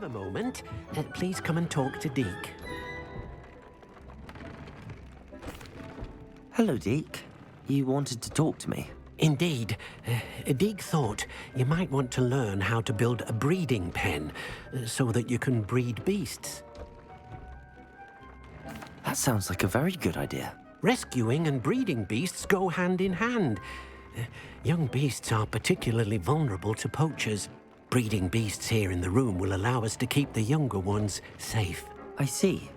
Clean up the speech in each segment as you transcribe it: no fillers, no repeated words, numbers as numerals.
a moment, please come and talk to Deke. Hello, Deke. You wanted to talk to me? Indeed. Deke thought you might want to learn how to build a breeding pen so that you can breed beasts. That sounds like a very good idea. Rescuing and breeding beasts go hand in hand. Young beasts are particularly vulnerable to poachers. Breeding beasts here in the room will allow us to keep the younger ones safe. I see.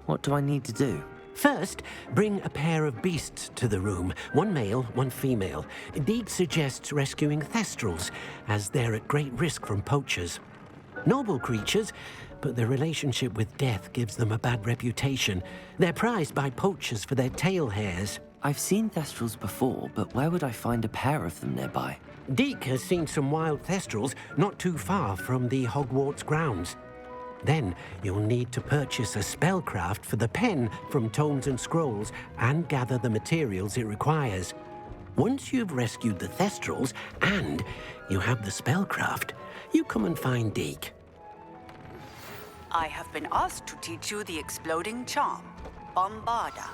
What do I need to do? First, bring a pair of beasts to the room. One male, one female. Deke suggests rescuing thestrals, as they're at great risk from poachers. Noble creatures, but their relationship with death gives them a bad reputation. They're prized by poachers for their tail hairs. I've seen thestrals before, but where would I find a pair of them nearby? Deke has seen some wild thestrals not too far from the Hogwarts grounds. Then you'll need to purchase a spellcraft for the pen from Tomes and Scrolls and gather the materials it requires. Once you've rescued the thestrals and you have the spellcraft, you come and find Deke. I have been asked to teach you the exploding charm, Bombarda.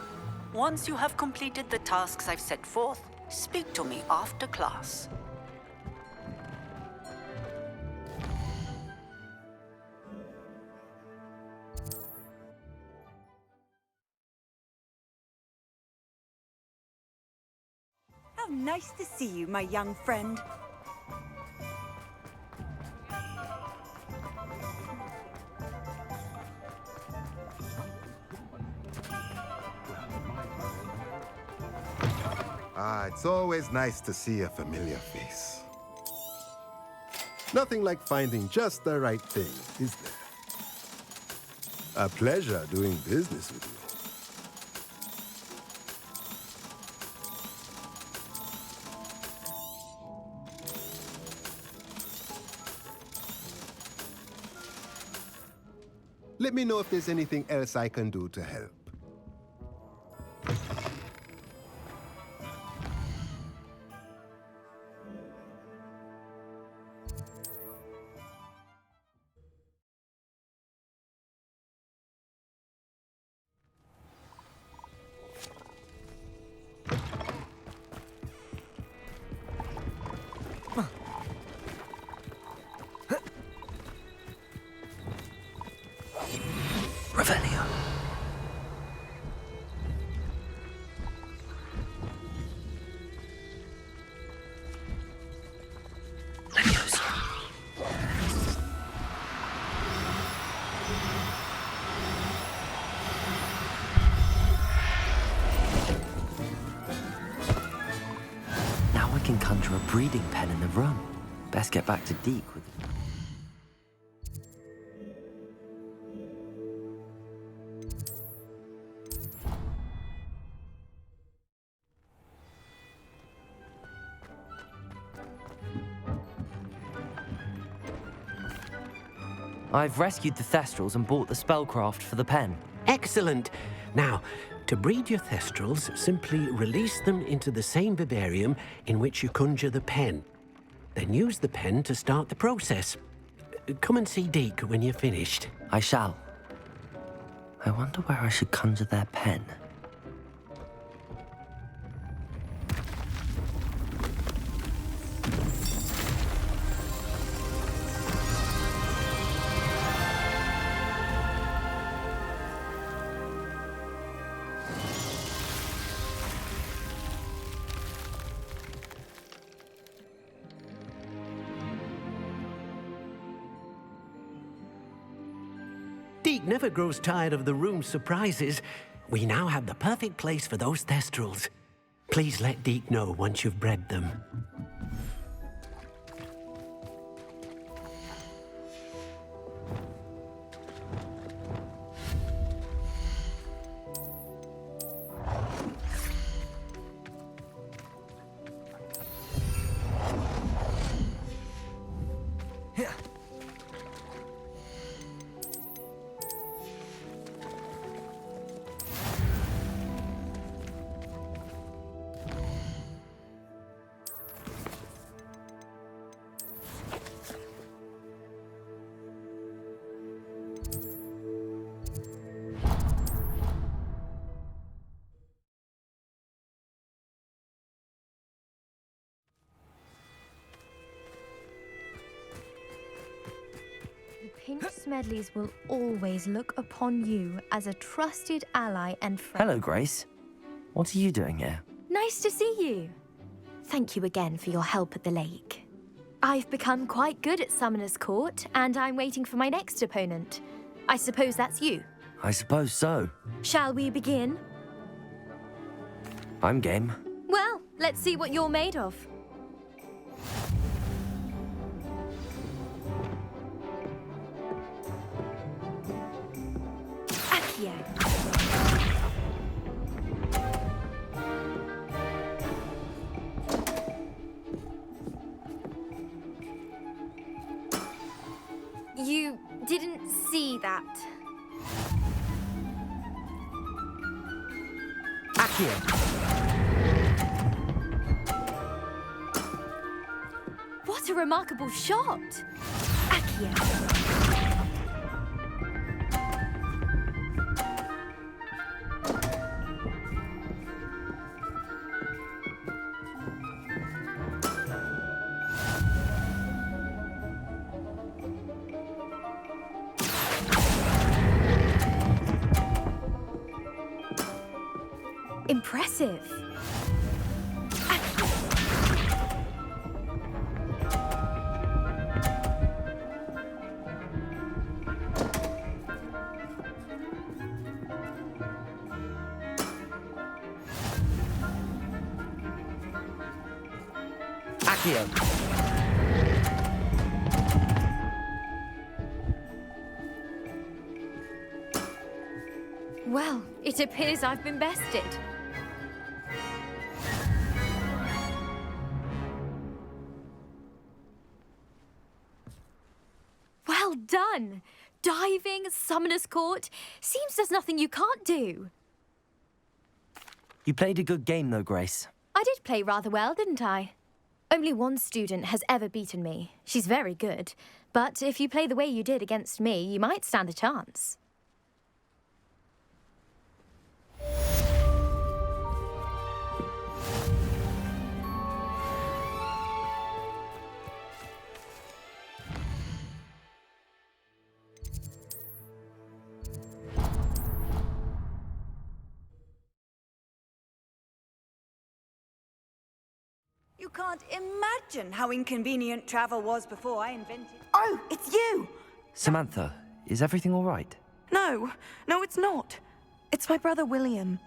Once you have completed the tasks I've set forth, speak to me after class. How nice to see you, my young friend. It's always nice to see a familiar face. Nothing like finding just the right thing, is there? A pleasure doing business with you. Let me know if there's anything else I can do to help. Revelio. Leviosa. Now I can conjure a breeding pen in the room. Best get back to Deke with it. I've rescued the thestrals and bought the spellcraft for the pen. Excellent! Now, to breed your thestrals, simply release them into the same vivarium in which you conjure the pen. Then use the pen to start the process. Come and see Deke when you're finished. I shall. I wonder where I should conjure their pen. Deke never grows tired of the room's surprises. We now have the perfect place for those thestrals. Please let Deke know once you've bred them. Smedleys will always look upon you as a trusted ally and friend. Hello, Grace. What are you doing here? Nice to see you. Thank you again for your help at the lake. I've become quite good at Summoner's Court, and I'm waiting for my next opponent. I suppose that's you. I suppose so. Shall we begin? I'm game. Well, let's see what you're made of. Accio. You didn't see that. Accio. What a remarkable shot! Accio. Impressive. Accio. Accio. Well, it appears I've been bested. Well done! Diving, Summoner's Court. Seems there's nothing you can't do. You played a good game, though, Grace. I did play rather well, didn't I? Only one student has ever beaten me. She's very good. But if you play the way you did against me, you might stand a chance. You can't imagine how inconvenient travel was before I invented... Oh, it's you! Samantha, is everything all right? No, it's not. It's my brother William.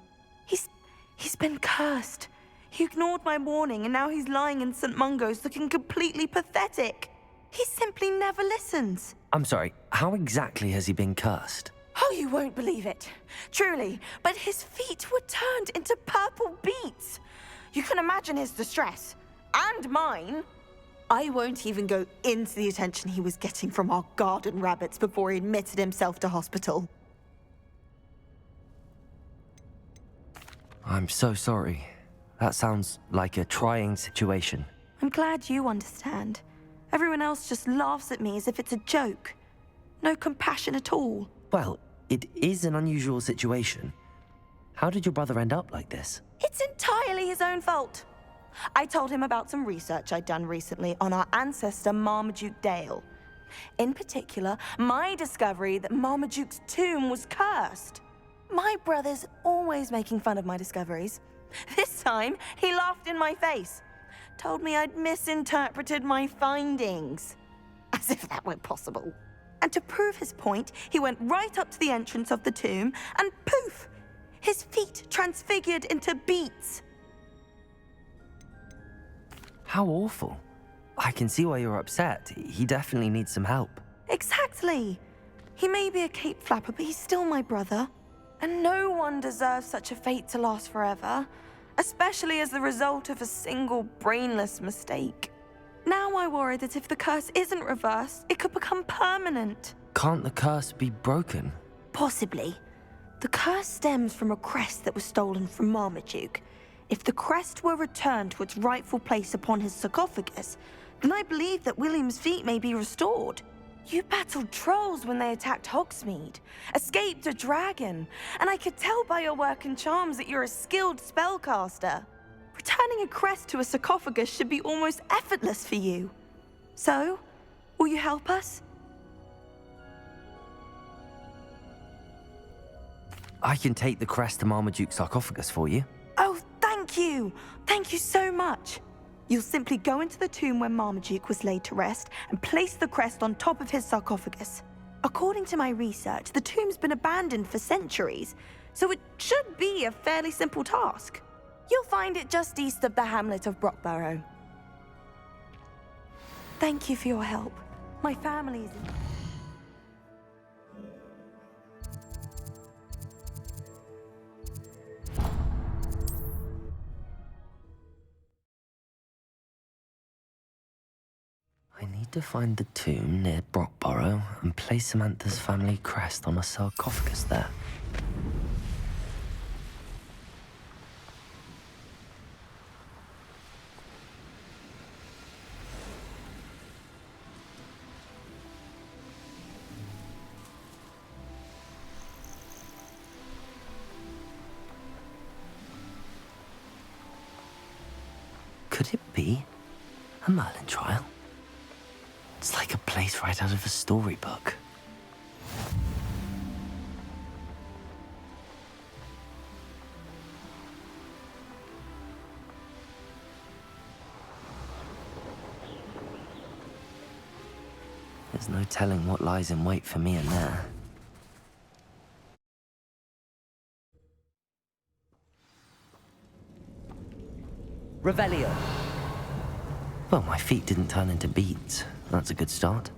He's been cursed. He ignored my warning and now he's lying in St. Mungo's looking completely pathetic. He simply never listens. I'm sorry, how exactly has he been cursed? Oh, you won't believe it. Truly, but his feet were turned into purple beets. You can imagine his distress. And mine. I won't even go into the attention he was getting from our garden rabbits before he admitted himself to hospital. I'm so sorry. That sounds like a trying situation. I'm glad you understand. Everyone else just laughs at me as if it's a joke. No compassion at all. Well, it is an unusual situation. How did your brother end up like this? It's entirely his own fault. I told him about some research I'd done recently on our ancestor Marmaduke Dale. In particular, my discovery that Marmaduke's tomb was cursed. My brother's always making fun of my discoveries. This time, he laughed in my face. Told me I'd misinterpreted my findings. As if that were possible. And to prove his point, he went right up to the entrance of the tomb and poof! His feet transfigured into beets. How awful. I can see why you're upset. He definitely needs some help. Exactly. He may be a cape flapper, but he's still my brother. And no one deserves such a fate to last forever, especially as the result of a single brainless mistake. Now I worry that if the curse isn't reversed, it could become permanent. Can't the curse be broken? Possibly. The curse stems from a crest that was stolen from Marmaduke. If the crest were returned to its rightful place upon his sarcophagus, then I believe that William's feet may be restored. You battled trolls when they attacked Hogsmeade, escaped a dragon, and I could tell by your work and charms that you're a skilled spellcaster. Returning a crest to a sarcophagus should be almost effortless for you. So, will you help us? I can take the crest to Marmaduke's sarcophagus for you. Oh, thank you! Thank you so much! You'll simply go into the tomb where Marmaduke was laid to rest and place the crest on top of his sarcophagus. According to my research, the tomb's been abandoned for centuries, so it should be a fairly simple task. You'll find it just east of the hamlet of Brockborough. Thank you for your help. My family is... I need to find the tomb near Brockborough and place Samantha's family crest on a sarcophagus there. Could it be a Merlin trial? It's like a place right out of a storybook. There's no telling what lies in wait for me in there. Revelio. Well, my feet didn't turn into beads. That's a good start.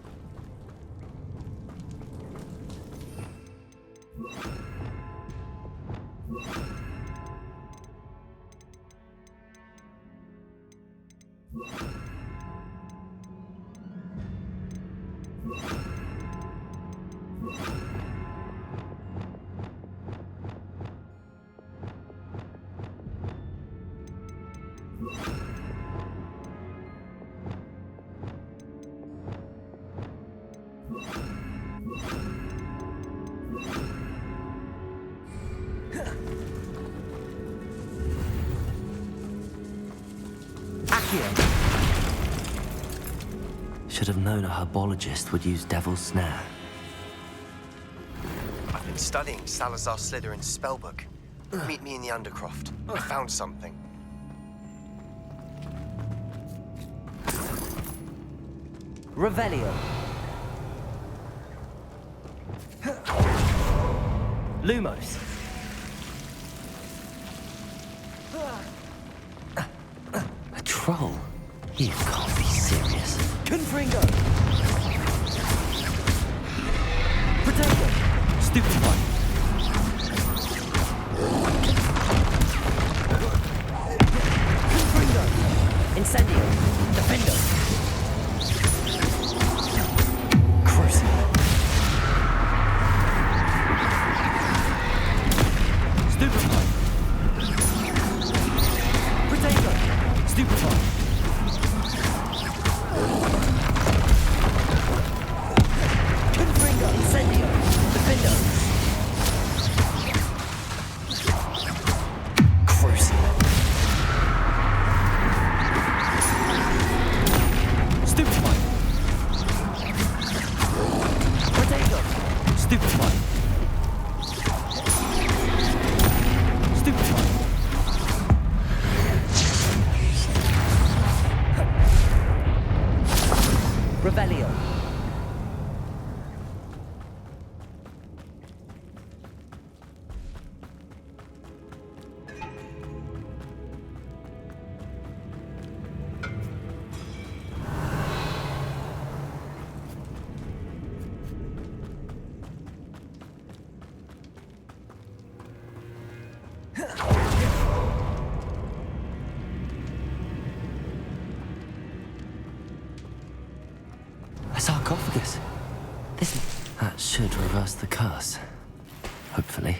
Should have known a herbologist would use Devil's Snare. I've been studying Salazar Slytherin's spellbook. Meet me in the Undercroft. I found something. Revelio. Lumos. A troll? You can't be serious. Confringo! Potato! Stupefy! Confringo! Incendio! Defendo! Crucible! Stupefy! Potato! Stupefy! Confringo! Incendio! Defendo! Crucible! Stupefy! Potato! Stupefy! Stupefy! Revelio. A sarcophagus. That should reverse the curse. Hopefully.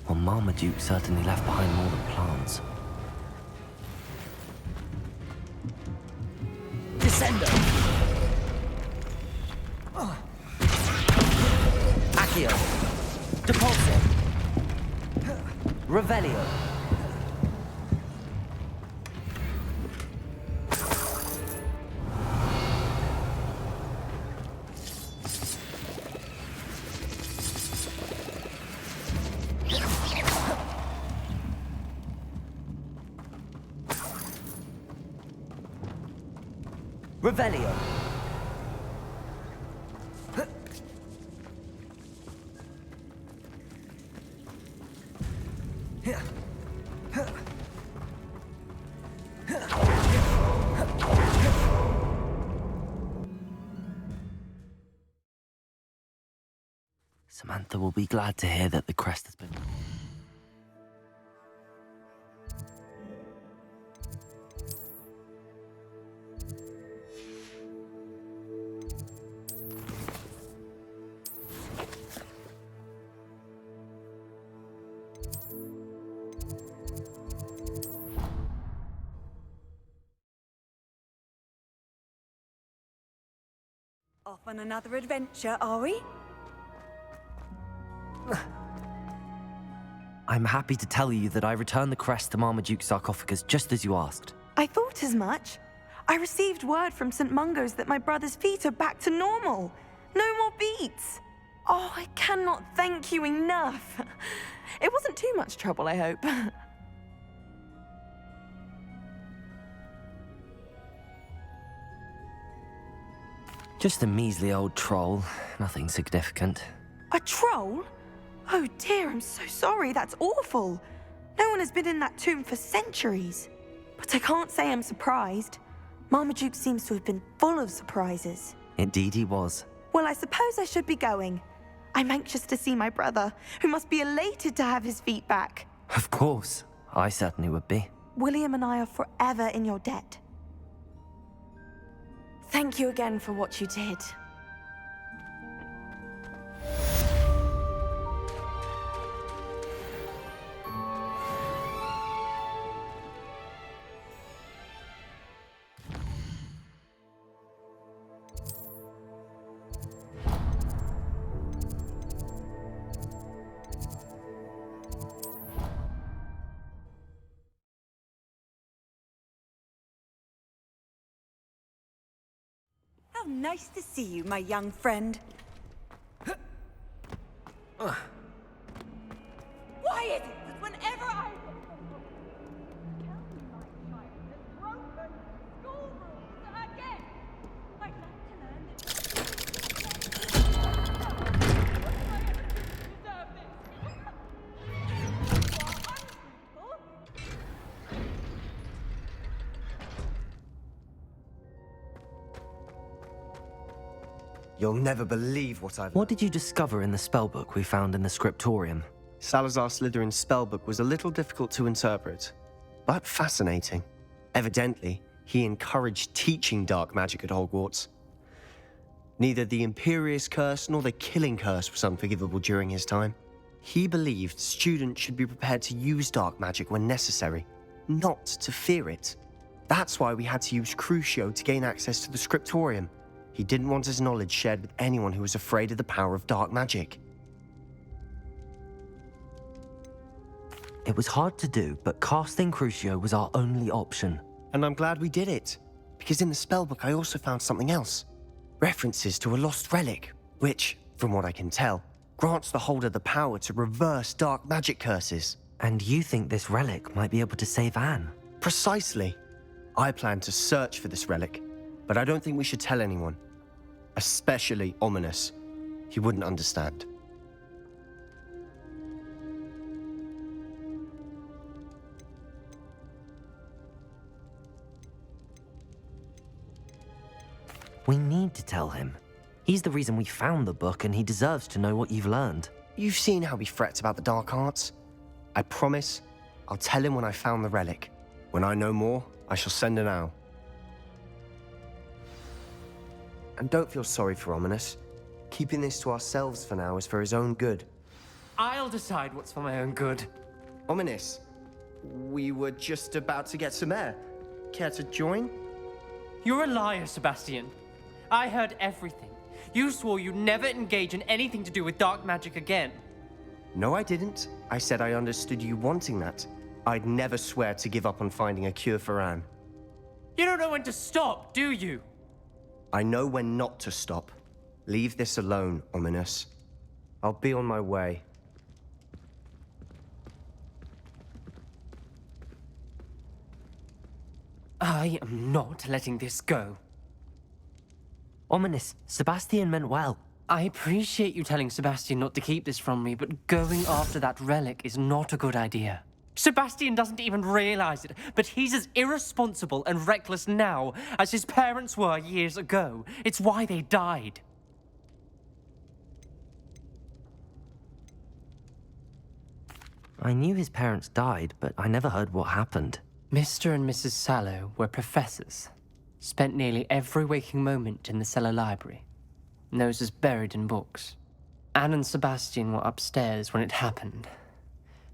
Well, Marmaduke certainly left behind more than plants. Descendo! Revelio. Revelio. Samantha will be glad to hear that the crest has been... Off on another adventure, are we? I'm happy to tell you that I returned the crest to Marmaduke's sarcophagus just as you asked. I thought as much. I received word from St. Mungo's that my brother's feet are back to normal. No more beats. Oh, I cannot thank you enough. It wasn't too much trouble, I hope. Just a measly old troll, nothing significant. A troll? Oh dear, I'm so sorry, that's awful. No one has been in that tomb for centuries. But I can't say I'm surprised. Marmaduke seems to have been full of surprises. Indeed he was. Well, I suppose I should be going. I'm anxious to see my brother, who must be elated to have his feet back. Of course, I certainly would be. William and I are forever in your debt. Thank you again for what you did. How nice to see you, my young friend. Why is it that whenever I... broken school rules again? I'd like to learn You'll never believe what I've... What did you discover in the spellbook we found in the scriptorium? Salazar Slytherin's spellbook was a little difficult to interpret, but fascinating. Evidently, he encouraged teaching dark magic at Hogwarts. Neither the Imperious Curse nor the Killing Curse was unforgivable during his time. He believed students should be prepared to use dark magic when necessary, not to fear it. That's why we had to use Crucio to gain access to the scriptorium. He didn't want his knowledge shared with anyone who was afraid of the power of dark magic. It was hard to do, but casting Crucio was our only option. And I'm glad we did it, because in the spellbook I also found something else. References to a lost relic, which, from what I can tell, grants the holder the power to reverse dark magic curses. And you think this relic might be able to save Anne? Precisely. I plan to search for this relic, but I don't think we should tell anyone. Especially Ominous. He wouldn't understand. We need to tell him. He's the reason we found the book, and he deserves to know what you've learned. You've seen how he frets about the dark arts. I promise I'll tell him when I found the relic. When I know more, I shall send an owl. And don't feel sorry for Ominous. Keeping this to ourselves for now is for his own good. I'll decide what's for my own good. Ominous, we were just about to get some air. Care to join? You're a liar, Sebastian. I heard everything. You swore you'd never engage in anything to do with dark magic again. No, I didn't. I said I understood you wanting that. I'd never swear to give up on finding a cure for Anne. You don't know when to stop, do you? I know when not to stop. Leave this alone, Ominous. I'll be on my way. I am not letting this go. Ominous, Sebastian meant well. I appreciate you telling Sebastian not to keep this from me, but going after that relic is not a good idea. Sebastian doesn't even realize it, but he's as irresponsible and reckless now as his parents were years ago. It's why they died. I knew his parents died, but I never heard what happened. Mr. and Mrs. Sallow were professors. Spent nearly every waking moment in the cellar library. Noses buried in books. Anne and Sebastian were upstairs when it happened.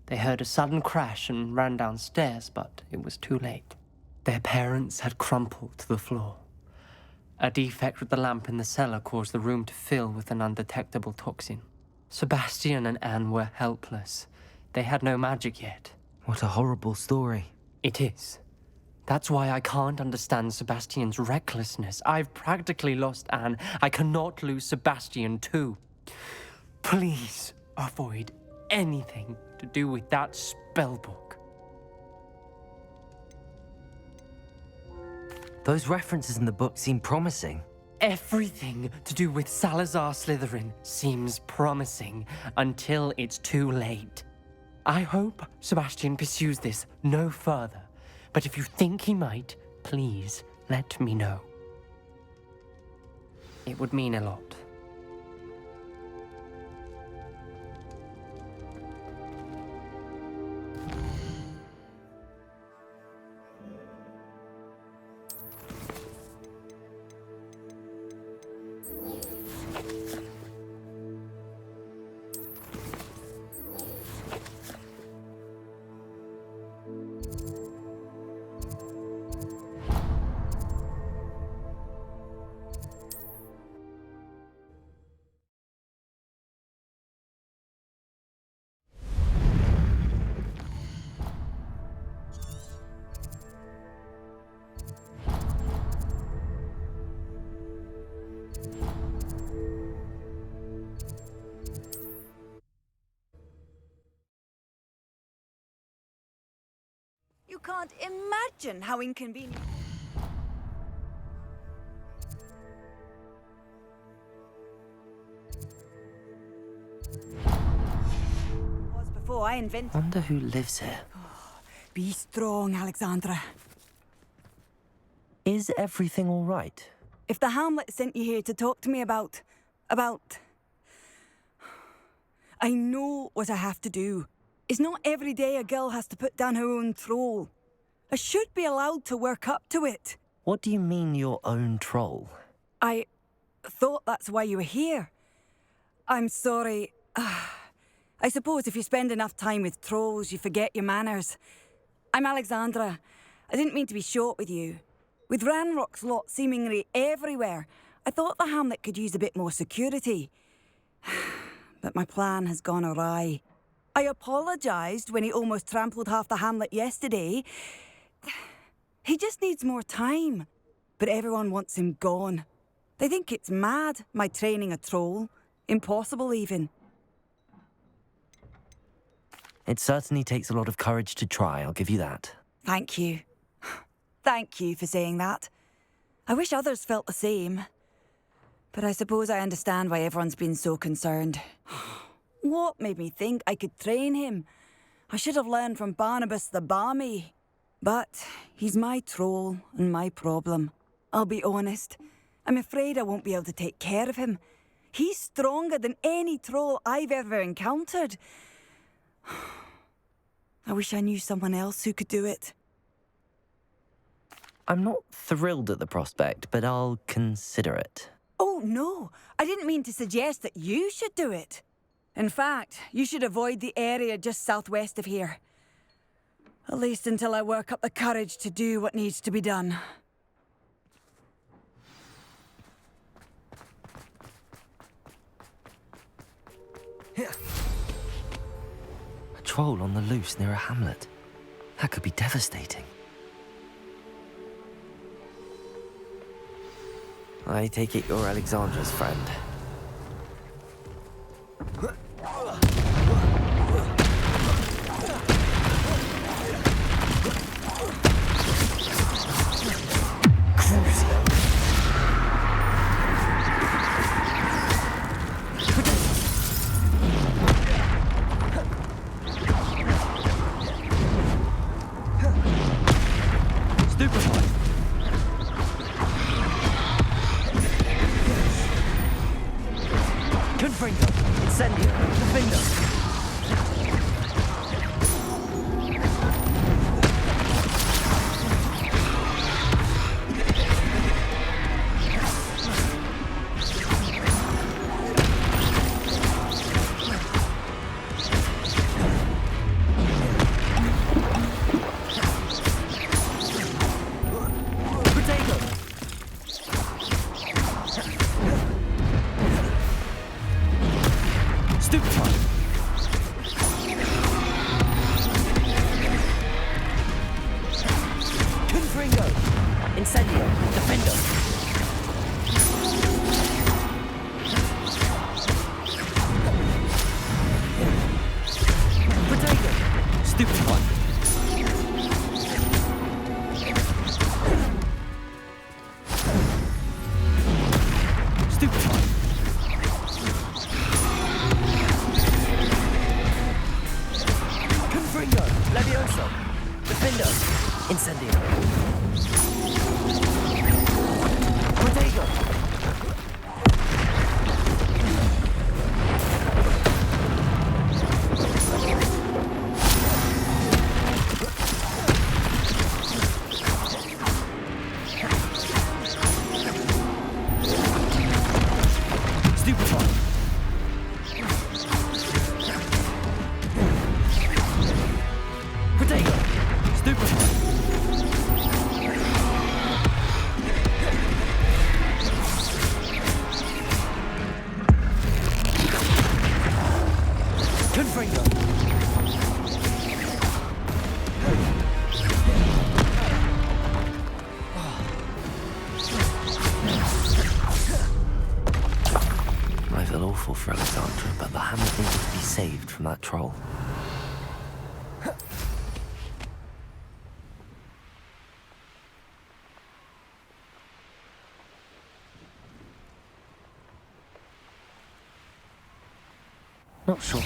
They heard a sudden crash and ran downstairs, but it was too late. Their parents had crumpled to the floor. A defect with the lamp in the cellar caused the room to fill with an undetectable toxin. Sebastian and Anne were helpless. They had no magic yet. What a horrible story. It is. That's why I can't understand Sebastian's recklessness. I've practically lost Anne. I cannot lose Sebastian too. Please avoid anything to do with that spellbook. Those references in the book seem promising. Everything to do with Salazar Slytherin seems promising until it's too late. I hope Sebastian pursues this no further, but if you think he might, please let me know. It would mean a lot. You can't imagine how inconvenient. Was before I invented. Wonder who lives here. Be strong, Alexandra. Is everything all right? If the Hamlet sent you here to talk to me about... I know what I have to do. It's not every day a girl has to put down her own troll. I should be allowed to work up to it. What do you mean, your own troll? I thought that's why you were here. I'm sorry. I suppose if you spend enough time with trolls, you forget your manners. I'm Alexandra. I didn't mean to be short with you. With Ranrock's lot seemingly everywhere, I thought the Hamlet could use a bit more security. But my plan has gone awry. I apologised when he almost trampled half the Hamlet yesterday. He just needs more time. But everyone wants him gone. They think it's mad, my training a troll. Impossible, even. It certainly takes a lot of courage to try, I'll give you that. Thank you. Thank you for saying that. I wish others felt the same. But I suppose I understand why everyone's been so concerned. What made me think I could train him? I should have learned from Barnabas the Barmy. But he's my troll and my problem. I'll be honest. I'm afraid I won't be able to take care of him. He's stronger than any troll I've ever encountered. I wish I knew someone else who could do it. I'm not thrilled at the prospect, but I'll consider it. Oh, no. I didn't mean to suggest that you should do it. In fact, you should avoid the area just southwest of here. At least until I work up the courage to do what needs to be done. troll on the loose near a hamlet. That could be devastating. I take it you're Alexandra's friend. For Alexandra, but the hamlet needed to be saved from that troll. Not sure.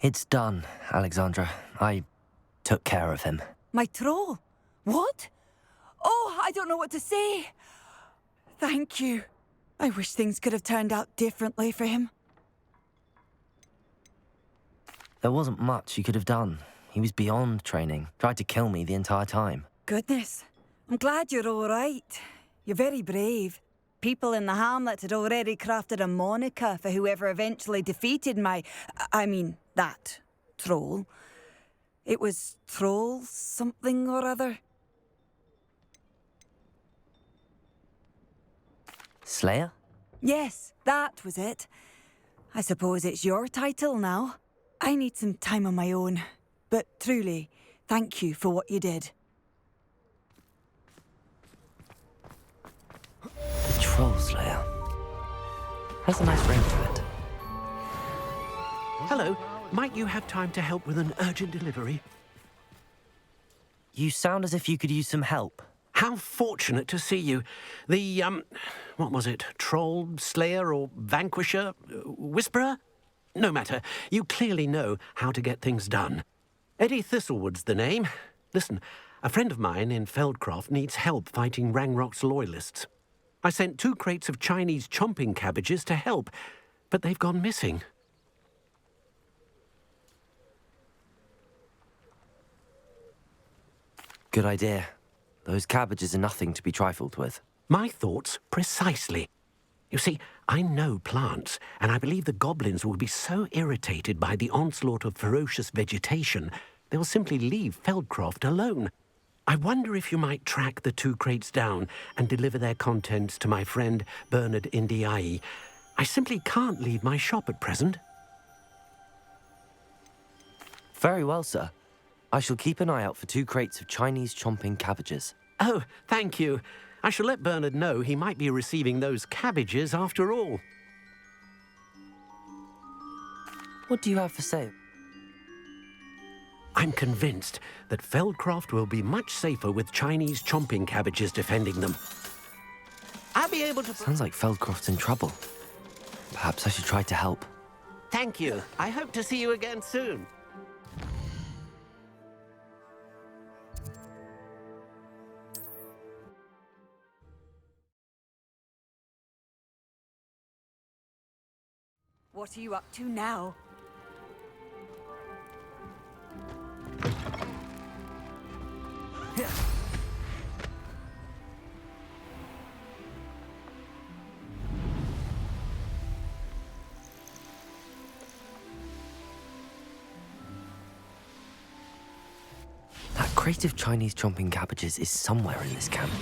It's done, Alexandra. I took care of him. My troll? What? Oh, I don't know what to say. Thank you. I wish things could have turned out differently for him. There wasn't much you could have done. He was beyond training, tried to kill me the entire time. Goodness. I'm glad you're all right. You're very brave. People in the hamlet had already crafted a moniker for whoever eventually defeated that troll. It was Troll something or other. Slayer? Yes, that was it. I suppose it's your title now. I need some time on my own. But truly, thank you for what you did. The Troll Slayer. Has a nice ring to it. Hello. Might you have time to help with an urgent delivery? You sound as if you could use some help. How fortunate to see you. The, what was it? Troll, Slayer, or Vanquisher? Whisperer? No matter. You clearly know how to get things done. Eddie Thistlewood's the name. Listen, a friend of mine in Feldcroft needs help fighting Rangrock's loyalists. I sent 2 crates of Chinese chomping cabbages to help, but they've gone missing. Good idea. Those cabbages are nothing to be trifled with. My thoughts precisely. You see, I know plants, and I believe the goblins will be so irritated by the onslaught of ferocious vegetation, they'll simply leave Feldcroft alone. I wonder if you might track the 2 crates down and deliver their contents to my friend Bernard Indiai. I simply can't leave my shop at present. Very well, sir. I shall keep an eye out for 2 crates of Chinese chomping cabbages. Oh, thank you. I shall let Bernard know he might be receiving those cabbages after all. What do you have for sale? I'm convinced that Feldcroft will be much safer with Chinese chomping cabbages defending them. I'll be able to... Sounds like Feldcroft's in trouble. Perhaps I should try to help. Thank you. I hope to see you again soon. What are you up to now? That crate of Chinese chomping cabbages is somewhere in this camp.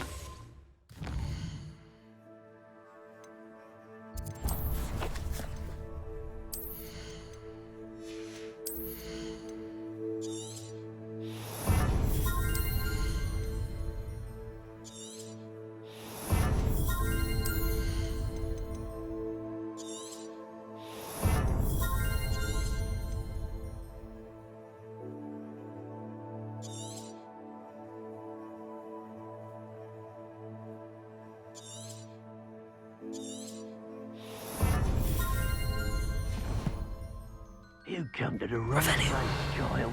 You come to the right place, child.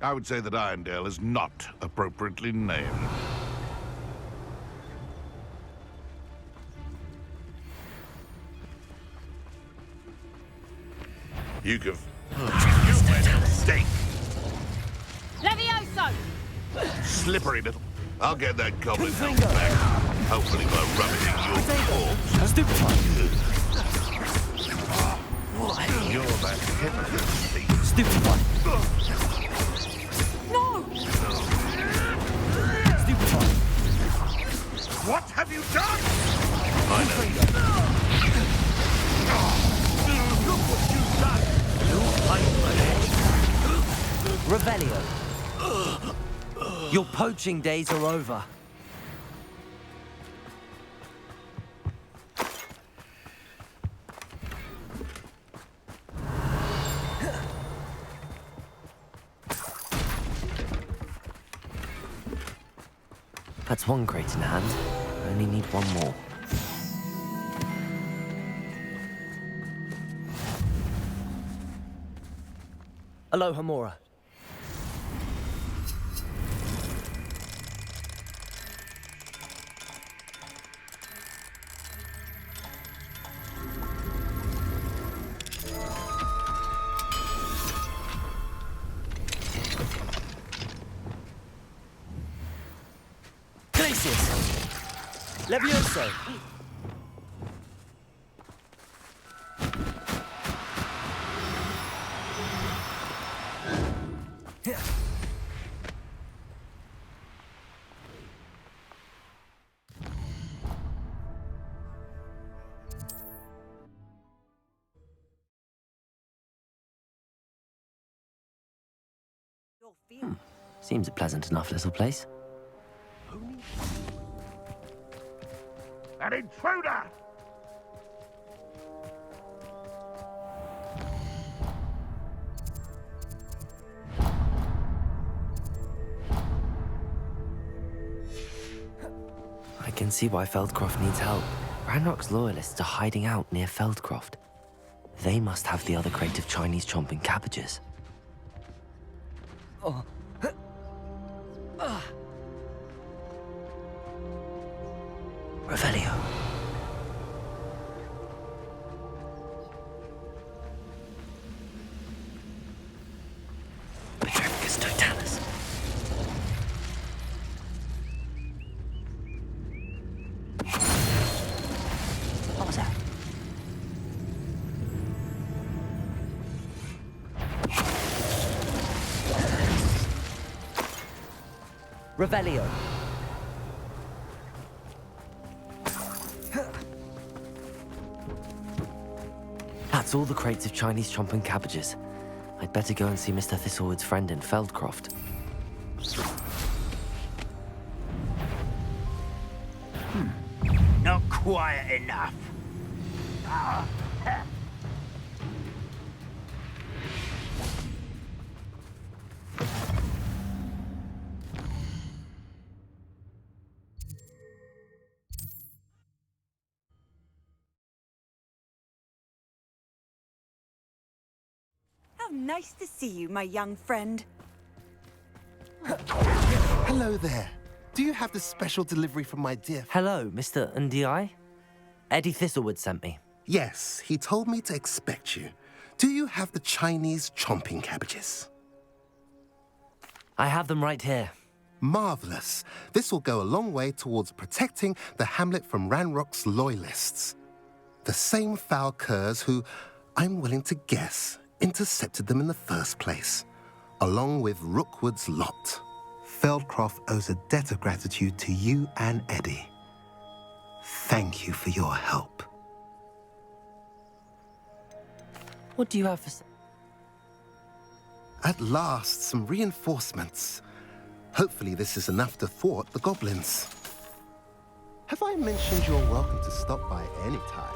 I would say that Irondale is not appropriately named. You made a mistake. Levioso! Slippery little. I'll get that goblin helmet back. Hopefully by rubbing your corpse. You're that hypocrite. Stupid one! No! Stupid one! What have you done? I know. Look what you've done! Revelio. Your poaching days are over. That's 1 crate in hand. I only need 1 more. Aloha, Mora. Levioso! Seems a pleasant enough little place. An intruder! I can see why Feldcroft needs help. Ranrock's loyalists are hiding out near Feldcroft. They must have the other crate of Chinese chomping cabbages. Revelio. Petrificus totalis. What was that? Revelio. That's all the crates of Chinese chomp and cabbages. I'd better go and see Mr. Thistlewood's friend in Feldcroft. Not quiet enough. How nice to see you, my young friend. Hello there. Do you have the special delivery from my dear... Hello, Mr. Ndi? Eddie Thistlewood sent me. Yes, he told me to expect you. Do you have the Chinese chomping cabbages? I have them right here. Marvelous. This will go a long way towards protecting the hamlet from Ranrock's loyalists. The same foul curs who, I'm willing to guess, intercepted them in the first place, along with Rookwood's lot. Feldcroft owes a debt of gratitude to you and Eddie. Thank you for your help. What do you have for... At last, some reinforcements. Hopefully this is enough to thwart the goblins. Have I mentioned you're welcome to stop by any time?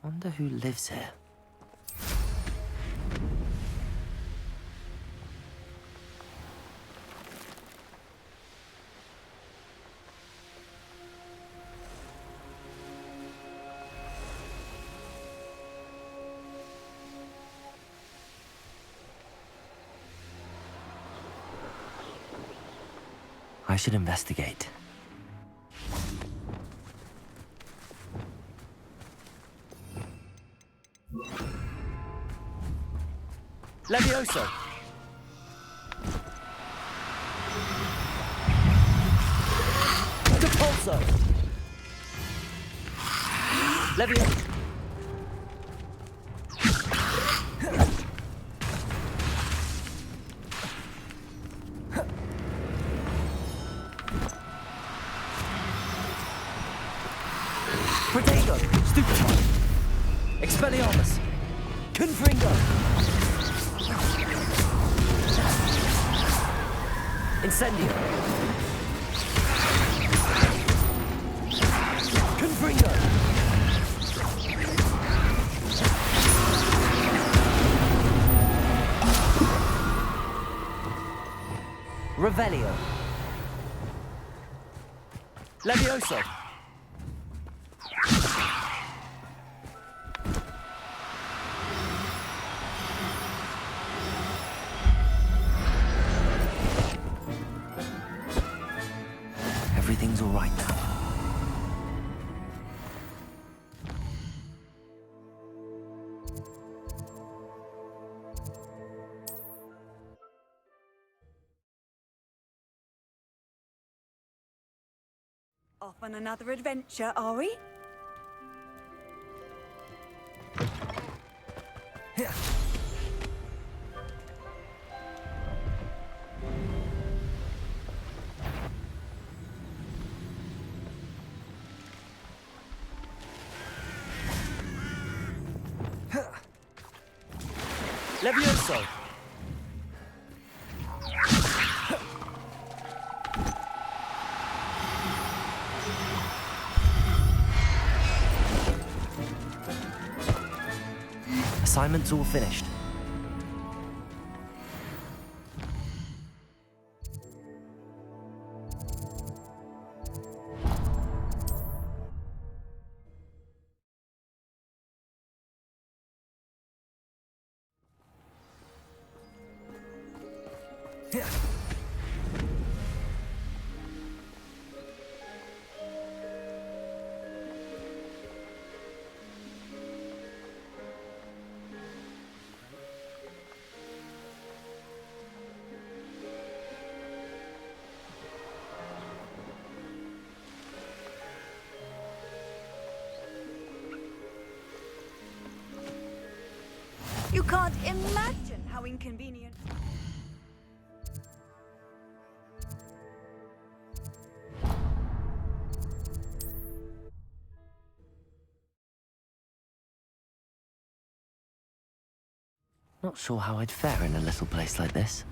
Wonder who lives here. I should investigate. Levioso! Depulso! Levioso! Protego! Stupefy! Expelliarmus! Confringo! Incendio! Confringo! Revelio! Levioso! Everything's all right now. Off on another adventure, are we? Levioso! Assignment's all finished. You can't imagine how inconvenient. Not sure how I'd fare in a little place like this.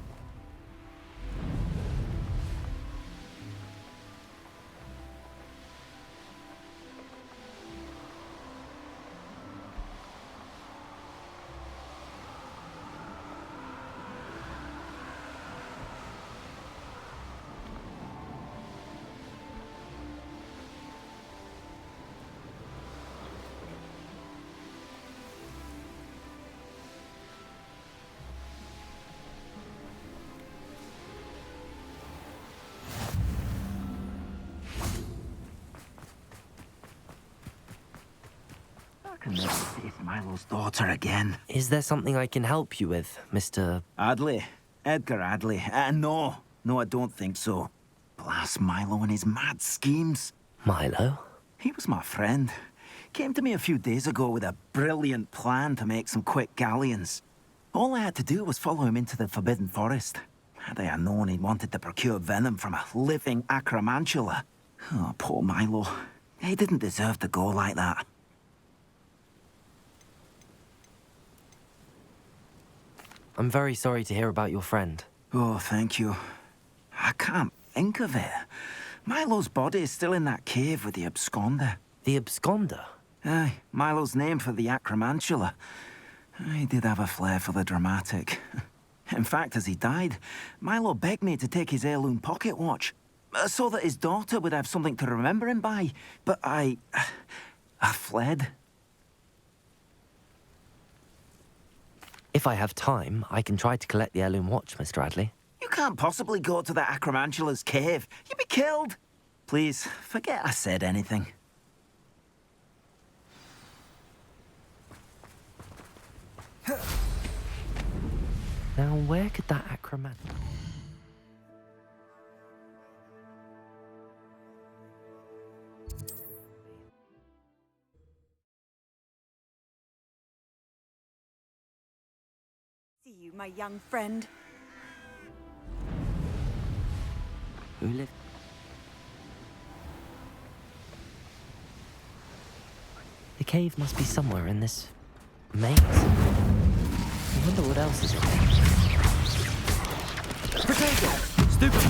I can never face Milo's daughter again. Is there something I can help you with, Mr. Adley. Edgar Adley. No, I don't think so. Blast Milo and his mad schemes. Milo? He was my friend. Came to me a few days ago with a brilliant plan to make some quick galleons. All I had to do was follow him into the Forbidden Forest. Had I known he'd wanted to procure venom from a living acromantula. Oh, poor Milo. He didn't deserve to go like that. I'm very sorry to hear about your friend. Oh, thank you. I can't think of it. Milo's body is still in that cave with the absconder. The absconder? Aye, Milo's name for the acromantula. He did have a flair for the dramatic. In fact, as he died, Milo begged me to take his heirloom pocket watch, so that his daughter would have something to remember him by. But I fled. If I have time, I can try to collect the heirloom watch, Mr. Adley. You can't possibly go to the acromantula's cave. You'd be killed. Please, forget I said anything. Now, where could that acromant... See you, my young friend. Who lived... The cave must be somewhere in this maze. I wonder what else is around. Potato! Stupid!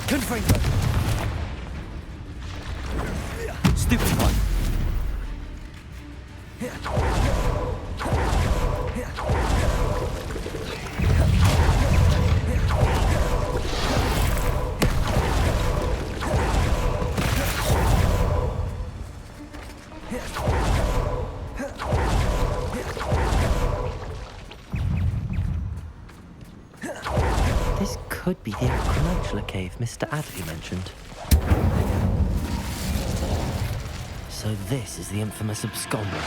Confringo! Stupid one! This could be the acromantula cave Mr. Adley mentioned. So this is the infamous absconder.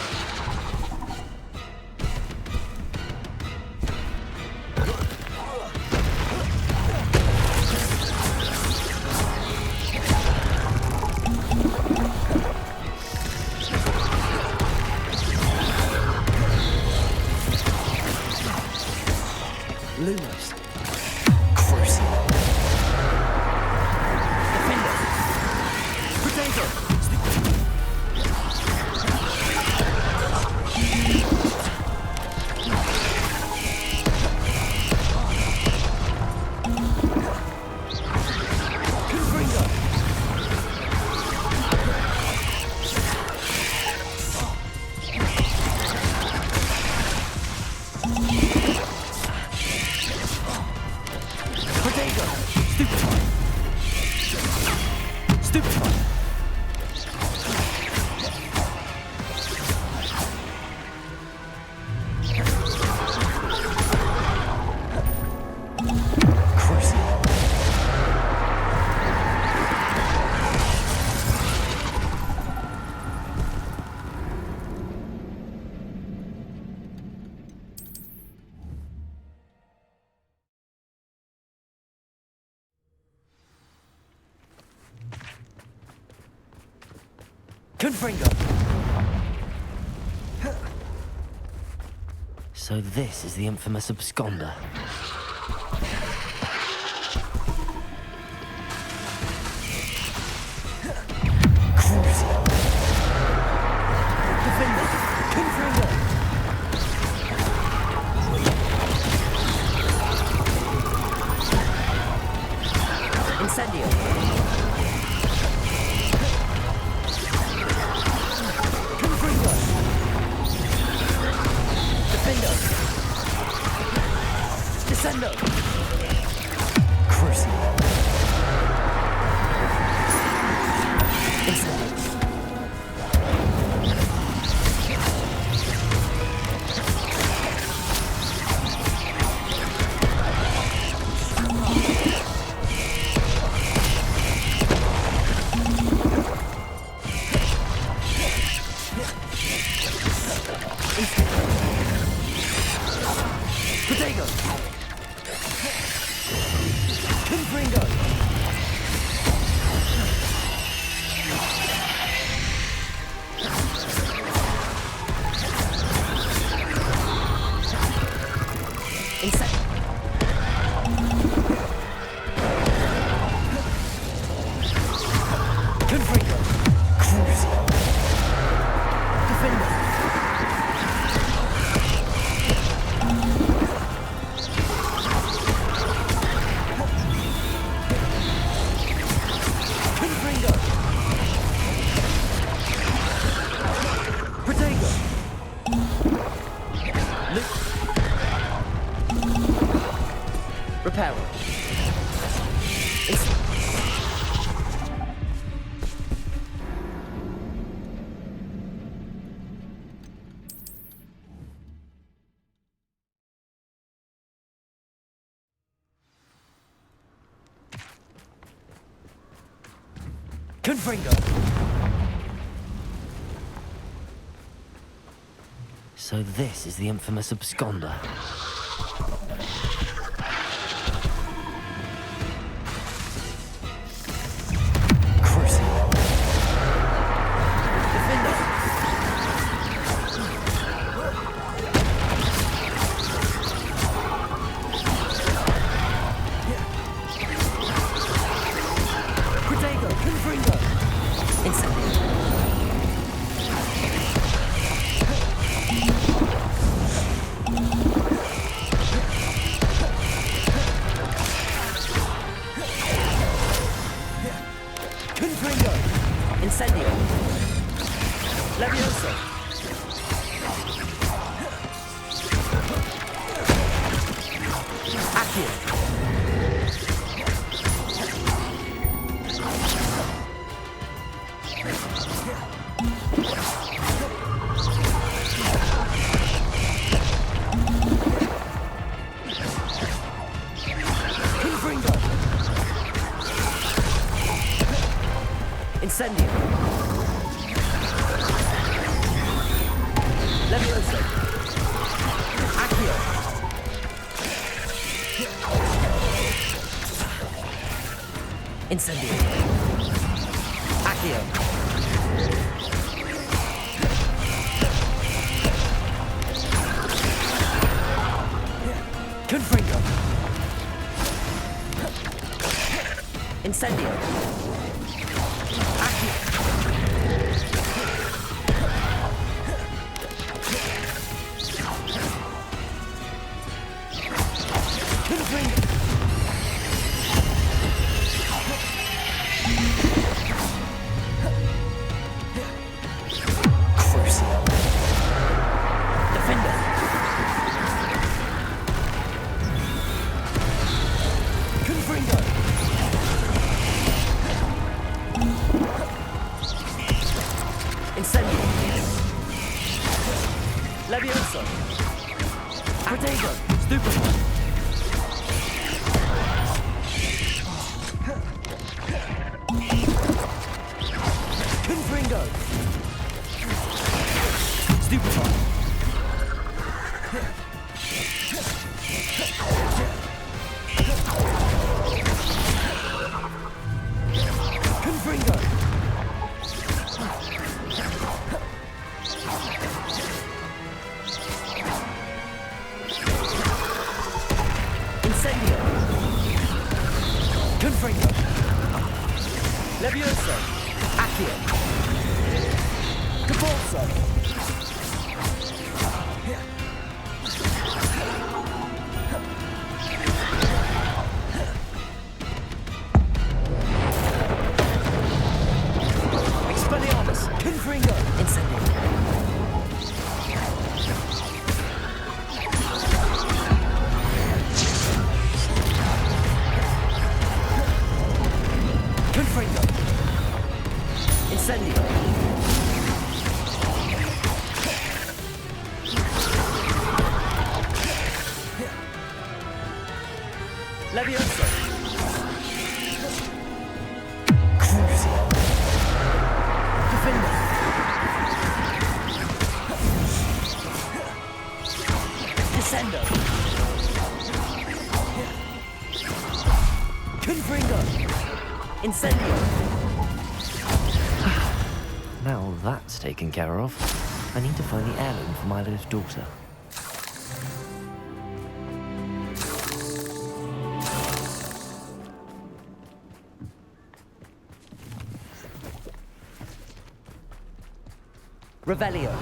Lumos. Crucial. Defender. Potato. Confringo! So this is the infamous absconder. Confringo! So this is the infamous absconder. Incendio! Levioso! Accio! Incendio! Accio! Confringo! Incendio! Levioso! Protego! Stupefy! Confringo! Stupefy! Confringo! Levioso! Accio! Caporso! Expelliarmus! Confringo! Incendio! Confringo! Incendio! Levioso! Crucio! Defender! Descendo! Confringo! Incendio! Now that's taken care of. I need to find the heirloom for Milo's daughter. Revelio.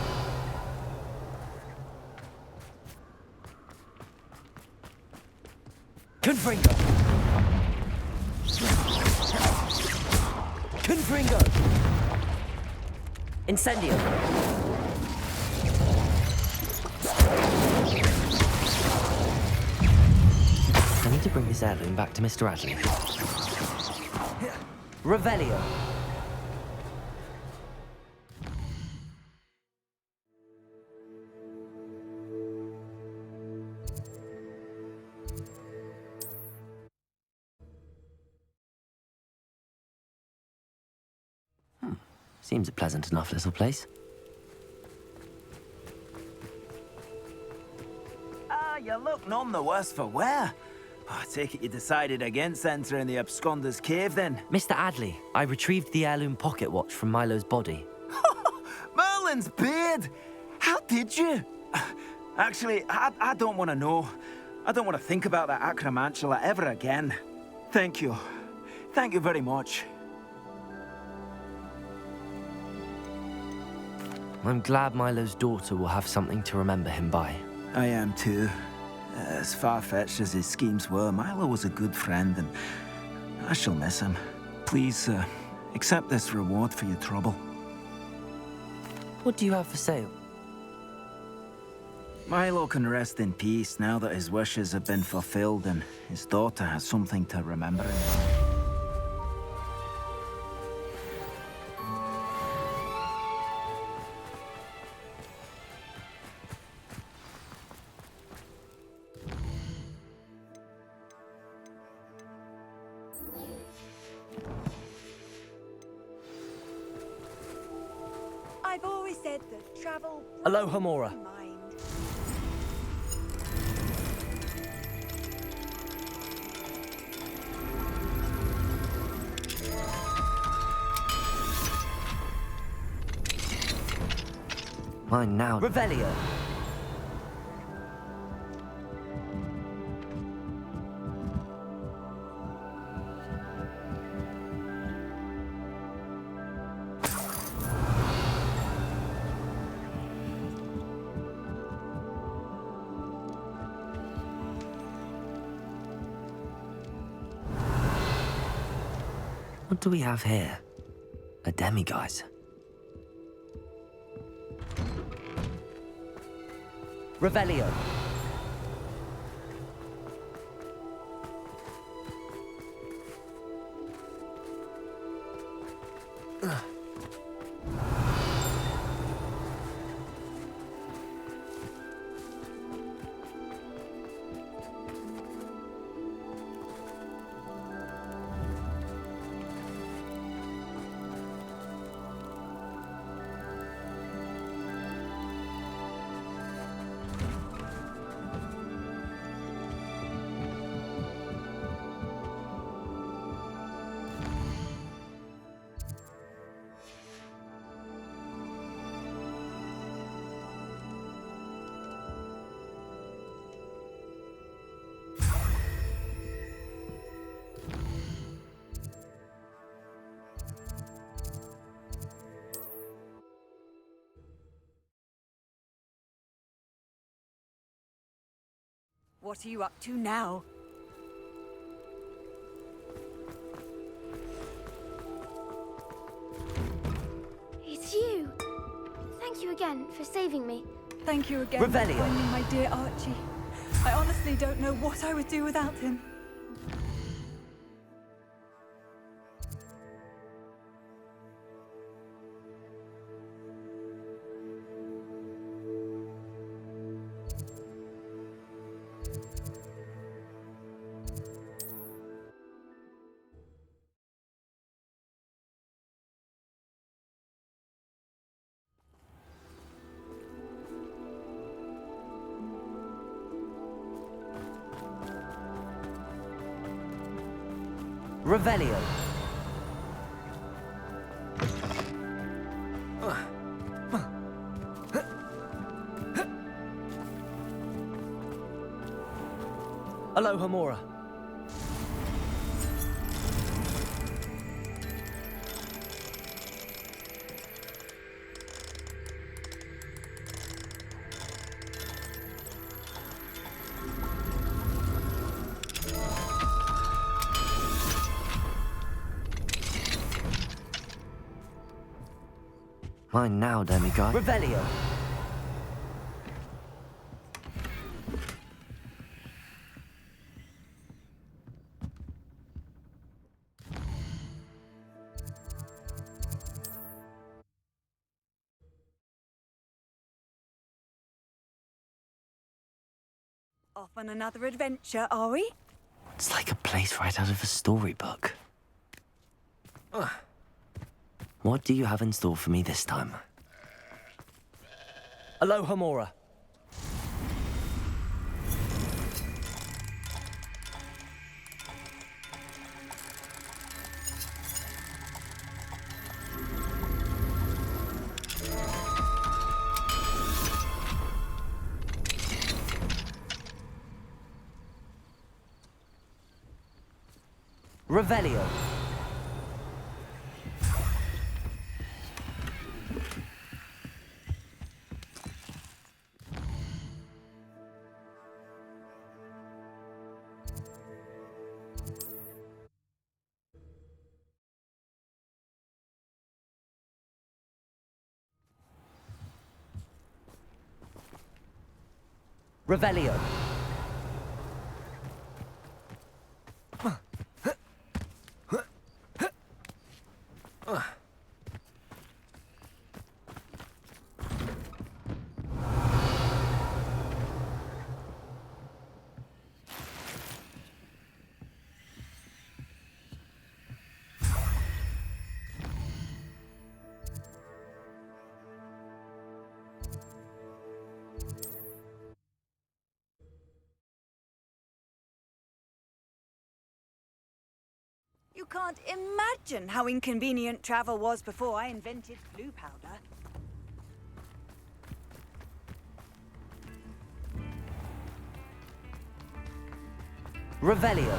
Confringo. Confringo. Incendio. I need to bring this heirloom back to Mr. Adley. Revelio. Seems a pleasant enough little place. Ah, you look none the worse for wear. I take it you decided against entering the absconder's cave, then? Mr. Adley, I retrieved the heirloom pocket watch from Milo's body. Merlin's beard! How did you? Actually, I don't want to know. I don't want to think about that acromantula ever again. Thank you. Thank you very much. I'm glad Milo's daughter will have something to remember him by. I am too. As far-fetched as his schemes were, Milo was a good friend, and I shall miss him. Please, accept this reward for your trouble. What do you have for sale? Milo can rest in peace now that his wishes have been fulfilled and his daughter has something to remember him by. I've always said that travel... Aloha Mora. Mine now. Revelio. What do we have here? A demiguise. Revelio. What are you up to now? It's you. Thank you again for saving me. Thank you again Revelio. for finding my dear Archie. I honestly don't know what I would do without him. Revelio. Aloha Mora. Mine now, demigod. Revelio. Off on another adventure, are we? It's like a place right out of a storybook. What do you have in store for me this time? Aloha Mora. Revelio. Revelio. You can't imagine how inconvenient travel was before I invented blue powder. Revelio.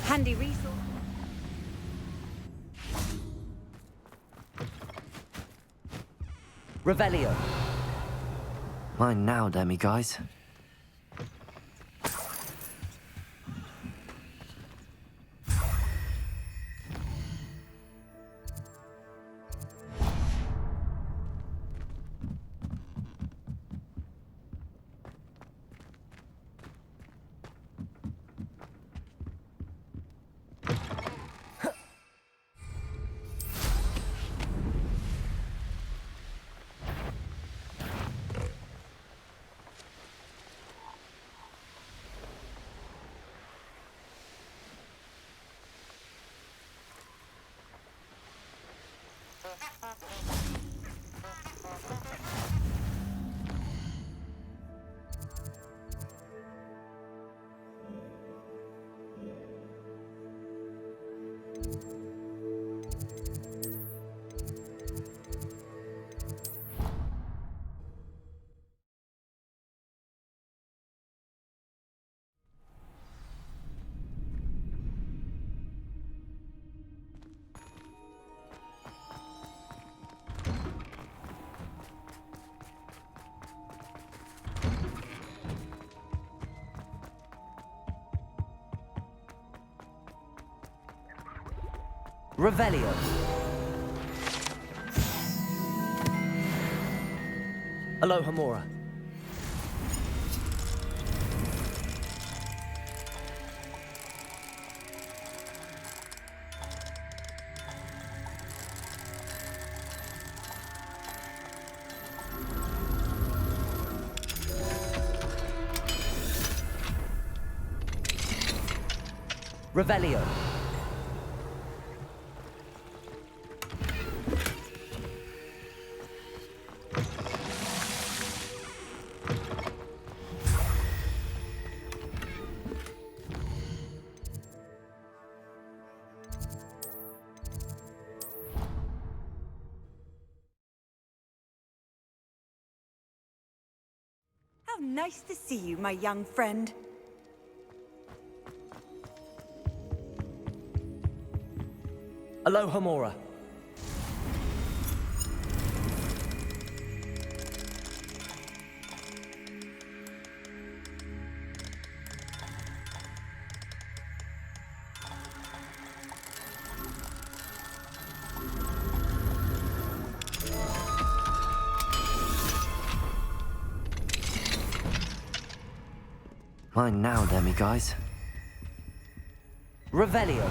Handy resource. Revelio. Mine now, demiguys. Revelio. Alohomora. Revelio. How nice to see you, my young friend. Alohomora. Mine now, demi-guys. Revelio.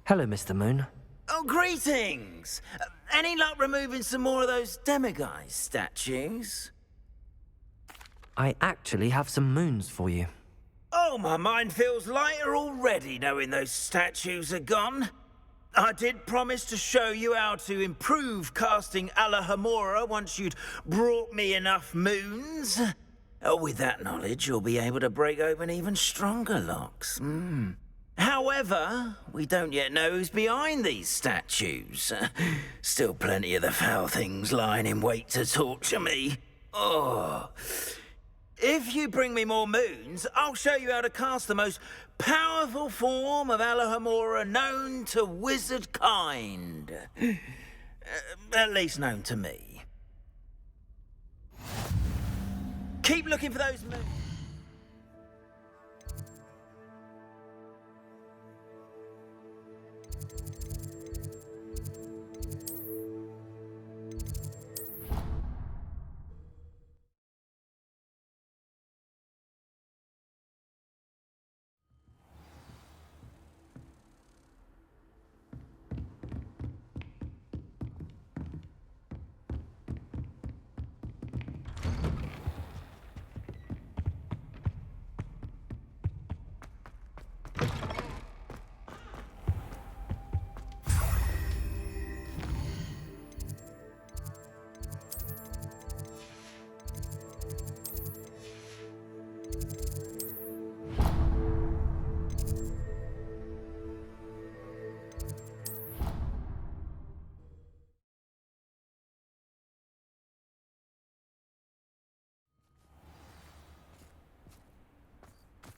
Hello, Mr. Moon. Oh, greetings! Any luck removing some more of those demiguise statues? I actually have some moons for you. Oh, my mind feels lighter already knowing those statues are gone. I did promise to show you how to improve casting Alohomora once you'd brought me enough moons. Oh, with that knowledge, you'll be able to break open even stronger locks. However, we don't yet know who's behind these statues. Still plenty of the foul things lying in wait to torture me. Oh. If you bring me more moons, I'll show you how to cast the most powerful form of Alohomora known to wizard kind. At least known to me. Keep looking for those moons.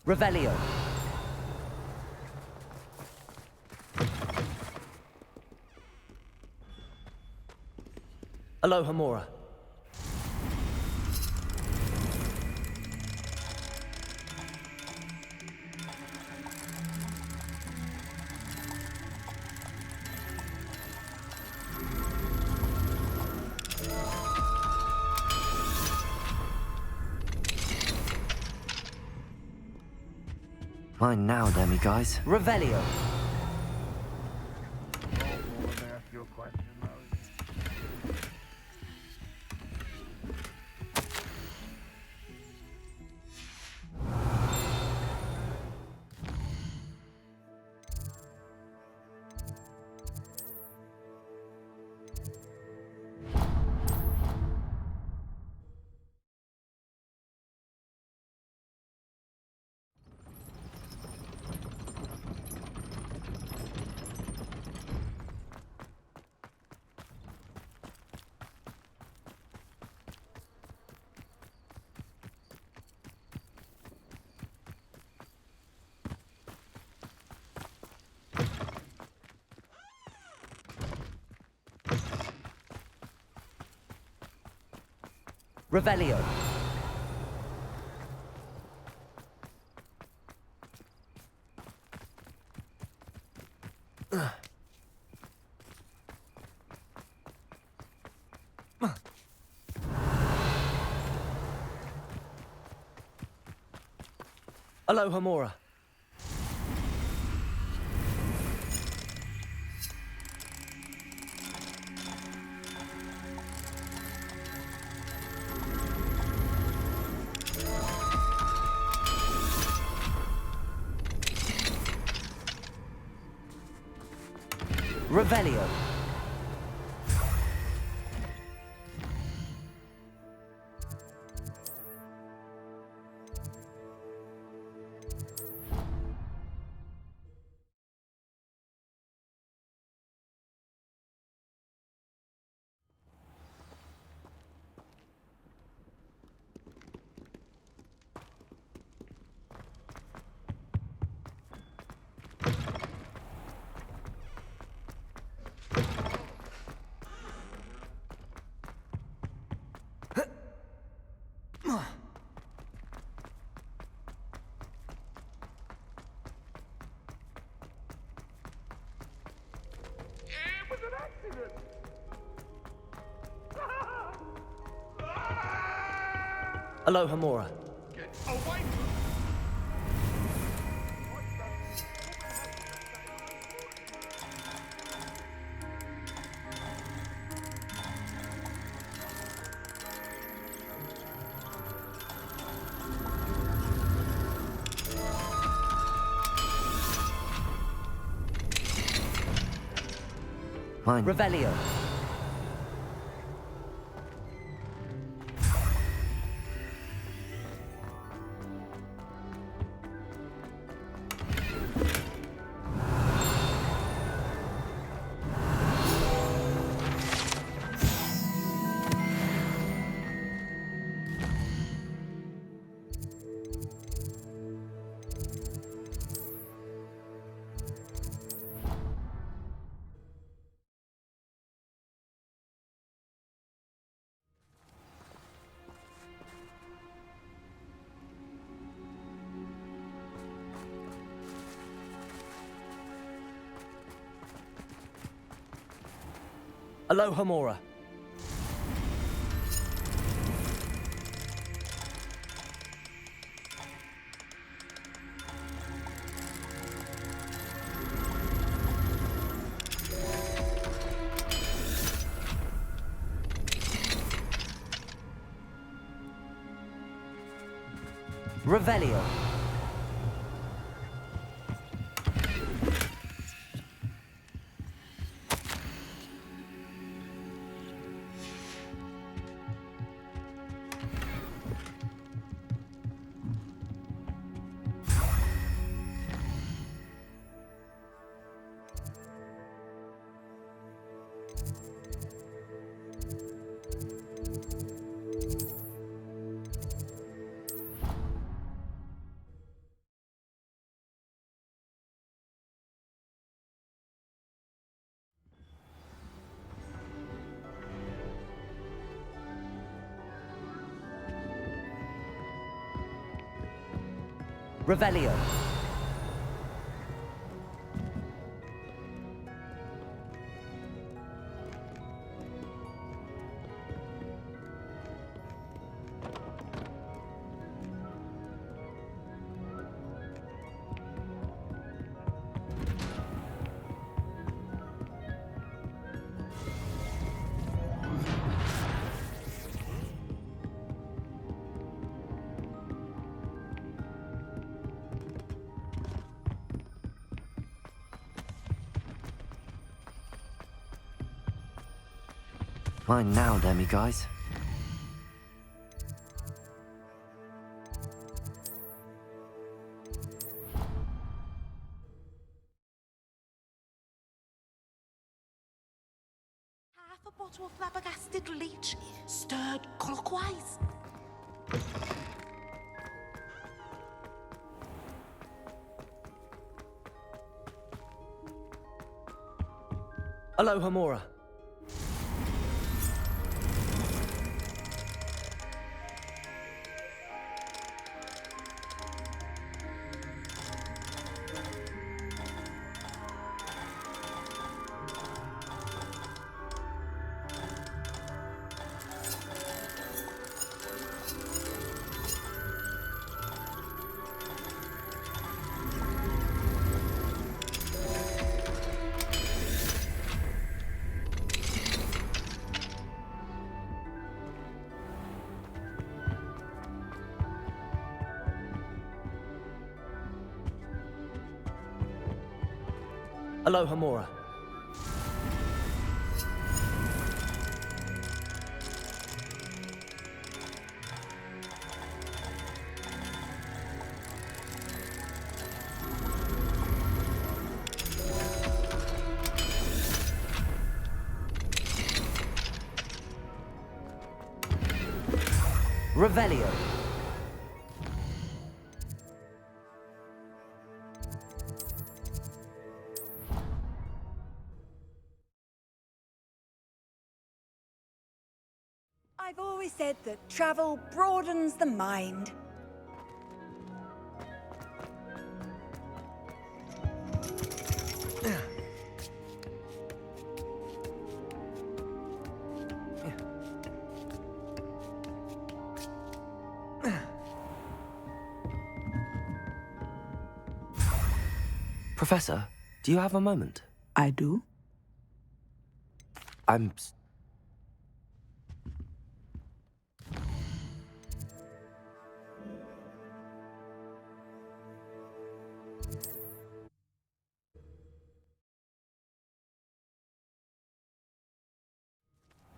Revelio. Alohomora. Mine now, demi-guys. Revelio. Revelio. Alohomora. Revelio. Alohomora. Get away! Mine. Revelio. Alohomora. Revelio. Revelio. Mine now, demi-guys. Half a bottle of flabbergasted leech, stirred clockwise. Alohomora. Alohomora. Revelio. I've always said that travel broadens the mind. Professor, do you have a moment? I do.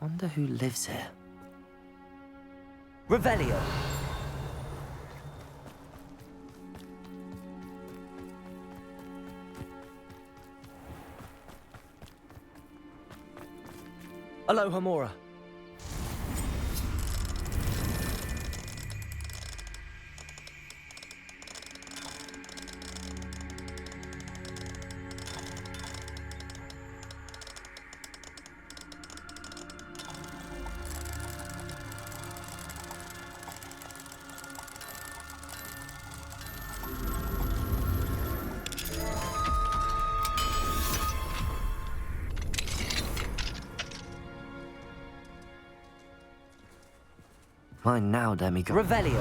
Wonder who lives here. Revelio. Alohomora. Mine now, demigod. Revelio.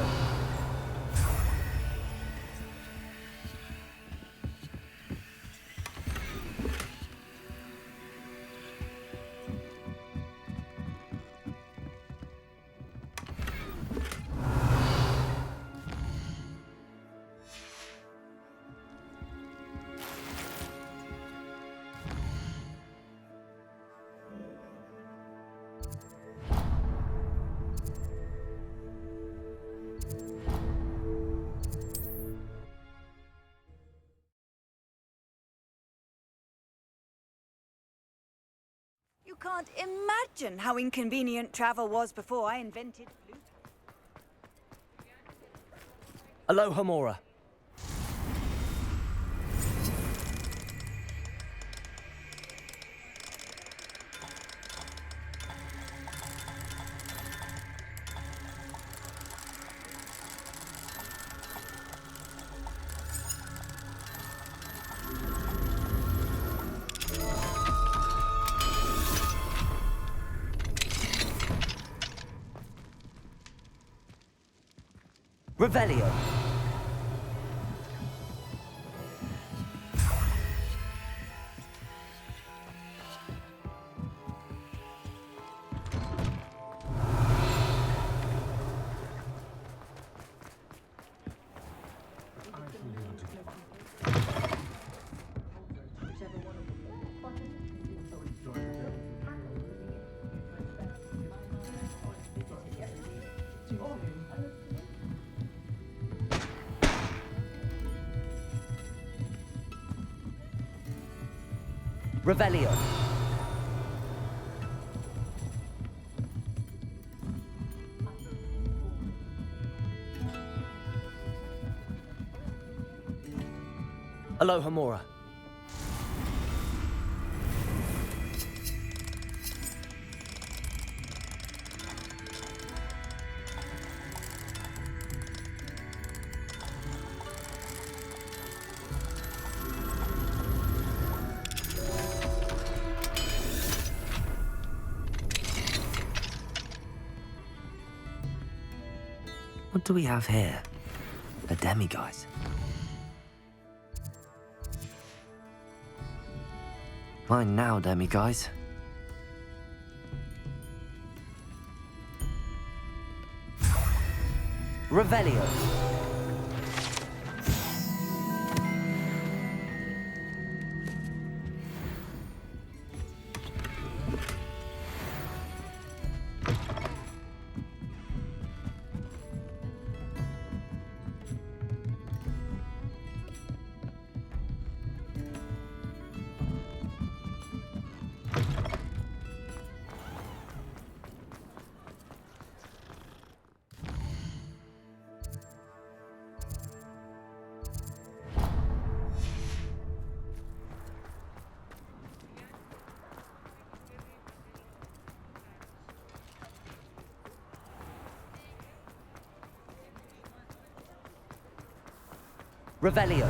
You can't imagine how inconvenient travel was before I invented Bluetooth. Alohomora. Revelio. Revelio. Alohomora. What do we have here? A demiguise. Mine now, demiguise. Revelio. Revelio.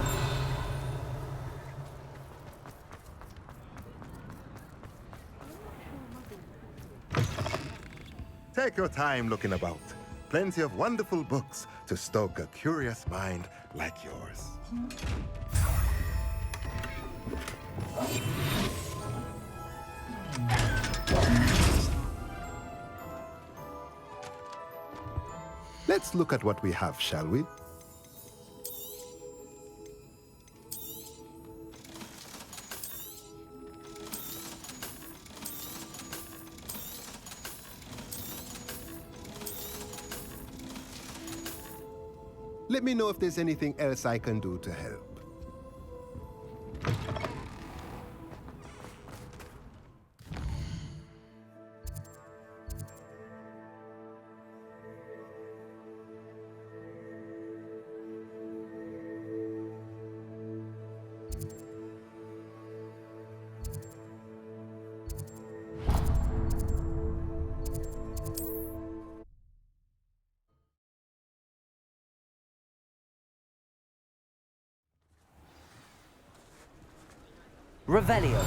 Take your time looking about. Plenty of wonderful books to stoke a curious mind like yours. Let's look at what we have, shall we? Let me know if there's anything else I can do to help. Revelio.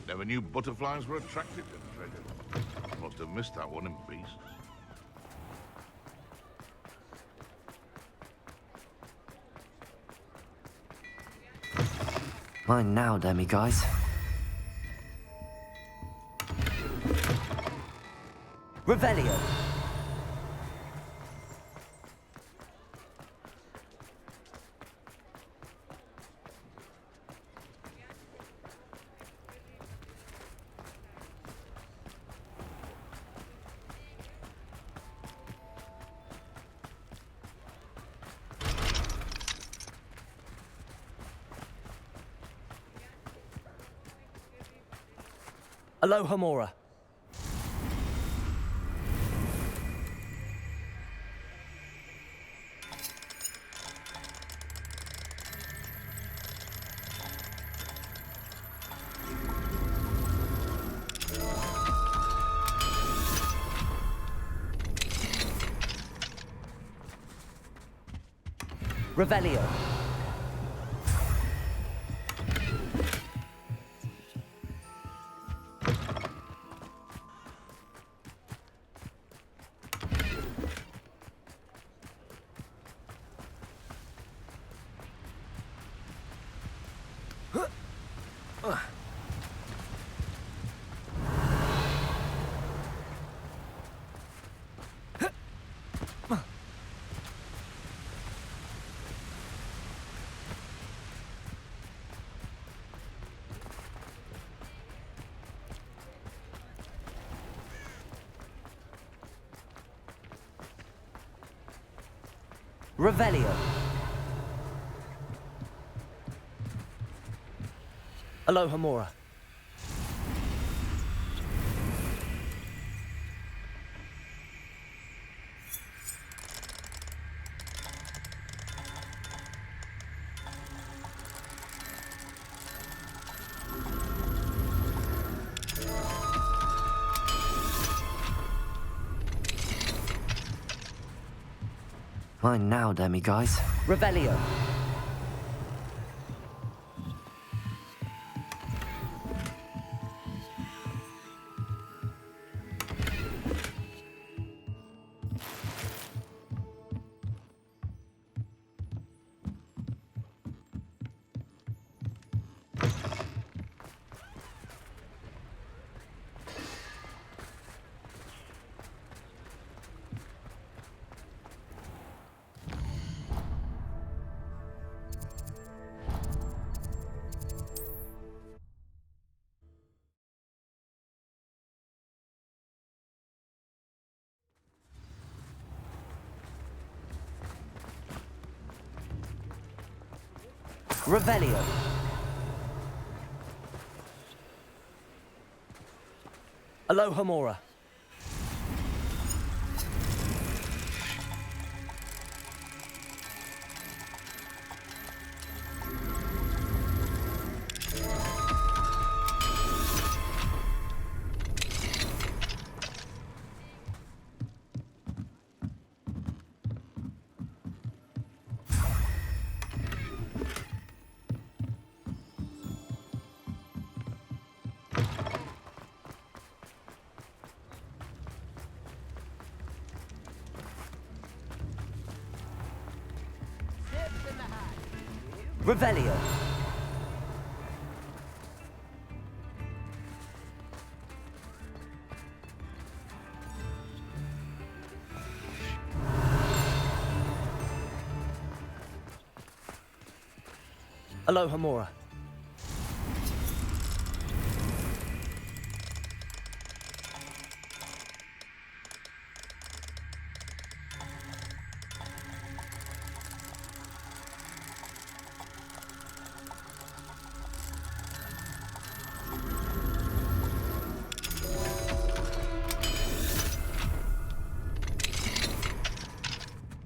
Never knew butterflies were attracted to treasure. Must have missed that one in Beast. Mine now, demi-guys. Revelio. Aloha Mora. Revelio. Revelio. Aloha Mora. Mine now, demi-guys. Revelio. Revelio. Alohomora. Revelio. Alohomora.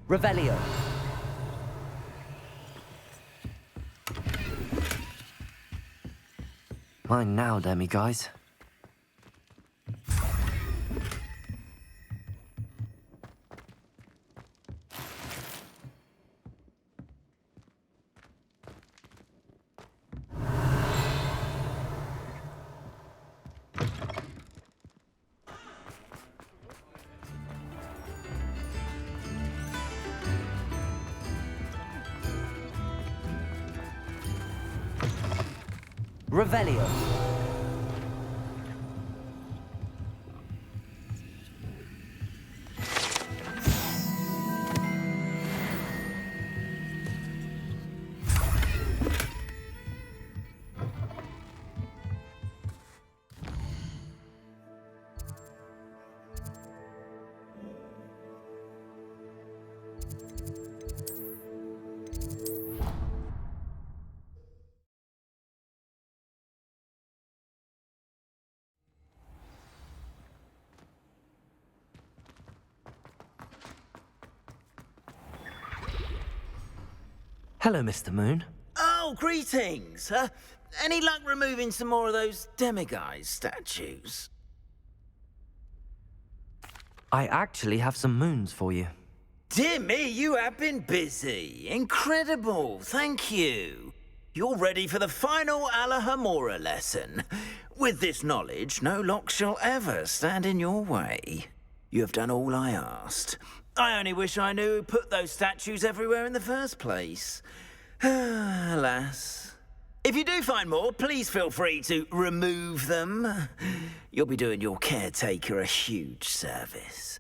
Revelio. Mine now, demi-guys. Revelio. Hello, Mr. Moon. Oh, greetings. Any luck removing some more of those demiguise statues? I actually have some moons for you. Dear me, you have been busy. Incredible. Thank you. You're ready for the final Alohomora lesson. With this knowledge, no lock shall ever stand in your way. You have done all I asked. I only wish I knew who put those statues everywhere in the first place. Alas. If you do find more, please feel free to remove them. You'll be doing your caretaker a huge service.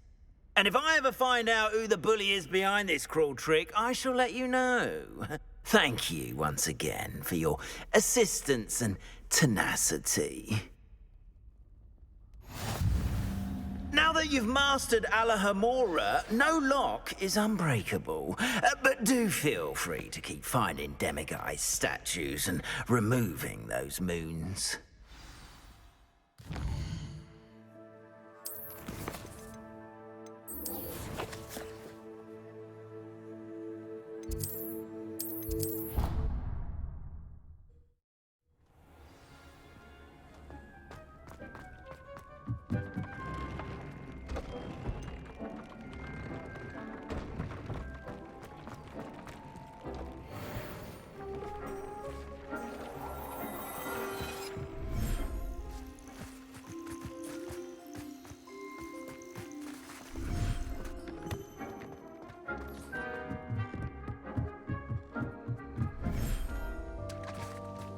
And if I ever find out who the bully is behind this cruel trick, I shall let you know. Thank you once again for your assistance and tenacity. Now that you've mastered Alohomora, no lock is unbreakable. But do feel free to keep finding demiguise statues and removing those moons.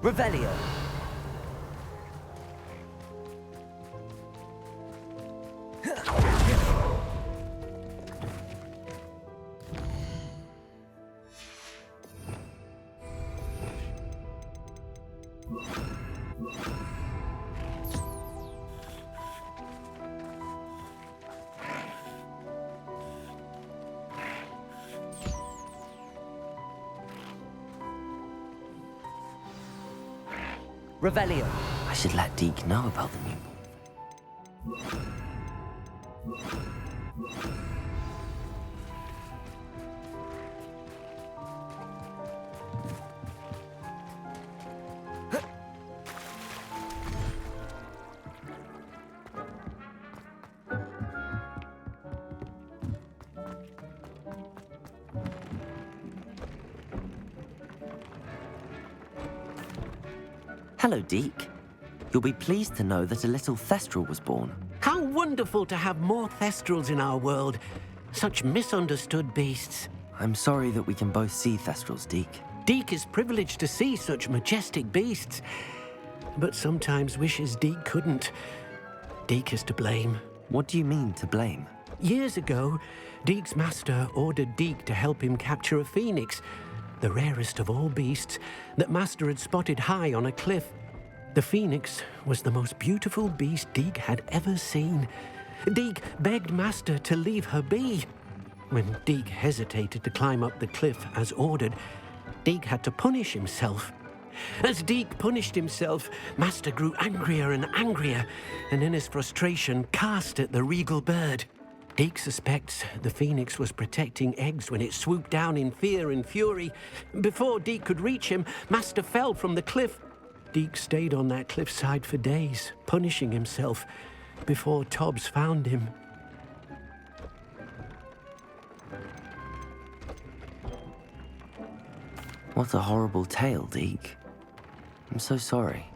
Revelio. Revelio. I should let Deke know about the new. Hello, Deke. You'll be pleased to know that a little Thestral was born. How wonderful to have more Thestrals in our world. Such misunderstood beasts. I'm sorry that we can both see Thestrals, Deke. Deke is privileged to see such majestic beasts, but sometimes wishes Deke couldn't. Deke is to blame. What do you mean, to blame? Years ago, Deke's master ordered Deke to help him capture a phoenix, the rarest of all beasts, that Master had spotted high on a cliff. The phoenix was the most beautiful beast Deke had ever seen. Deke begged Master to leave her be. When Deke hesitated to climb up the cliff as ordered, Deke had to punish himself. As Deke punished himself, Master grew angrier and angrier, and in his frustration cast at the regal bird. Deke suspects the phoenix was protecting eggs when it swooped down in fear and fury. Before Deke could reach him, Master fell from the cliff. Deke stayed on that cliffside for days, punishing himself, before Tobbs found him. What a horrible tale, Deke. I'm so sorry.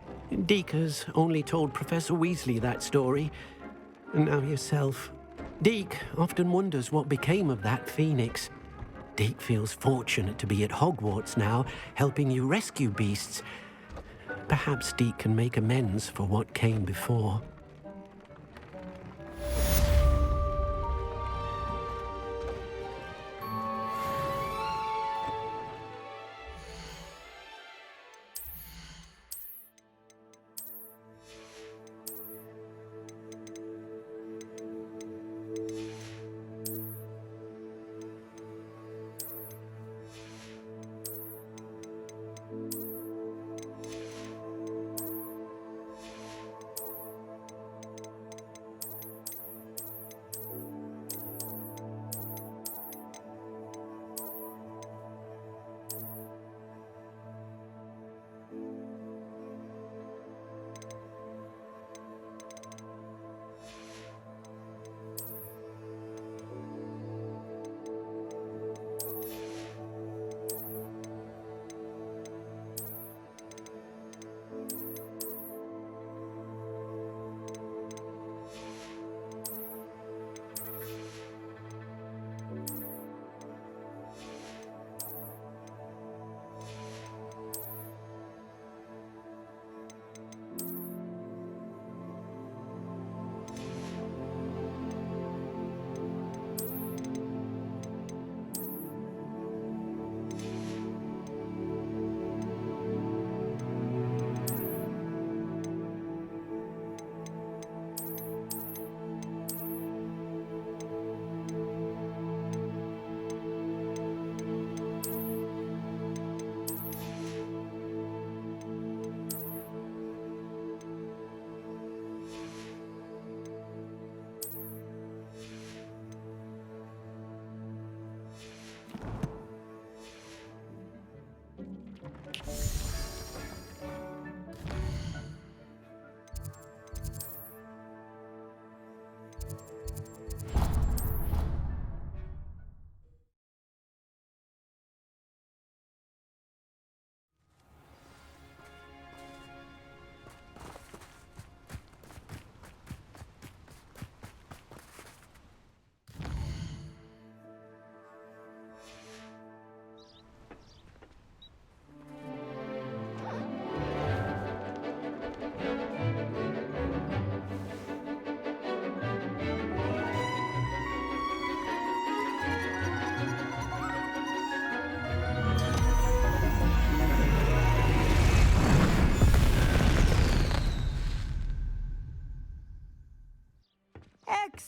Deke has only told Professor Weasley that story, and now yourself. Deke often wonders what became of that phoenix. Deke feels fortunate to be at Hogwarts now, helping you rescue beasts. Perhaps Deke can make amends for what came before.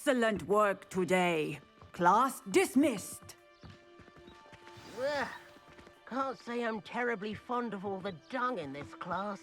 Excellent work today. Class dismissed. Can't say I'm terribly fond of all the dung in this class.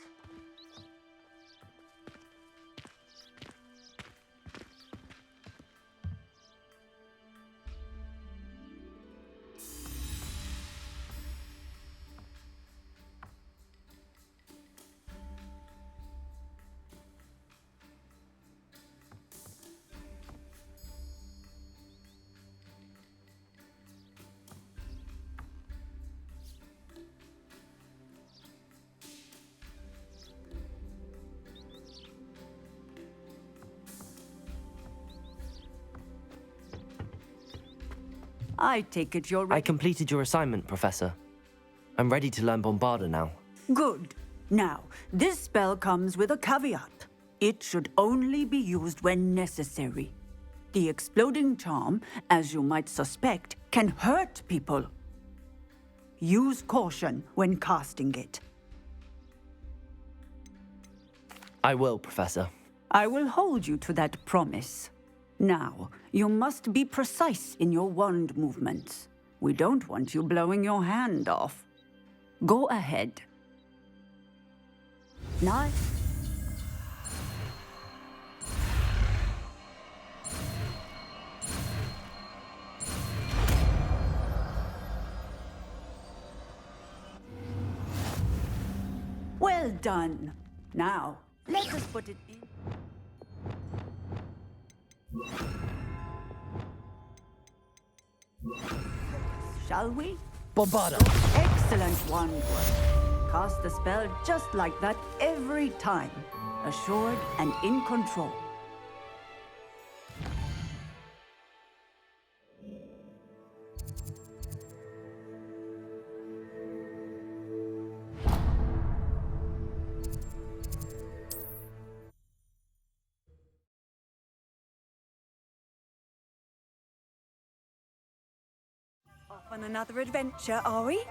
I take it you're I ready. completed your assignment, Professor. I'm ready to learn Bombarda now. Good. Now, this spell comes with a caveat. It should only be used when necessary. The exploding charm, as you might suspect, can hurt people. Use caution when casting it. I will, Professor. I will hold you to that promise. Now, you must be precise in your wand movements. We don't want you blowing your hand off. Go ahead. Nice. Well done. Now, let us put it in. Shall we? Bombarda! Excellent wand work. Cast the spell just like that every time. Assured and in control. Off on another adventure, are we?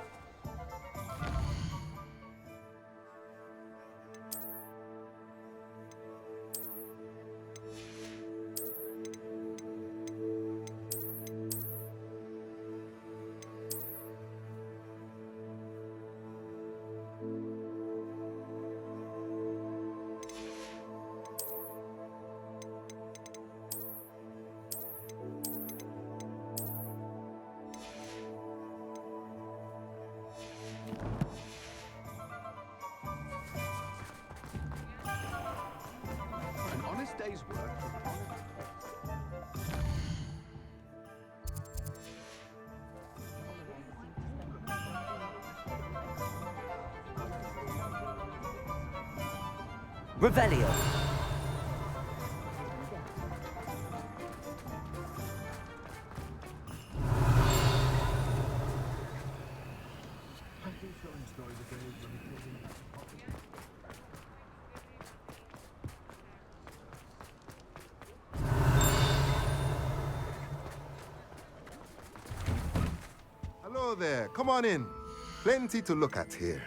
An honest day's work. Revelio. Hello there. Come on in. Plenty to look at here.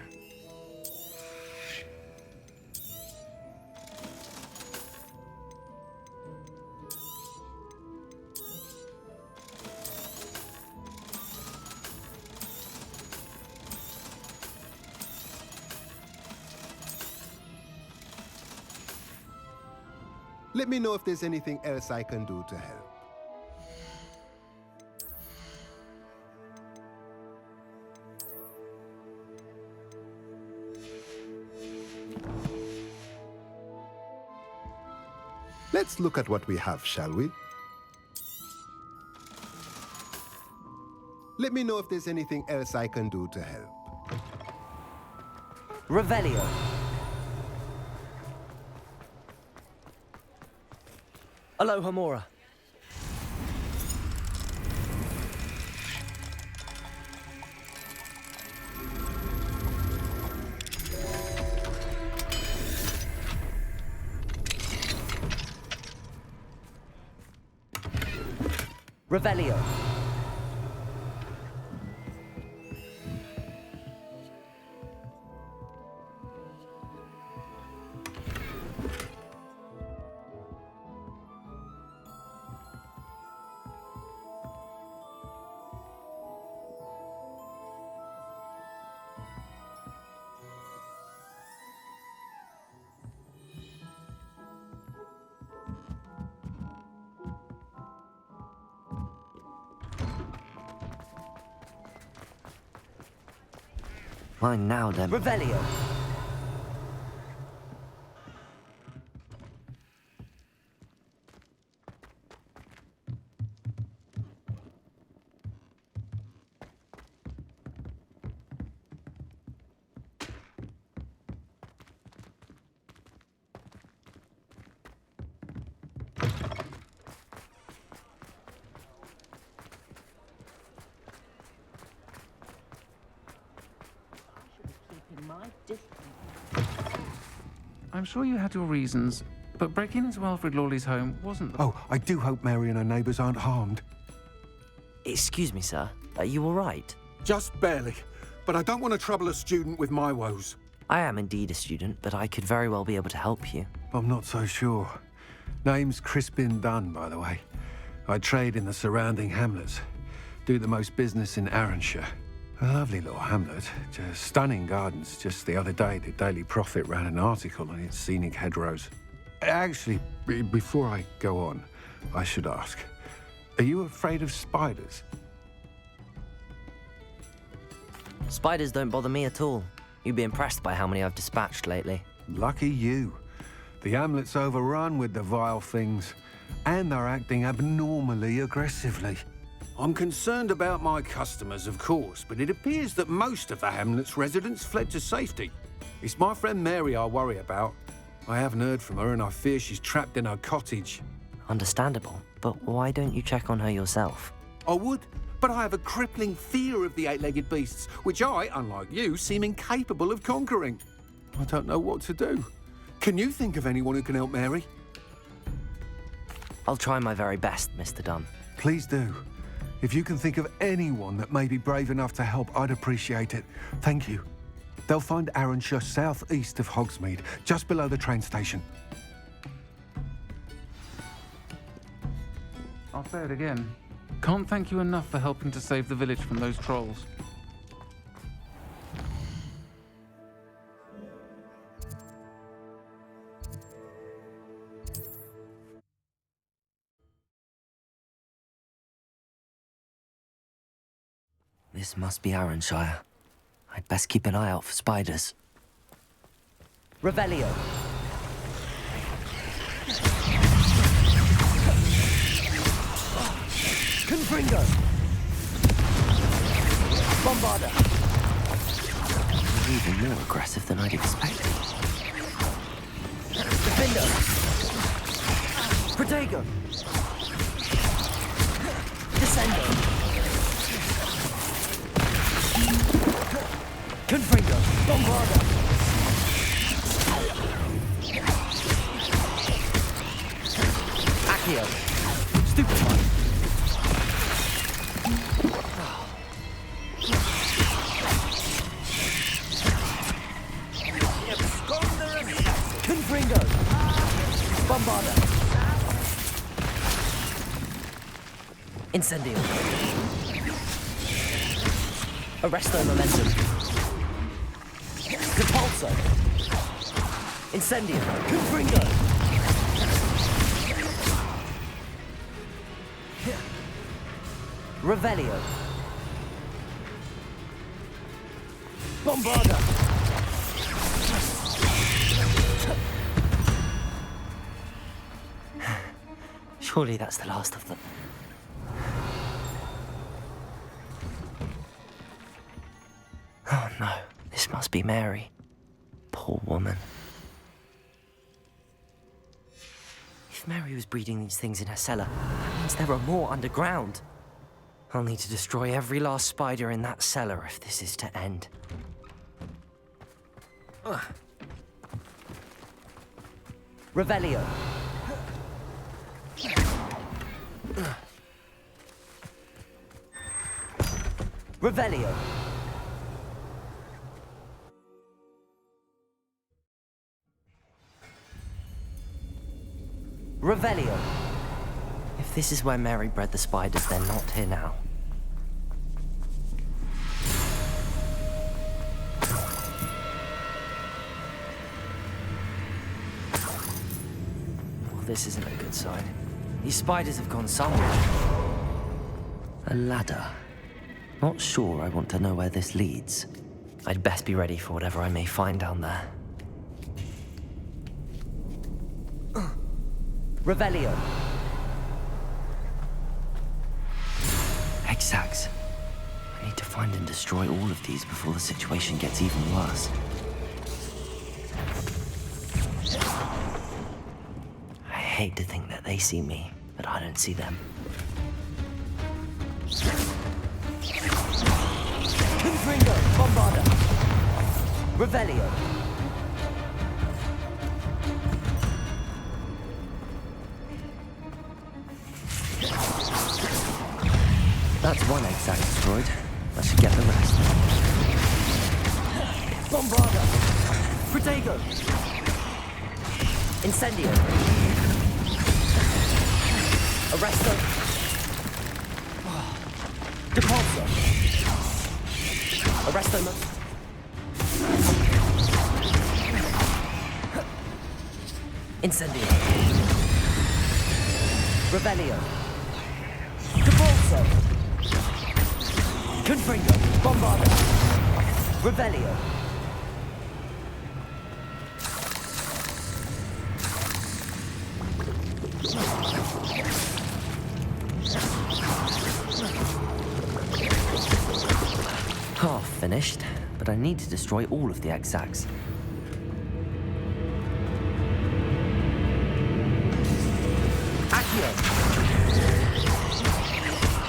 Let me know if there's anything else I can do to help. Let's look at what we have, shall we? Let me know if there's anything else I can do to help. Revelio. Alohomora. Revelio. Mine now, then. Revelio. I'm sure you had your reasons, but breaking into Alfred Lawley's home wasn't the... Oh, I do hope Mary and her neighbours aren't harmed. Excuse me, sir. Are you all right? Just barely. But I don't want to trouble a student with my woes. I am indeed a student, but I could very well be able to help you. I'm not so sure. Name's Crispin Dunn, by the way. I trade in the surrounding hamlets. Do the most business in Arranshire. A lovely little hamlet. Just stunning gardens. Just the other day, the Daily Prophet ran an article on its scenic hedgerows. Actually, before I go on, I should ask, are you afraid of spiders? Spiders don't bother me at all. You'd be impressed by how many I've dispatched lately. Lucky you. The hamlet's overrun with the vile things, and they're acting abnormally aggressively. I'm concerned about my customers, of course, but it appears that most of the hamlet's residents fled to safety. It's my friend Mary I worry about. I haven't heard from her, and I fear she's trapped in her cottage. Understandable, but why don't you check on her yourself? I would, but I have a crippling fear of the eight-legged beasts, which I, unlike you, seem incapable of conquering. I don't know what to do. Can you think of anyone who can help Mary? I'll try my very best, Mr. Dunn. Please do. If you can think of anyone that may be brave enough to help, I'd appreciate it. Thank you. They'll find Arranshire southeast of Hogsmeade, just below the train station. I'll say it again. Can't thank you enough for helping to save the village from those trolls. This must be Arranshire. I'd best keep an eye out for spiders. Revelio. Confringo. Bombarda. They're even more aggressive than I'd expected. Defender. Protego. Descendo. Confringo. Bombarda. Accio. Stupefy. Confringo. Bombarda. Incendio. Arresto momentum. Repulso. Incendio. Confringo. Revelio. Bombarda. Surely that's the last of them. Oh no, this must be Mary. Poor woman. If Mary was breeding these things in her cellar, that means there are more underground. I'll need to destroy every last spider in that cellar if this is to end. Revelio. Revelio. Revelio. If this is where Mary bred the spiders, they're not here now. Well, this isn't a good sign. These spiders have gone somewhere. A ladder. Not sure I want to know where this leads. I'd best be ready for whatever I may find down there. Revelio. Egg sacs. I need to find and destroy all of these before the situation gets even worse. I hate to think that they see me, but I don't see them. Confringo. Bombarda. Revelio. That's one exact destroyed. I should get the rest. Bombarda. Protego. Incendio. Arresto. Depulso. Arresto. Incendio. Revelio. Depulso. Confringo. Bombarda. Revelio. Half finished, but I need to destroy all of the exacts. Accio.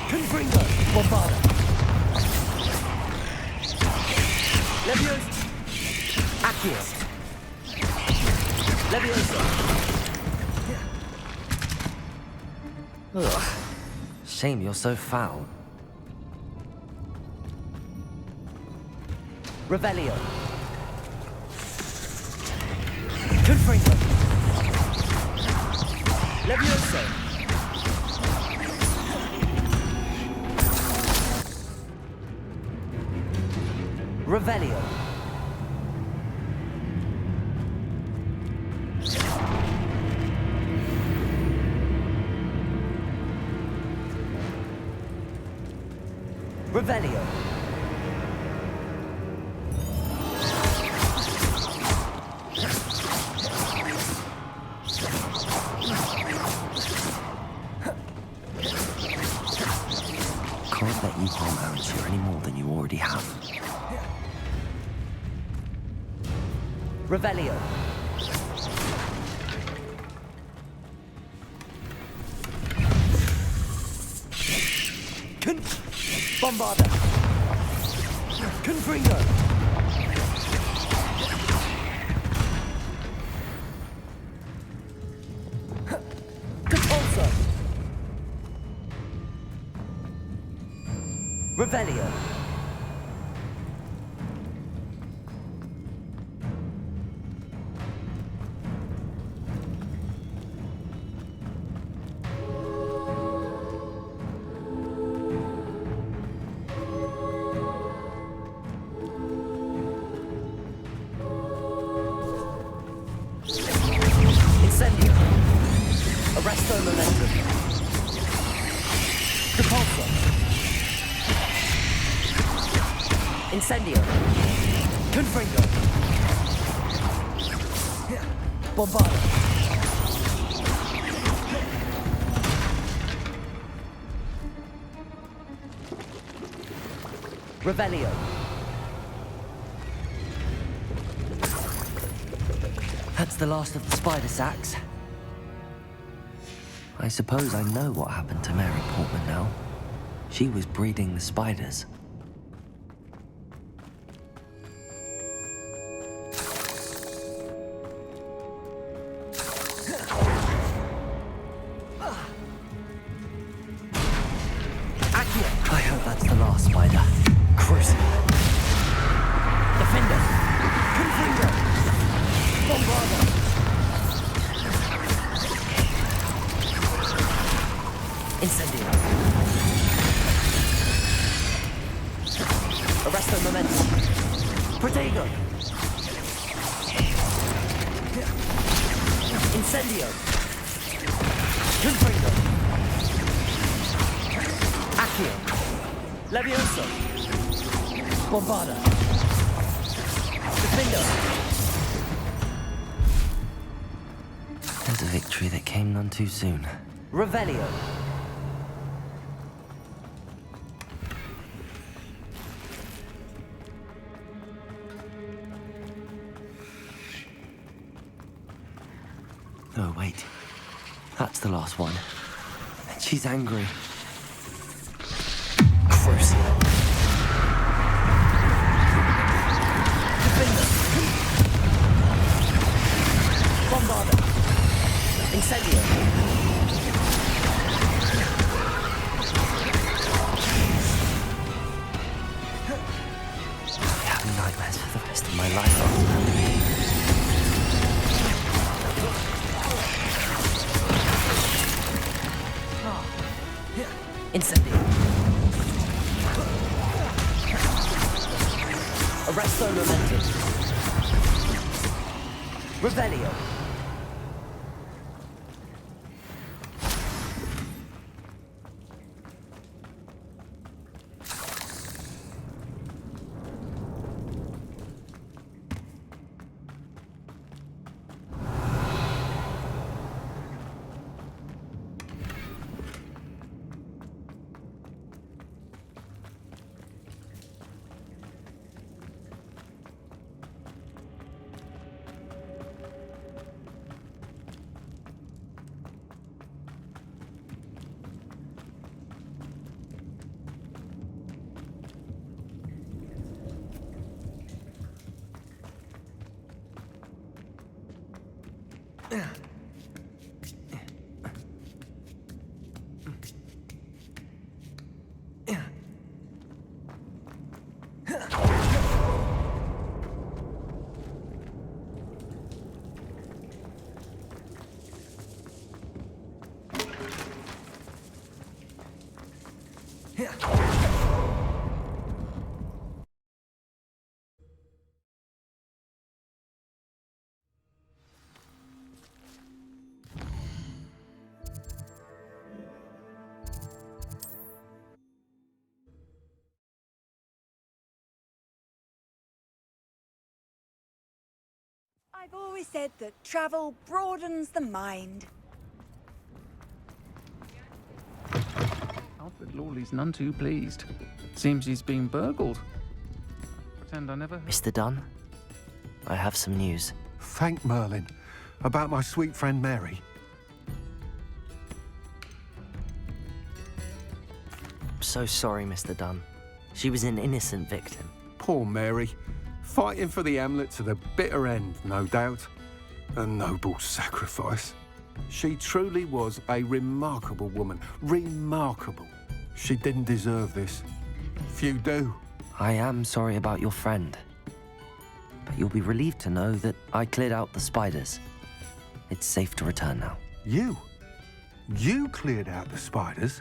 Confringo. Bombarda. Leviosa. Accio. Leviosa. Ugh. Shame you're so foul. Revelio. Confringo. Leviosa. Revelio. Revelio. Can't let you harm Avalanche any more than you already have. Revelio. Bombarda. Confringo. Depulso. Revelio. Incendio. Arresto momentum. Depulso. Incendio. Confringo. Bombarda. Revelio. That's the last of the spider sacks. I suppose I know what happened to Mary Portman now. She was breeding the spiders. I hope that's the last spider. Cruise. Defender. Confringo. Bombarda. Incendio. Arresto momentum. Protego. Incendio. Confringo. Accio. Levioso. Bombarda. Defender. There's a victory that came none too soon. Revelio. Oh, wait. That's the last one. And she's angry. Crucial. Defender. having nightmares for the rest of my life after that. Incendio. Arresto momentum. Revelio. I've always said that travel broadens the mind. Alfred Lawley's none too pleased. Seems he's been burgled. Pretend I never heard. Mr. Dunn, I have some news. Thank Merlin. About my sweet friend Mary. I'm so sorry, Mr. Dunn. She was an innocent victim. Poor Mary. Fighting for the Hamlet to the bitter end, no doubt. A noble sacrifice. She truly was a remarkable woman. Remarkable. She didn't deserve this. Few do. I am sorry about your friend. But you'll be relieved to know that I cleared out the spiders. It's safe to return now. You? You cleared out the spiders?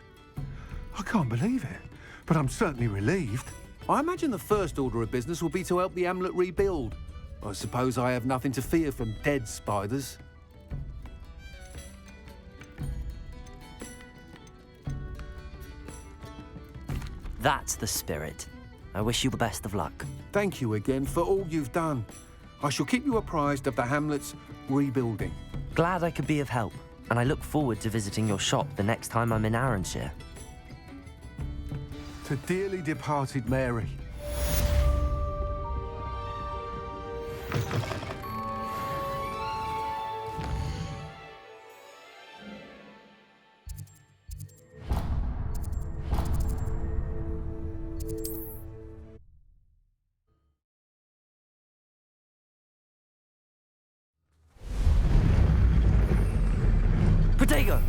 I can't believe it. But I'm certainly relieved. I imagine the first order of business will be to help the Hamlet rebuild. I suppose I have nothing to fear from dead spiders. That's the spirit. I wish you the best of luck. Thank you again for all you've done. I shall keep you apprised of the Hamlet's rebuilding. Glad I could be of help, and I look forward to visiting your shop the next time I'm in Arranshire. To dearly departed Mary. Protego!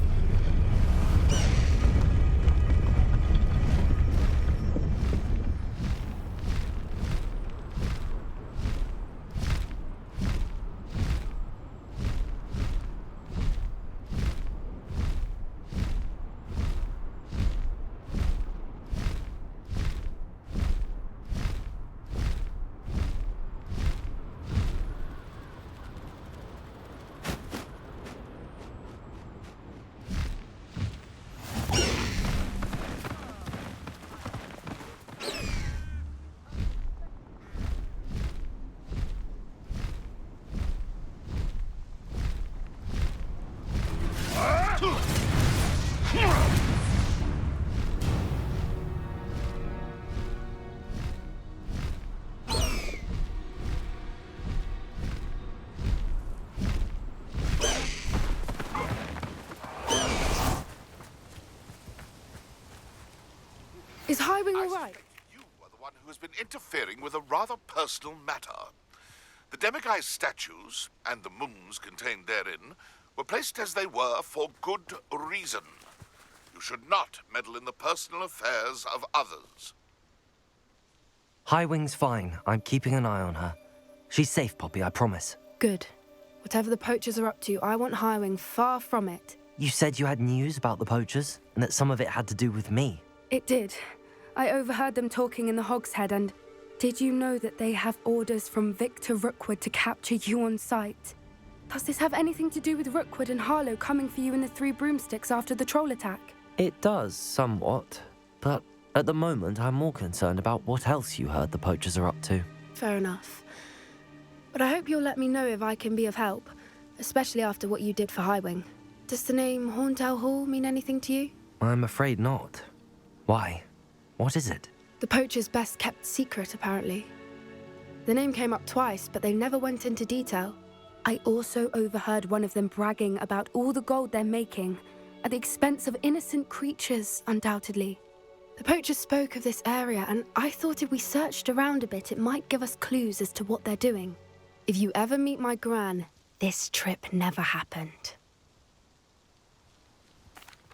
Is Highwing all right? You are the one who has been interfering with a rather personal matter. The Demiguise statues, and the moons contained therein, were placed as they were for good reason. You should not meddle in the personal affairs of others. Highwing's fine. I'm keeping an eye on her. She's safe, Poppy, I promise. Good. Whatever the poachers are up to, I want Highwing far from it. You said you had news about the poachers, and that some of it had to do with me. It did. I overheard them talking in the Hogshead, and did you know that they have orders from Victor Rookwood to capture you on sight? Does this have anything to do with Rookwood and Harlow coming for you in the Three Broomsticks after the troll attack? It does, somewhat. But at the moment, I'm more concerned about what else you heard the poachers are up to. Fair enough. But I hope you'll let me know if I can be of help, especially after what you did for Highwing. Does the name Horntail Hall mean anything to you? I'm afraid not. Why? What is it? The poachers' best-kept secret, apparently. The name came up twice, but they never went into detail. I also overheard one of them bragging about all the gold they're making, at the expense of innocent creatures, undoubtedly. The poachers spoke of this area, and I thought if we searched around a bit, it might give us clues as to what they're doing. If you ever meet my gran, this trip never happened.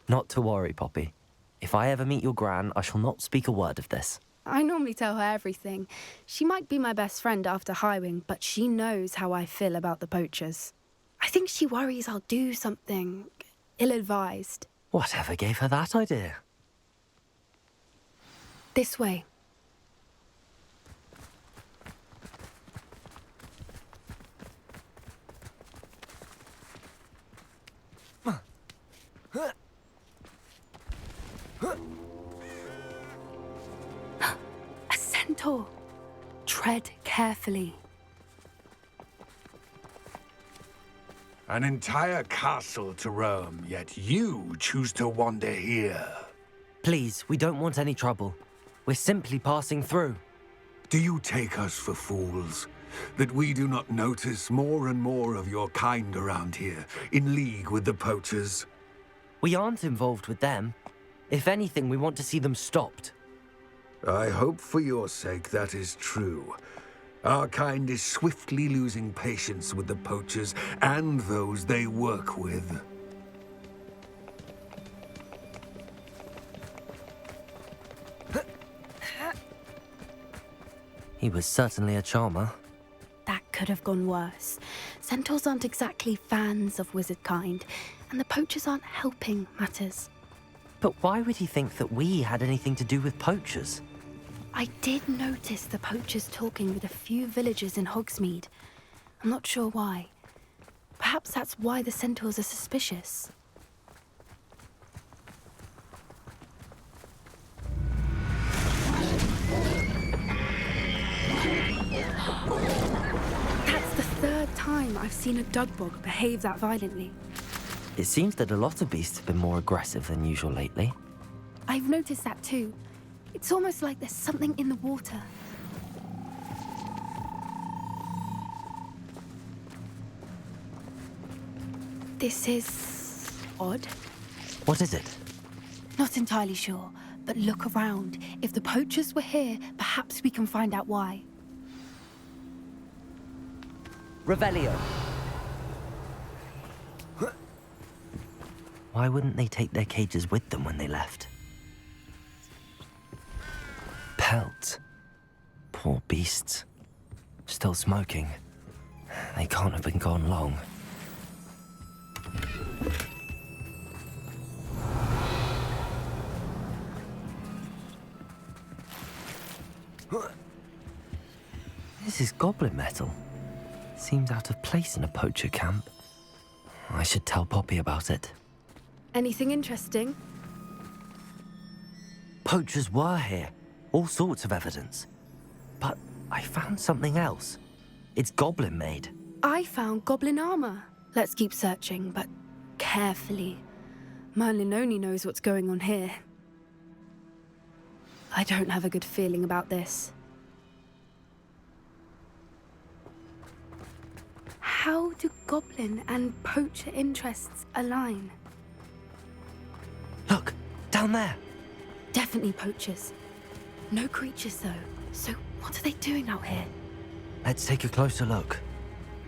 Not to worry, Poppy. If I ever meet your gran, I shall not speak a word of this. I normally tell her everything. She might be my best friend after Highwing, but she knows how I feel about the poachers. I think she worries I'll do something ill-advised. Whatever gave her that idea? This way. A centaur. Tread carefully. An entire castle to roam, yet you choose to wander here. Please, we don't want any trouble. We're simply passing through. Do you take us for fools? That we do not notice more and more of your kind around here, in league with the poachers? We aren't involved with them. If anything, we want to see them stopped. I hope for your sake that is true. Our kind is swiftly losing patience with the poachers and those they work with. He was certainly a charmer. That could have gone worse. Centaurs aren't exactly fans of wizard kind, and the poachers aren't helping matters. But why would he think that we had anything to do with poachers? I did notice the poachers talking with a few villagers in Hogsmeade. I'm not sure why. Perhaps that's why the centaurs are suspicious. That's the third time I've seen a dugbog behave that violently. It seems that a lot of beasts have been more aggressive than usual lately. I've noticed that too. It's almost like there's something in the water. This is odd. What is it? Not entirely sure, but look around. If the poachers were here, perhaps we can find out why. Revelio. Why wouldn't they take their cages with them when they left? Pelts. Poor beasts. Still smoking. They can't have been gone long. This is goblin metal. Seems out of place in a poacher camp. I should tell Poppy about it. Anything interesting? Poachers were here. All sorts of evidence. But I found something else. It's goblin-made. I found goblin armor. Let's keep searching, but carefully. Merlin only knows what's going on here. I don't have a good feeling about this. How do goblin and poacher interests align? Look, down there. Definitely poachers. No creatures, though. So what are they doing out here? Let's take a closer look.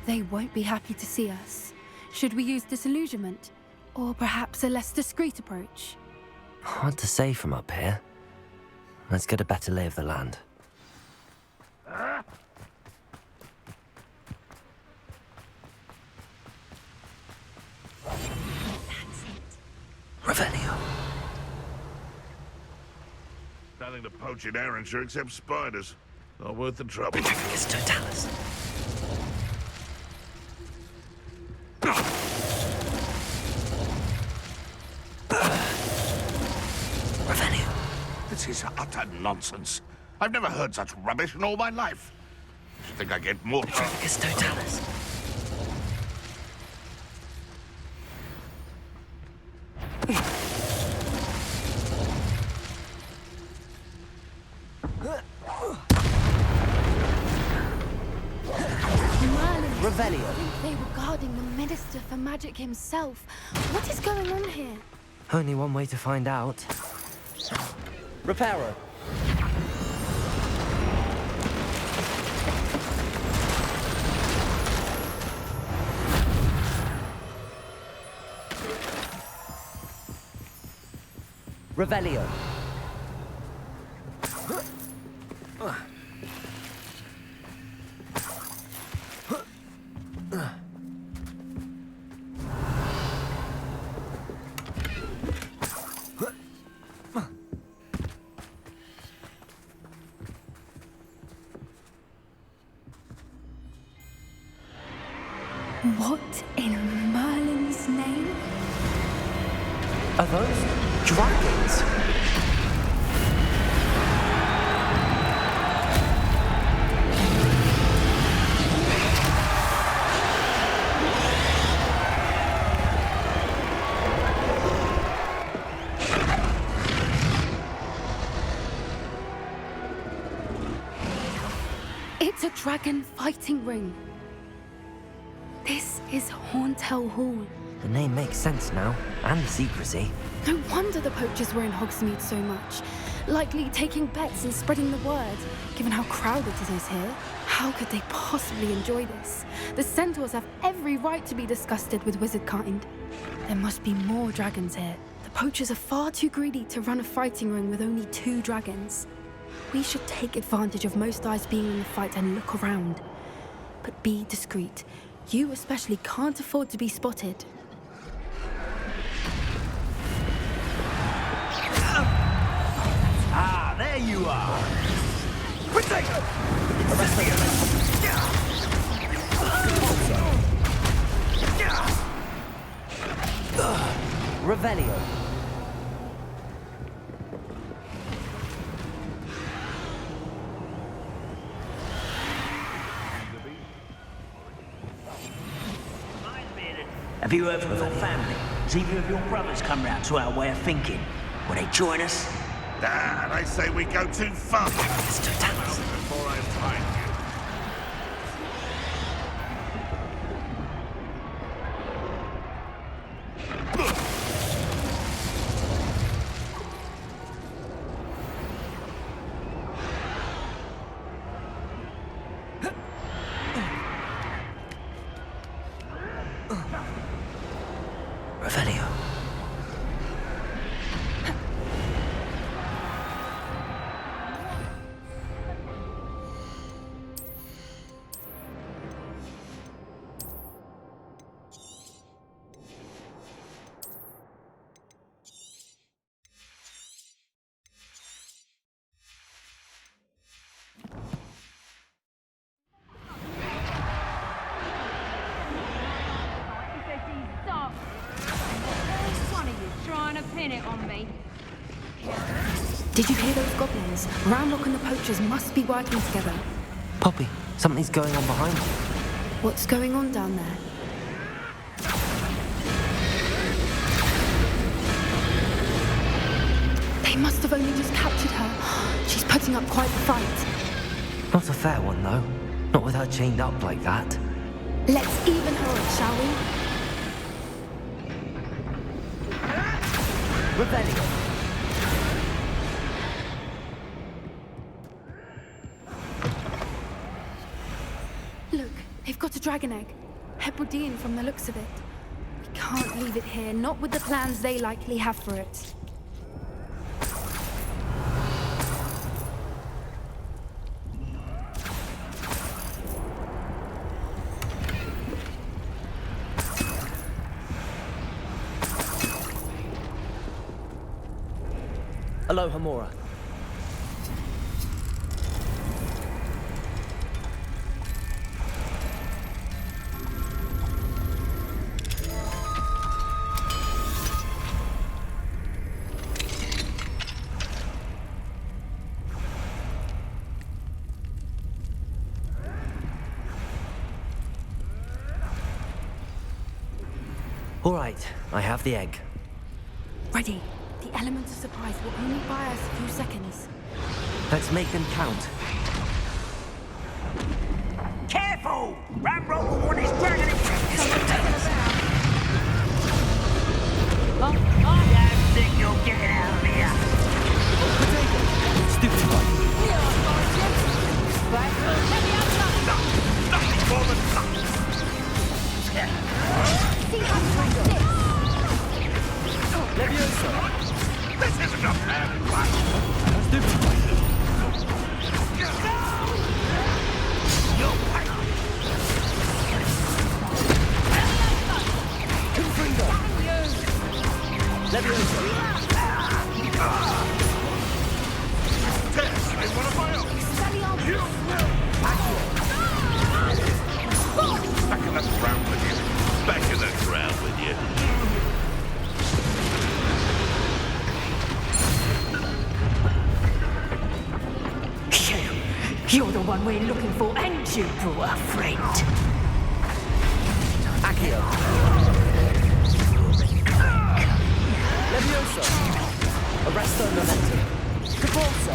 They won't be happy to see us. Should we use disillusionment? Or perhaps a less discreet approach? Hard to say from up here. Let's get a better lay of the land. Revelio. Nothing to poach in Arrowshire except spiders. Not worth the trouble. It's Totalis. Revelio. This is utter nonsense. I've never heard such rubbish in all my life. I should think I get more. It's Totalis. Revelio. I think they were guarding the Minister for Magic himself. What is going on here? Only one way to find out. Reparo. Revelio. What in Merlin's name? Are those dragons? It's a dragon fighting ring. This is Hauntel Hall. The name makes sense now, and the secrecy. No wonder the poachers were in Hogsmeade so much. Likely taking bets and spreading the word, given how crowded it is here. How could they possibly enjoy this? The centaurs have every right to be disgusted with wizard kind. There must be more dragons here. The poachers are far too greedy to run a fighting ring with only 2 dragons. We should take advantage of most eyes being in the fight and look around. But be discreet. You especially can't afford to be spotted. Ah, there you are. Revelio. Have you heard from your family? Has either of your brothers come round to our way of thinking? Will they join us? Dad, I say we go too far. It's Totalis. Before I find you. Revelio. Did you hear those goblins? Ramrock and the poachers must be working together. Poppy, something's going on behind you. What's going on down there? They must have only just captured her. She's putting up quite the fight. Not a fair one, though. Not with her chained up like that. Let's even her up, shall we? Revelio. Look, they've got a dragon egg. Hebridean from the looks of it. We can't leave it here, not with the plans they likely have for it. Alohomora. All right, I have the egg. Ready. The elements of surprise will only buy us a few seconds. Let's make them count. Careful! Ramrock will want his dragon in I don't think you'll get it out of here. Stupid one. Nothing more than nothing. Leviosa! This isn't a fair fight! Stupid one! You'll pay! Confringo! Leviosa! Tess, I'm one of my own! You will! Back in the ground with you! Back in the ground with you! You're the one we're looking for, and you brought a friend. Accio! Leviosa! Arresto Momentum! Capulso!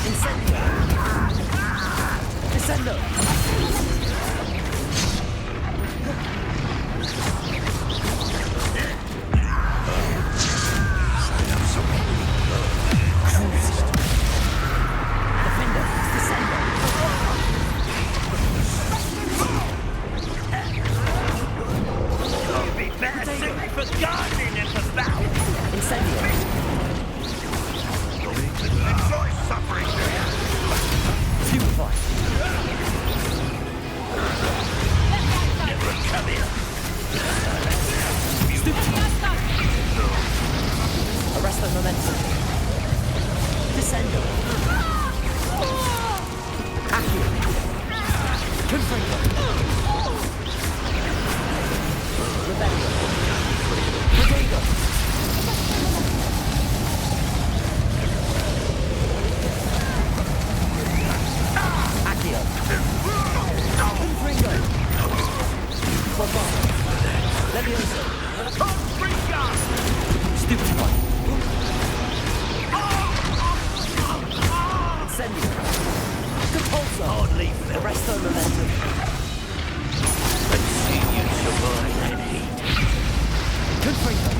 Incendio! Descendo! Arresto Momentum! Descendo! Accio! Confringo! Rebellion! Prodigo! Accio! Confringo! Bombard! Leviosa! Stupid one! Incendio! Compulso! Hardly Arresto Momentum! Let's see you survive that heat. Confringo!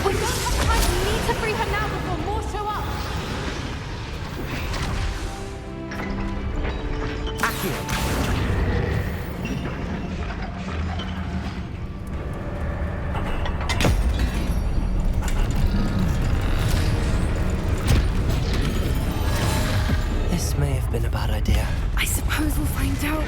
We don't have time. We need to free her now before more show up. Accio! This may have been a bad idea. I suppose we'll find out.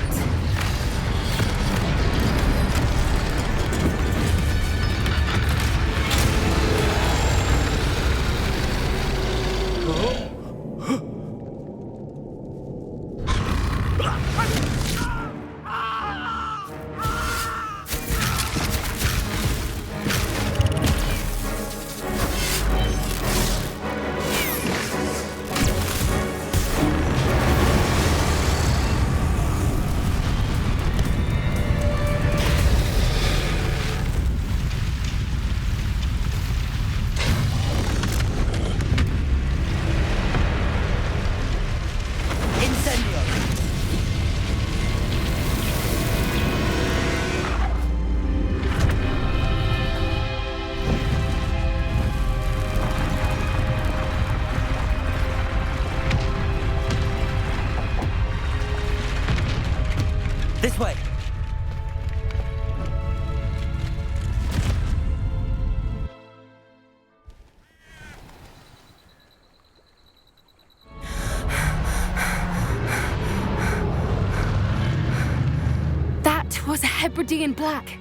This way! That was a Hebridean black.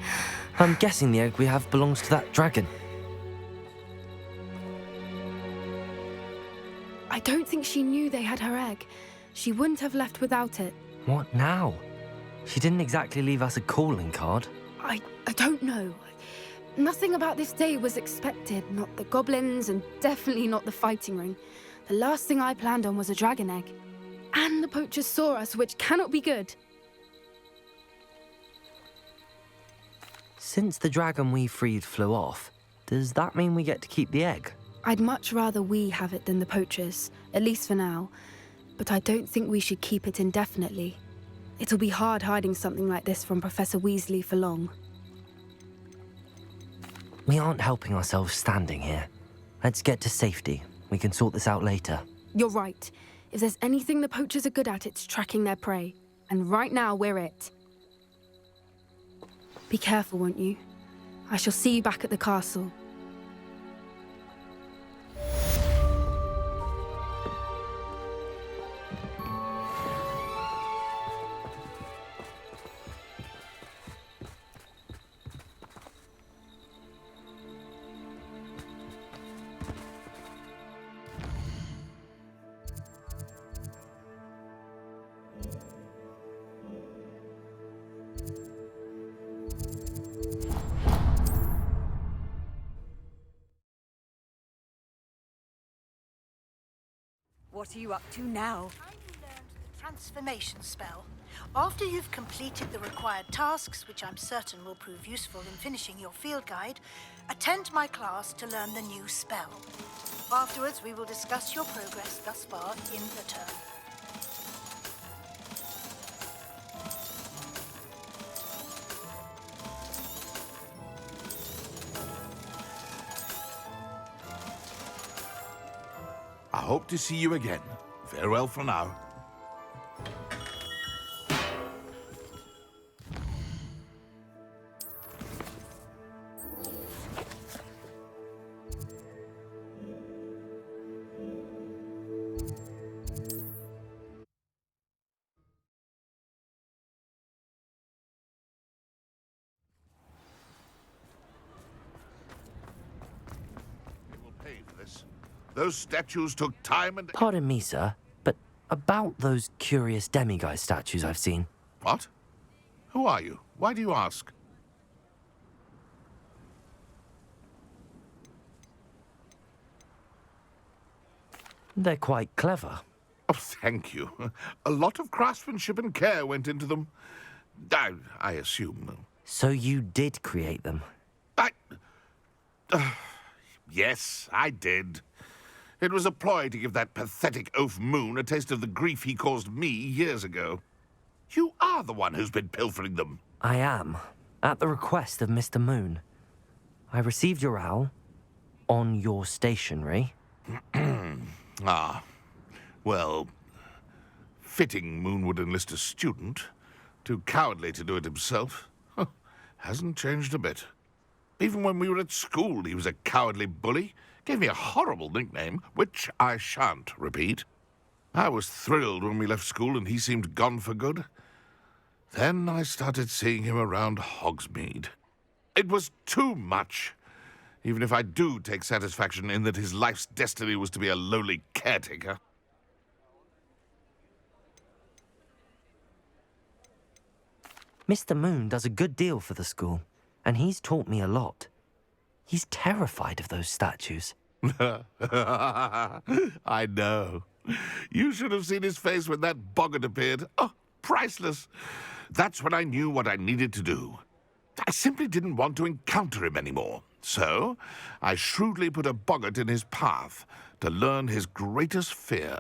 I'm guessing the egg we have belongs to that dragon. I don't think she knew they had her egg. She wouldn't have left without it. What now? She didn't exactly leave us a calling card. I don't know. Nothing about this day was expected. Not the goblins, and definitely not the fighting ring. The last thing I planned on was a dragon egg. And the poachers saw us, which cannot be good. Since the dragon we freed flew off, does that mean we get to keep the egg? I'd much rather we have it than the poachers, at least for now. But I don't think we should keep it indefinitely. It'll be hard hiding something like this from Professor Weasley for long. We aren't helping ourselves standing here. Let's get to safety. We can sort this out later. You're right. If there's anything the poachers are good at, it's tracking their prey. And right now, we're it. Be careful, won't you? I shall see you back at the castle. What are you up to now? Transformation spell. After you've completed the required tasks, which I'm certain will prove useful in finishing your field guide, attend my class to learn the new spell. Afterwards, we will discuss your progress thus far in the term. I hope to see you again. Farewell for now. Those statues took time and... Pardon me, sir, but about those curious demiguise statues I've seen. What? Who are you? Why do you ask? They're quite clever. Oh, thank you. A lot of craftsmanship and care went into them. I assume. So you did create them? Yes, I did. It was a ploy to give that pathetic oaf Moon a taste of the grief he caused me years ago. You are the one who's been pilfering them. I am, at the request of Mr. Moon. I received your owl on your stationery. Ah, well, fitting Moon would enlist a student. Too cowardly to do it himself. Hasn't changed a bit. Even when we were at school, he was a cowardly bully. Gave me a horrible nickname, which I shan't repeat. I was thrilled when we left school and he seemed gone for good. Then I started seeing him around Hogsmeade. It was too much. Even if I do take satisfaction in that his life's destiny was to be a lowly caretaker. Mr. Moon does a good deal for the school, and he's taught me a lot. He's terrified of those statues. I know. You should have seen his face when that boggart appeared. Oh, priceless. That's when I knew what I needed to do. I simply didn't want to encounter him anymore. So, I shrewdly put a boggart in his path to learn his greatest fear.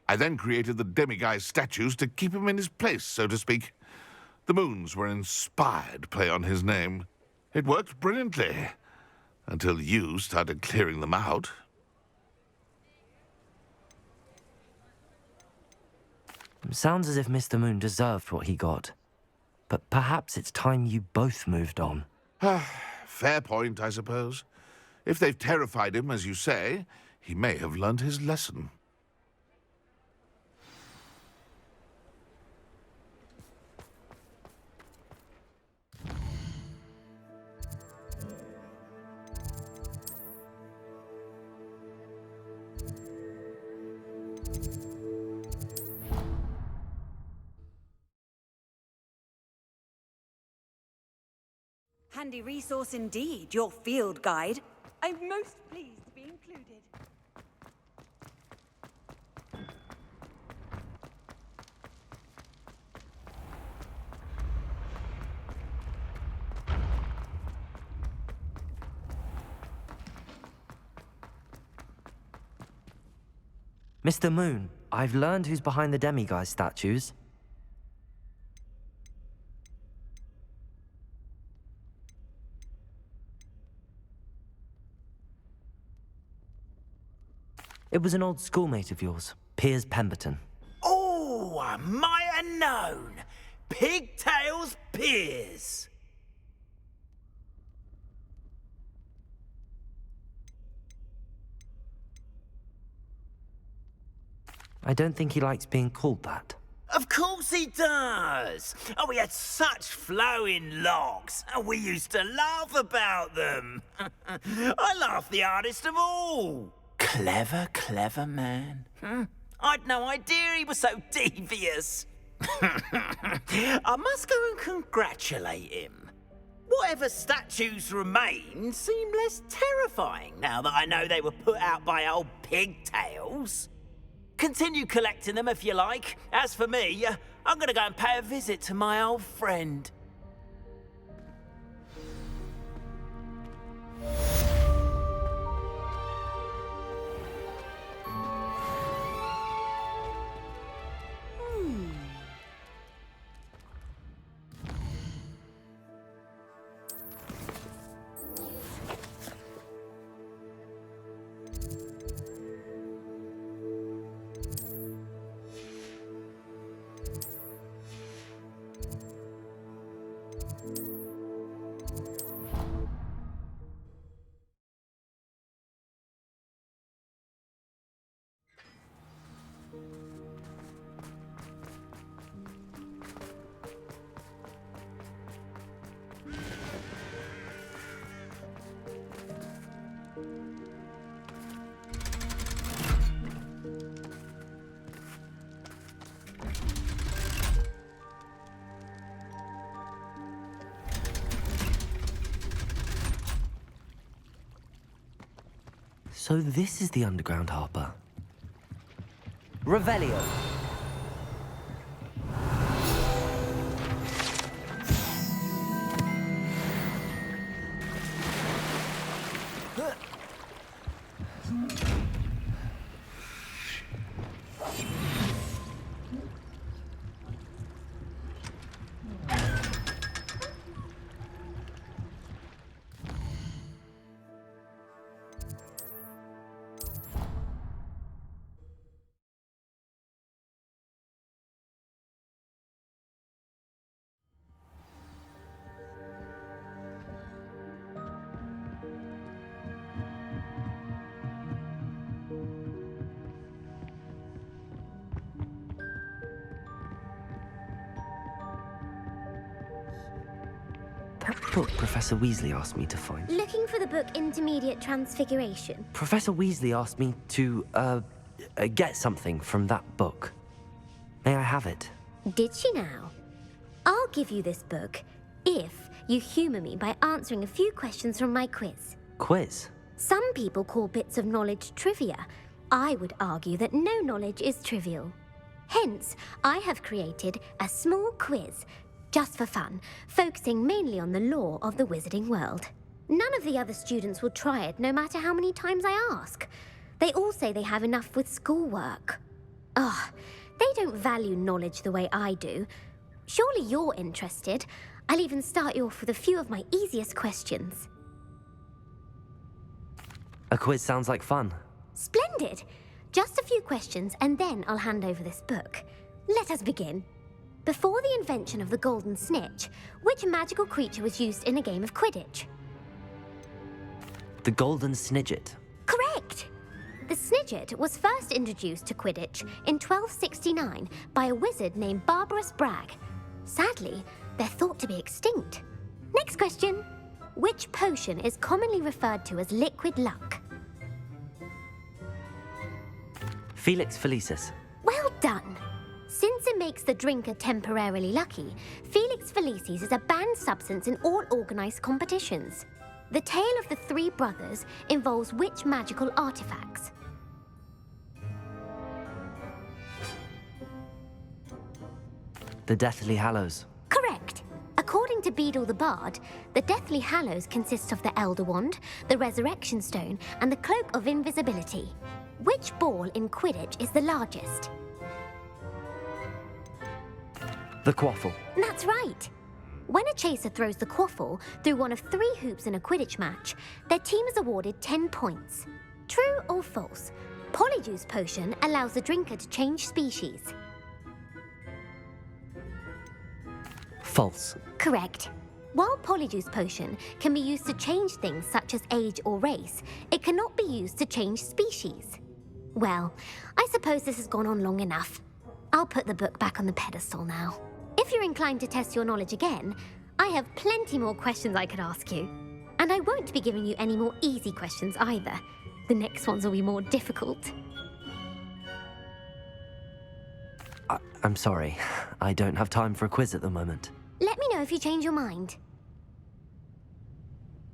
I then created the demiguise statues to keep him in his place, so to speak. The Moons were inspired play on his name. It worked brilliantly. Until you started clearing them out. Sounds as if Mr. Moon deserved what he got. But perhaps it's time you both moved on. Fair point, I suppose. If they've terrified him, as you say, he may have learned his lesson. Handy resource indeed, your field guide. I'm most pleased to be included. Mr. Moon, I've learned who's behind the demiguise statues. It was an old schoolmate of yours, Piers Pemberton. Oh, I might have known. Pigtails Piers. I don't think he likes being called that. Of course he does. Oh, we had such flowing locks, and we used to laugh about them. I laughed the hardest of all. Clever, clever man. I'd no idea he was so devious. I must go and congratulate him. Whatever statues remain seem less terrifying now that I know they were put out by old pigtails. Continue collecting them if you like. As for me, I'm gonna go and pay a visit to my old friend. So this is the underground harbour. Revelio. That book Professor Weasley asked me to find. Looking for the book Intermediate Transfiguration. Professor Weasley asked me to, get something from that book. May I have it? Did she now? I'll give you this book if you humour me by answering a few questions from my quiz. Quiz? Some people call bits of knowledge trivia. I would argue that no knowledge is trivial. Hence, I have created a small quiz, just for fun, focusing mainly on the lore of the wizarding world. None of the other students will try it, no matter how many times I ask. They all say they have enough with schoolwork. Ugh, they don't value knowledge the way I do. Surely you're interested. I'll even start you off with a few of my easiest questions. A quiz sounds like fun. Splendid! Just a few questions, and then I'll hand over this book. Let us begin. Before the invention of the golden snitch, which magical creature was used in a game of Quidditch? The golden snidget. Correct! The snidget was first introduced to Quidditch in 1269 by a wizard named Barbarous Bragg. Sadly, they're thought to be extinct. Next question. Which potion is commonly referred to as liquid luck? Felix Felicis. Well done. Since it makes the drinker temporarily lucky, Felix Felicis is a banned substance in all organised competitions. The tale of the three brothers involves which magical artifacts? The Deathly Hallows. Correct. According to Beadle the Bard, the Deathly Hallows consists of the Elder Wand, the Resurrection Stone, and the Cloak of Invisibility. Which ball in Quidditch is the largest? The Quaffle. That's right. When a chaser throws the quaffle through one of 3 hoops in a Quidditch match, their team is awarded 10 points. True or false? Polyjuice Potion allows the drinker to change species. False. Correct. While Polyjuice Potion can be used to change things such as age or race, it cannot be used to change species. Well, I suppose this has gone on long enough. I'll put the book back on the pedestal now. If you're inclined to test your knowledge again, I have plenty more questions I could ask you. And I won't be giving you any more easy questions either. The next ones will be more difficult. I'm sorry. I don't have time for a quiz at the moment. Let me know if you change your mind.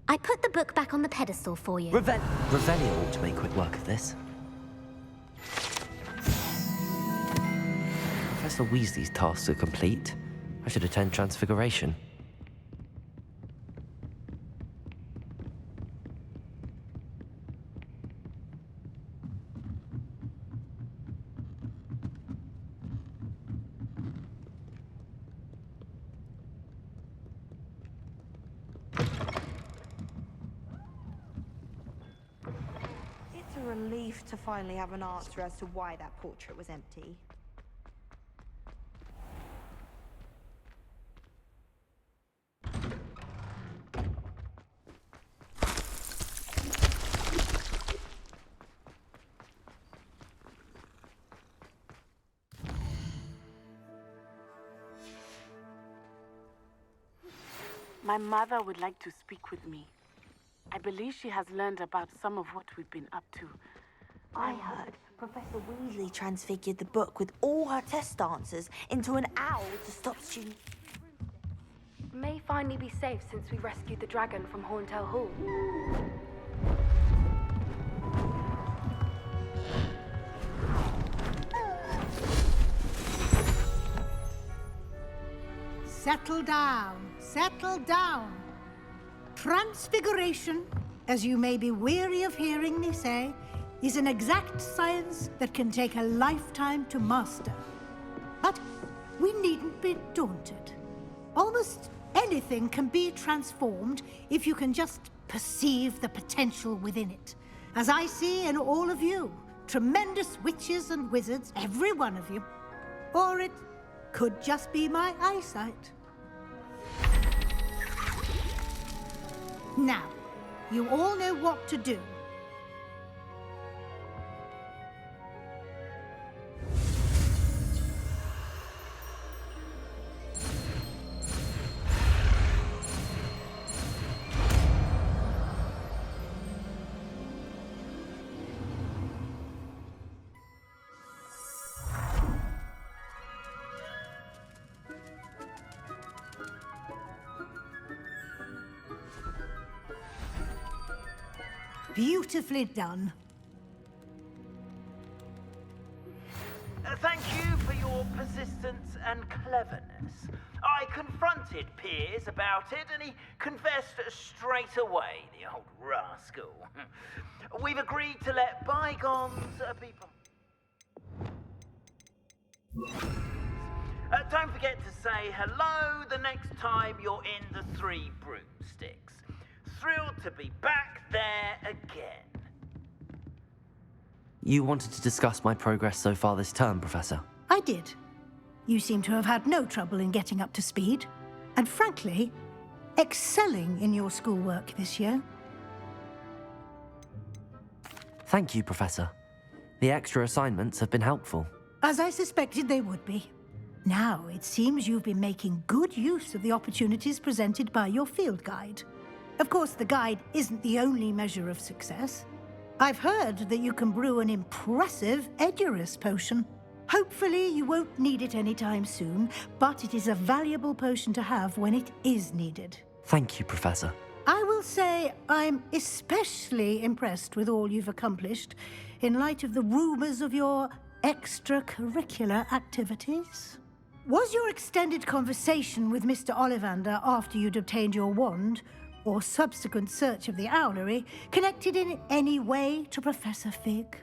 I put the book back on the pedestal for you. Revelio ought to make quick work of this. Professor Weasley's tasks are complete. I should attend Transfiguration. It's a relief to finally have an answer as to why that portrait was empty. My mother would like to speak with me. I believe she has learned about some of what we've been up to. I heard Professor Weasley transfigured the book with all her test answers into an owl to stop students. May finally be safe since we rescued the dragon from Horntail Hall. Settle down, settle down. Transfiguration, as you may be weary of hearing me say, is an exact science that can take a lifetime to master. But we needn't be daunted. Almost anything can be transformed if you can just perceive the potential within it. As I see in all of you, tremendous witches and wizards, every one of you. Or it could just be my eyesight. Now, you all know what to do. Beautifully done. Thank you for your persistence and cleverness. I confronted Piers about it, and he confessed straight away, the old rascal. We've agreed to let bygones be... Don't forget to say hello the next time you're in the Three Broomsticks. Thrilled to be back there again. You wanted to discuss my progress so far this term, Professor. I did. You seem to have had no trouble in getting up to speed, and frankly, excelling in your schoolwork this year. Thank you, Professor. The extra assignments have been helpful. As I suspected they would be. Now, it seems you've been making good use of the opportunities presented by your field guide. Of course, the guide isn't the only measure of success. I've heard that you can brew an impressive Edurus potion. Hopefully you won't need it anytime soon, but it is a valuable potion to have when it is needed. Thank you, Professor. I will say I'm especially impressed with all you've accomplished in light of the rumors of your extracurricular activities. Was your extended conversation with Mr. Ollivander after you'd obtained your wand, or subsequent search of the owlery, connected in any way to Professor Fig?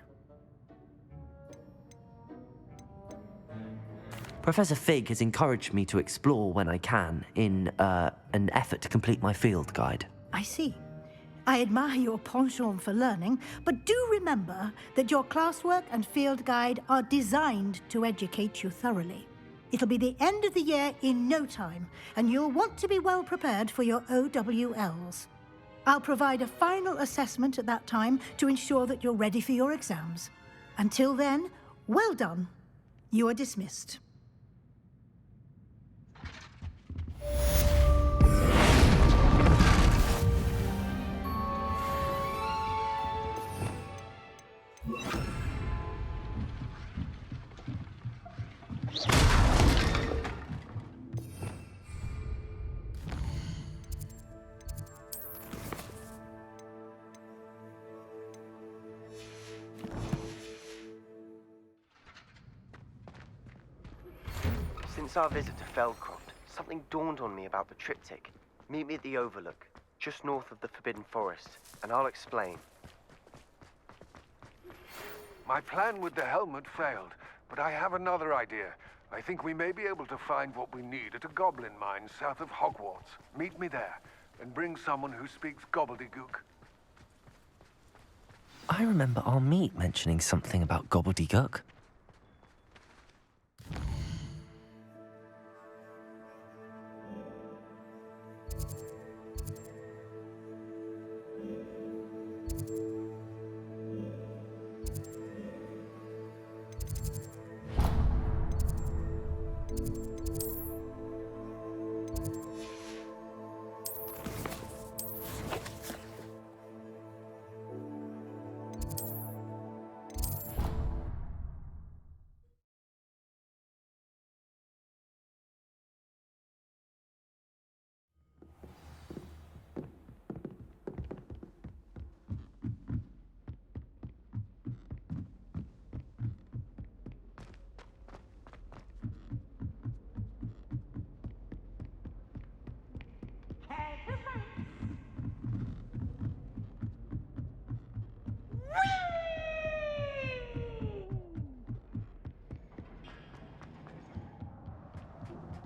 Professor Fig has encouraged me to explore when I can in an effort to complete my field guide. I see. I admire your penchant for learning, but do remember that your classwork and field guide are designed to educate you thoroughly. It'll be the end of the year in no time, and you'll want to be well prepared for your OWLs. I'll provide a final assessment at that time to ensure that you're ready for your exams. Until then, well done. You are dismissed. Since our visit to Feldcroft, something dawned on me about the triptych. Meet me at the Overlook, just north of the Forbidden Forest, and I'll explain. My plan with the helmet failed, but I have another idea. I think we may be able to find what we need at a goblin mine south of Hogwarts. Meet me there, and bring someone who speaks gobbledygook. I remember our meet mentioning something about gobbledygook.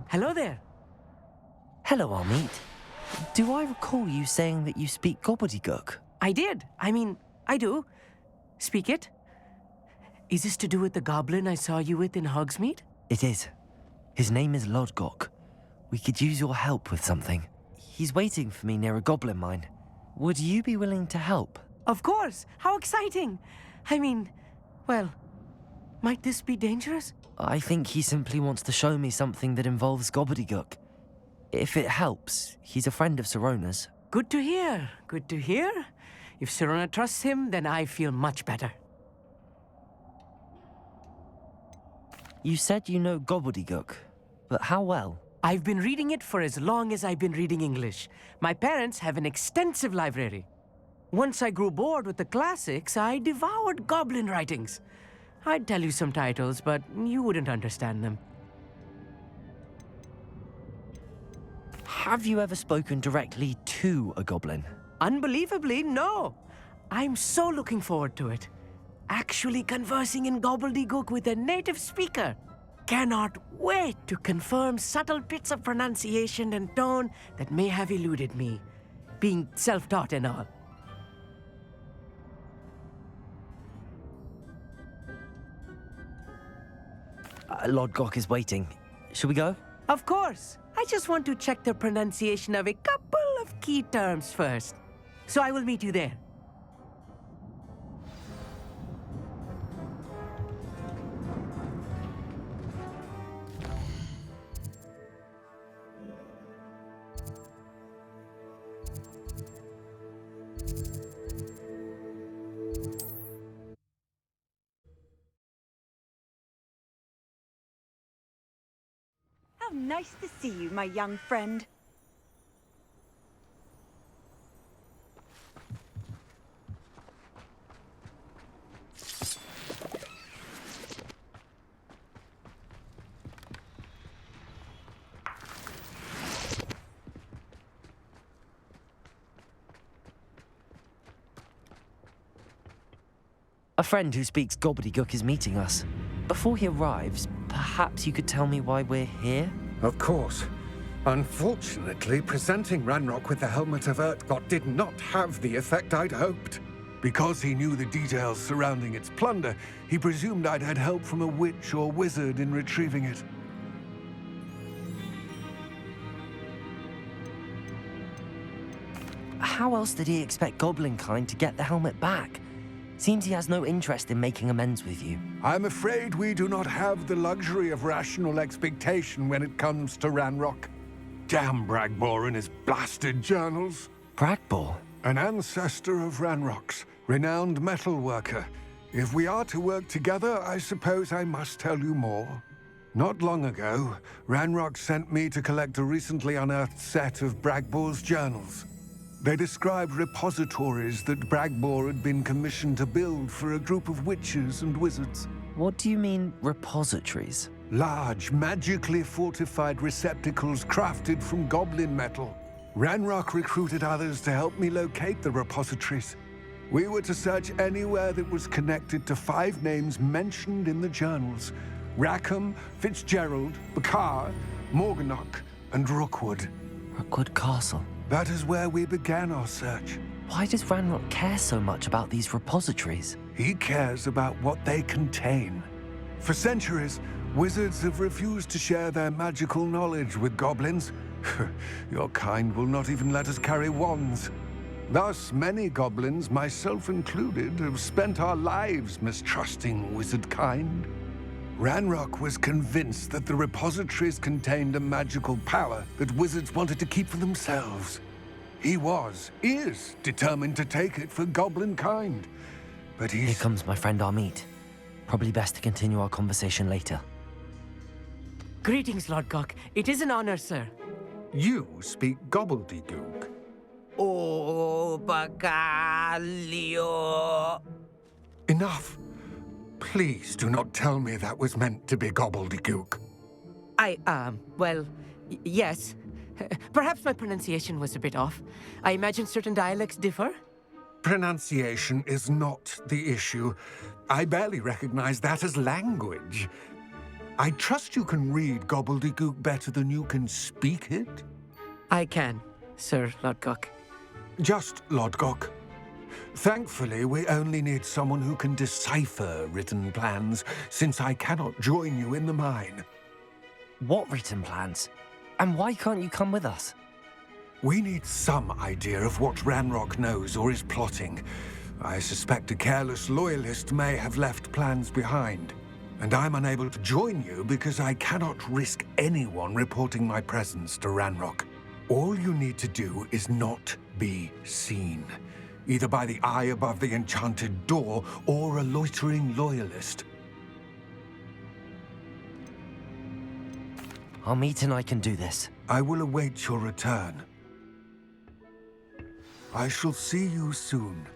Hello there. Hello, Armeet. Do I recall you saying that you speak gobbledygook? I did. I do. Speak it. Is this to do with the goblin I saw you with in Hogsmeade? It is. His name is Lodgok. We could use your help with something. He's waiting for me near a goblin mine. Would you be willing to help? Of course. How exciting. Well, might this be dangerous? I think he simply wants to show me something that involves gobbledygook. If it helps, he's a friend of Sirona's. Good to hear. Good to hear. If Sirona trusts him, then I feel much better. You said you know gobbledygook, but how well? I've been reading it for as long as I've been reading English. My parents have an extensive library. Once I grew bored with the classics, I devoured goblin writings. I'd tell you some titles, but you wouldn't understand them. Have you ever spoken directly to a goblin? Unbelievably, no. I'm so looking forward to it. Actually conversing in gobbledygook with a native speaker. Cannot wait to confirm subtle bits of pronunciation and tone that may have eluded me, being self-taught and all. Lodgok is waiting. Should we go? Of course. I just want to check the pronunciation of a couple of key terms first. So I will meet you there. How nice to see you, my young friend. A friend who speaks gobbledygook is meeting us. Before he arrives, perhaps you could tell me why we're here? Of course. Unfortunately, presenting Ranrock with the Helmet of Urtkot did not have the effect I'd hoped. Because he knew the details surrounding its plunder, he presumed I'd had help from a witch or wizard in retrieving it. How else did he expect Goblinkind to get the helmet back? Seems he has no interest in making amends with you. I'm afraid we do not have the luxury of rational expectation when it comes to Ranrock. Damn Bragbor and his blasted journals. Bragbor? An ancestor of Ranrock's, renowned metal worker. If we are to work together, I suppose I must tell you more. Not long ago, Ranrock sent me to collect a recently unearthed set of Bragbor's journals. They described repositories that Bragbor had been commissioned to build for a group of witches and wizards. What do you mean, repositories? Large, magically fortified receptacles crafted from goblin metal. Ranrock recruited others to help me locate the repositories. We were to search anywhere that was connected to 5 names mentioned in the journals: Rackham, Fitzgerald, Bakar, Morganach, and Rookwood. Rookwood Castle? That is where we began our search. Why does Ranrock care so much about these repositories? He cares about what they contain. For centuries, wizards have refused to share their magical knowledge with goblins. Your kind will not even let us carry wands. Thus, many goblins, myself included, have spent our lives mistrusting wizard kind. Ranrock was convinced that the repositories contained a magical power that wizards wanted to keep for themselves. He is determined to take it for goblin kind. But Here comes my friend Amit. Probably best to continue our conversation later. Greetings, Lord Cock. It is an honor, sir. You speak gobbledygook. Oh, Bacalio. Enough. Please do not tell me that was meant to be gobbledygook. Yes. Perhaps my pronunciation was a bit off. I imagine certain dialects differ. Pronunciation is not the issue. I barely recognize that as language. I trust you can read gobbledygook better than you can speak it? I can, Sir Lodgok. Just Lodgok. Thankfully, we only need someone who can decipher written plans, since I cannot join you in the mine. What written plans? And why can't you come with us? We need some idea of what Ranrock knows or is plotting. I suspect a careless loyalist may have left plans behind. And I'm unable to join you because I cannot risk anyone reporting my presence to Ranrock. All you need to do is not be seen, either by the eye above the enchanted door or a loitering loyalist. Amit and I can do this. I will await your return. I shall see you soon.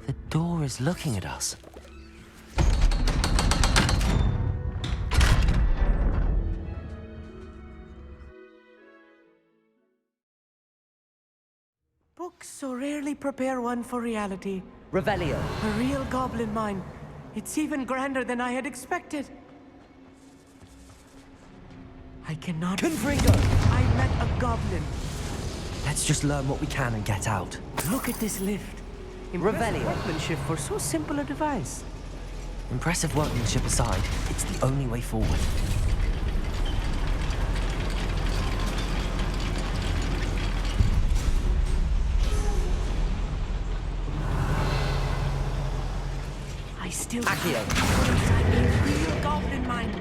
The door is looking at us. Books so rarely prepare one for reality. Revelio. A real goblin mine. It's even grander than I had expected. I cannot... Confringo! I met a goblin. Let's just learn what we can and get out. Look at this lift. Impressive Revelio. workmanship for so simple a device. Impressive workmanship aside, it's the only way forward. I still... Accio. A real goblin mine.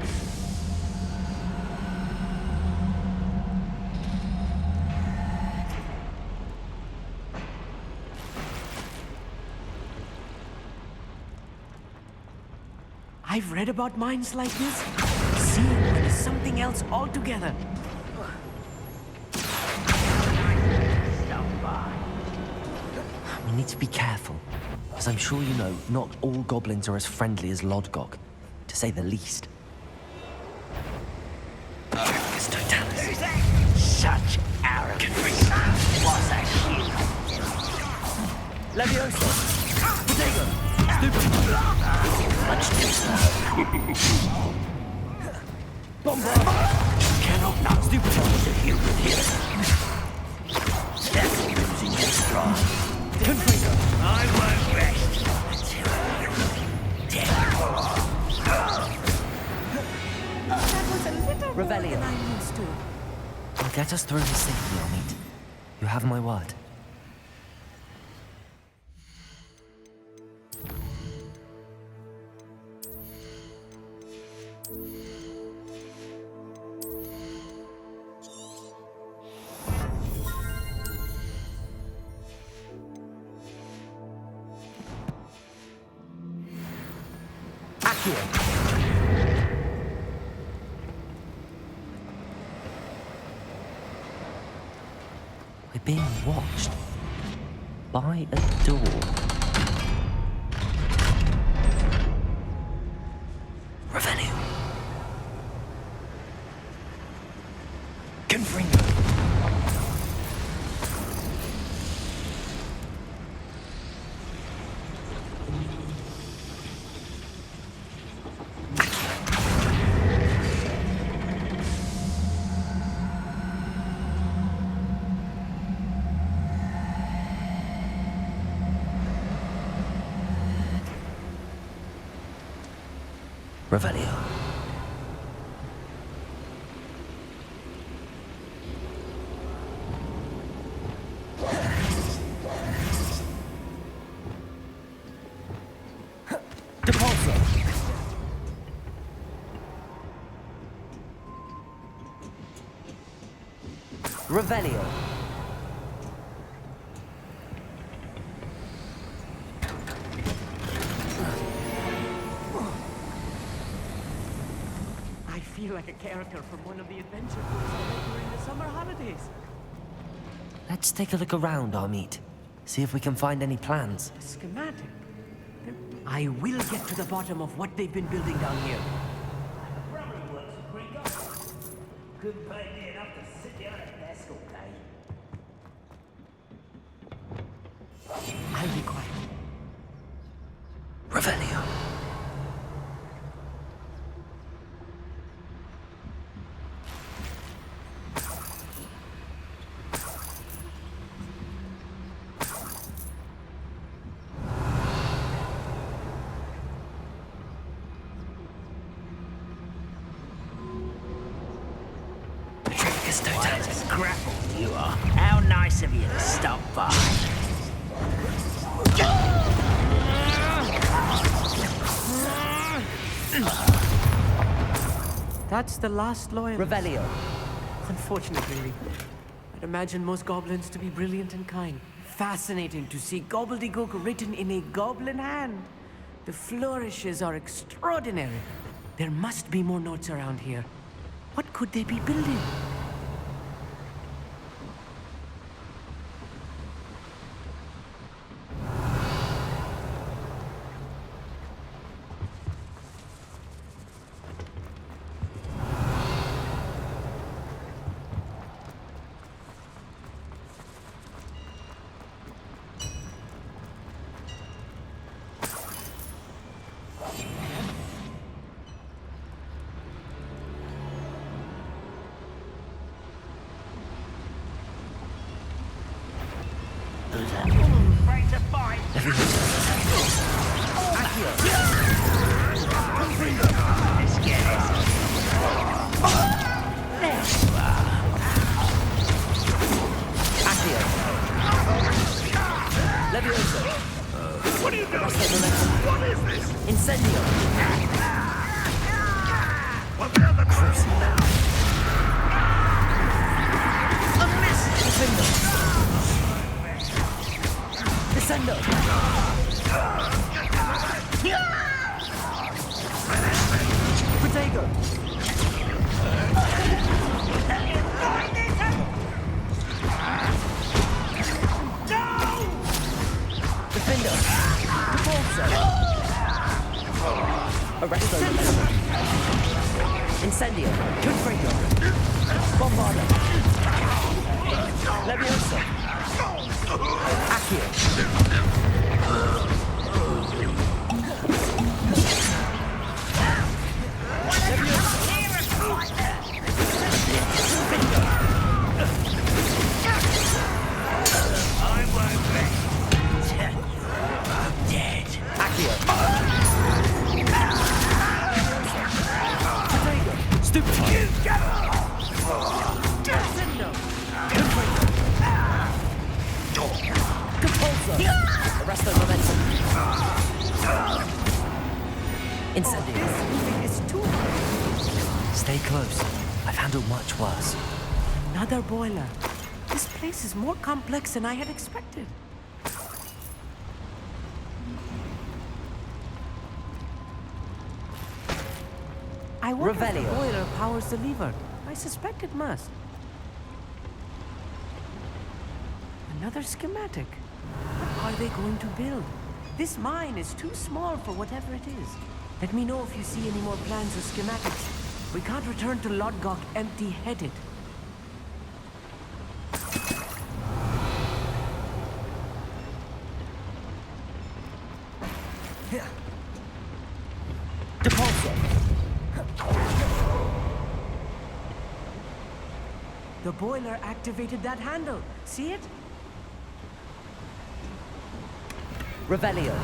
I've read about mines like this. Seeing one is something else altogether. We need to be careful. As I'm sure you know, not all goblins are as friendly as Lodgok, to say the least. It's totalis. Such arrogance. What's that shit? Leviosa! Potato! Stupid! Much too slow. Bombard! Cannot not stupid to you with him. That's losing your stride. Confringo! I won't rest until you're dead. That was a little more Revelio. than I'm used to. I'll get us through this safely, Amit. You have my word. We're being watched by a door. Revenue. Confringo. Revelio. Depulso. Revelio. I feel like a character from one of the adventure books I read during the summer holidays. Let's take a look around, Amit. See if we can find any plans. A schematic. I will get to the bottom of what they've been building down here. Couldn't pay me enough to sit down at a desk all day. I'll be quiet. Revelio. What a grapple you are. How nice of you to stop by. That's the last loyalist. Revelio. Unfortunately, I'd imagine most goblins to be brilliant and kind. Fascinating to see gobbledygook written in a goblin hand. The flourishes are extraordinary. There must be more notes around here. What could they be building? Afraid to fight. Let's get it. There you are. Accio. Leviosa. What are you doing? What is this? Incendio. What the other Cruising now. Defendo. Descendo. Trigger! Defender! Repulsor! Arresto! Incendio! Confringo! Bombarda! Leviosa! Accio! Incendio. This is too Stay close. I've handled much worse. Another boiler. This place is more complex than I had expected. I wonder if the Revelio. boiler powers the lever. I suspect it must. Another schematic. What are they going to build? This mine is too small for whatever it is. Let me know if you see any more plans or schematics. We can't return to Lodgok empty-headed. Depulso! The boiler activated that handle. See it? Revelio!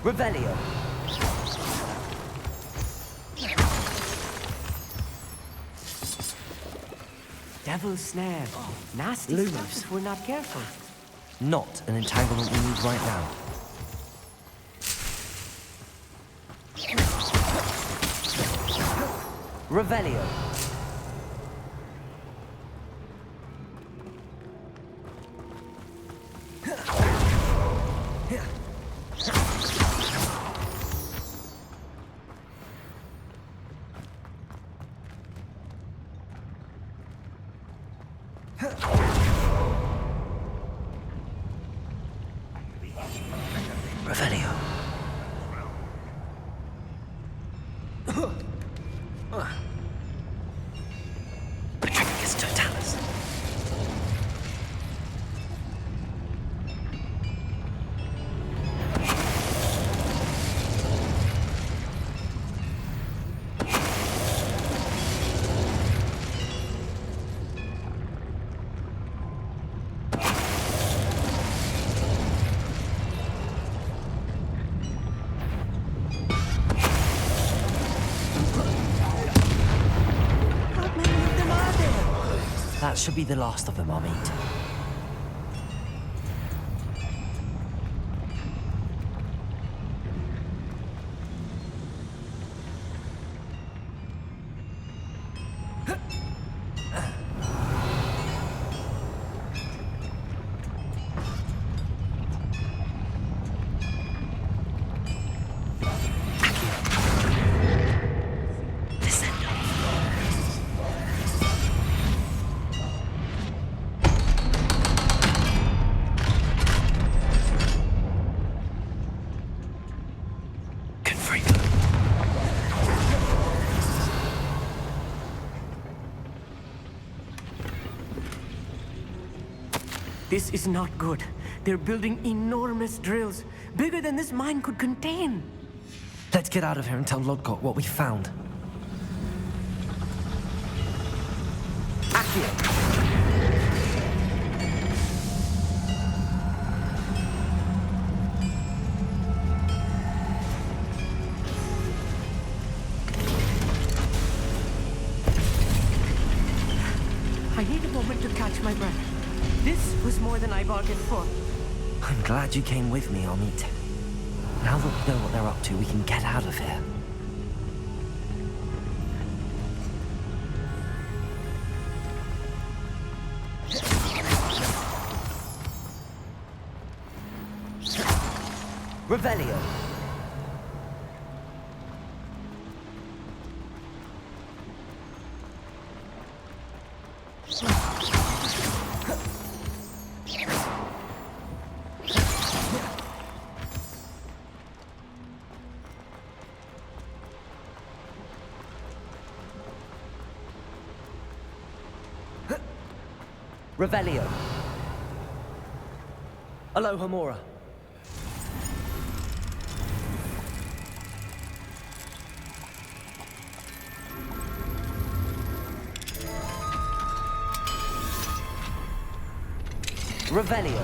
Revelio! Devil's snare. Nasty Lumos. stuff if we're not careful. Not an entanglement we need right now. Revelio! Revelio. Patricus totalis. That should be the last of them, I'll meet. This is not good. They're building enormous drills, bigger than this mine could contain. Let's get out of here and tell Lodgok what we found. Accio! need a moment to catch my breath. This was more than I bargained for. I'm glad you came with me, Amit. Now that we know what they're up to, we can get out of here. Revelio. Revelio. Alohomora. Revelio.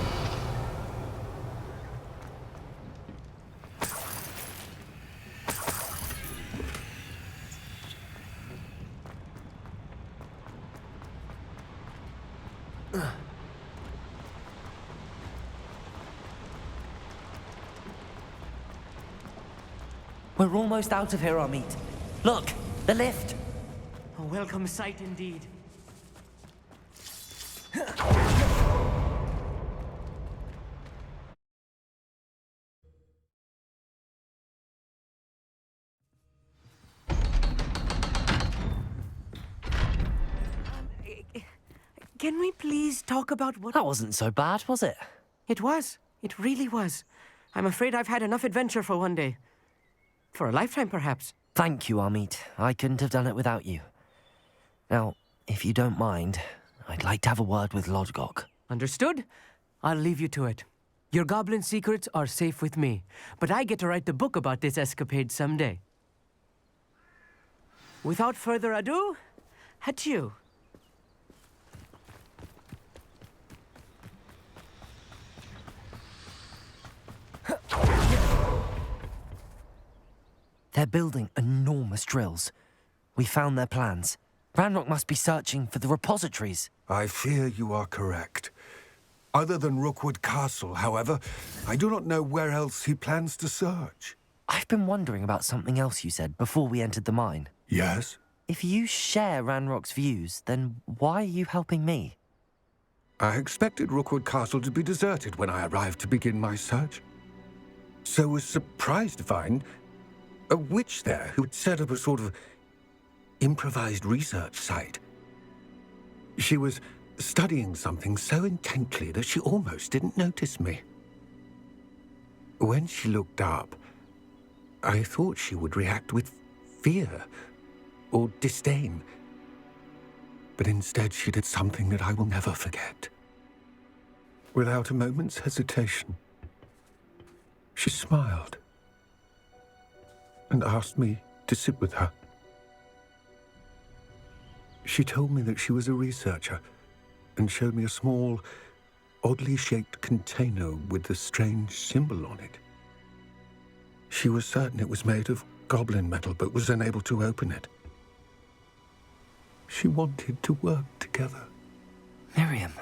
We're almost out of here, Amit. Look, the lift. A welcome sight indeed. Can we please talk about what... That wasn't so bad, was it? It was. It really was. I'm afraid I've had enough adventure for one day. For a lifetime, perhaps. Thank you, Amit. I couldn't have done it without you. Now, if you don't mind, I'd like to have a word with Lodgok. Understood? I'll leave you to it. Your goblin secrets are safe with me, but I get to write the book about this escapade someday. Without further ado, adieu. They're building enormous drills. We found their plans. Ranrock must be searching for the repositories. I fear you are correct. Other than Rookwood Castle, however, I do not know where else he plans to search. I've been wondering about something else you said before we entered the mine. Yes? If you share Ranrock's views, then why are you helping me? I expected Rookwood Castle to be deserted when I arrived to begin my search. So was surprised to find a witch there who had set up a sort of improvised research site. She was studying something so intently that she almost didn't notice me. When she looked up, I thought she would react with fear or disdain. But instead she did something that I will never forget. Without a moment's hesitation, she smiled and asked me to sit with her. She told me that she was a researcher and showed me a small, oddly shaped container with a strange symbol on it. She was certain it was made of goblin metal, but was unable to open it. She wanted to work together. Miriam.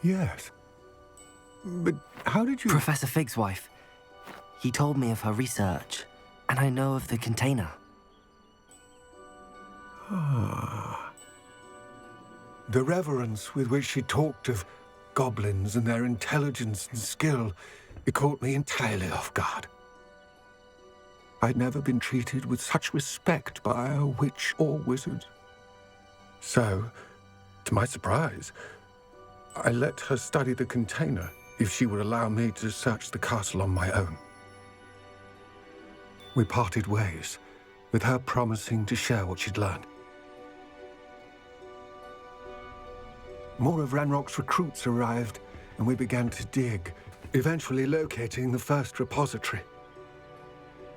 Yes. But how did you... Professor Fig's wife. He told me of her research, and I know of the container. Ah. The reverence with which she talked of goblins and their intelligence and skill, it caught me entirely off guard. I'd never been treated with such respect by a witch or wizard. So, to my surprise, I let her study the container if she would allow me to search the castle on my own. We parted ways, with her promising to share what she'd learned. More of Ranrock's recruits arrived, and we began to dig, eventually locating the first repository.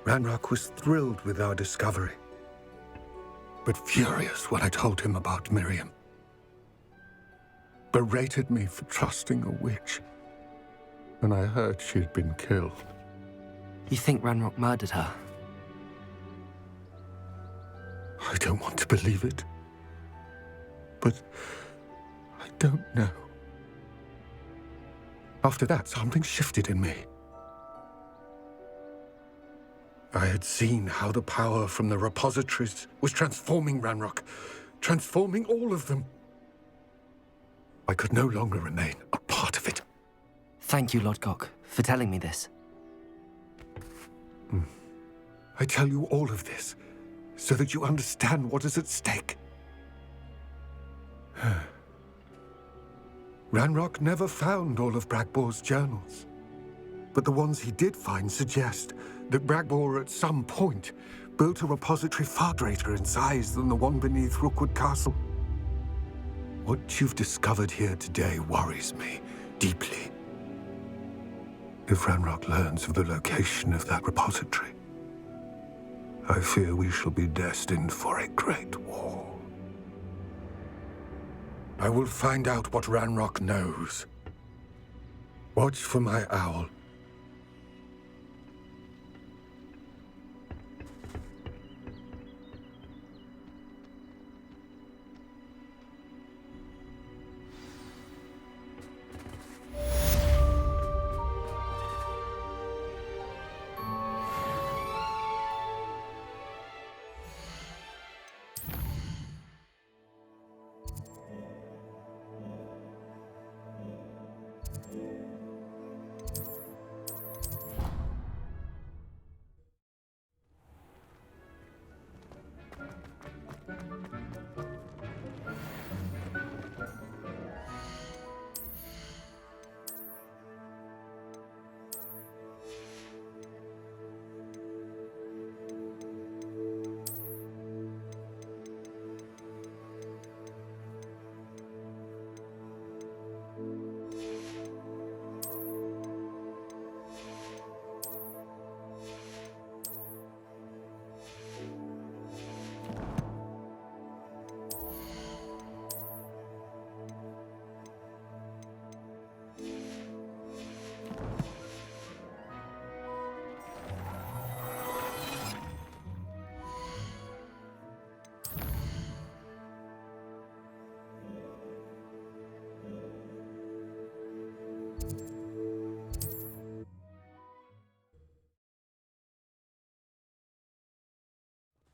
Ranrock was thrilled with our discovery, but furious when I told him about Miriam. Berated me for trusting a witch, and I heard she'd been killed. You think Ranrock murdered her? I don't want to believe it, but I don't know. After that, something shifted in me. I had seen how the power from the repositories was transforming Ranrock, transforming all of them. I could no longer remain a part of it. Thank you, Lodgok, for telling me this. I tell you all of this so that you understand what is at stake. Ranrock never found all of Bragbor's journals, but the ones he did find suggest that Bragbor at some point built a repository far greater in size than the one beneath Rookwood Castle. What you've discovered here today worries me deeply. If Ranrock learns of the location of that repository, I fear we shall be destined for a great war. I will find out what Ranrock knows. Watch for my owl.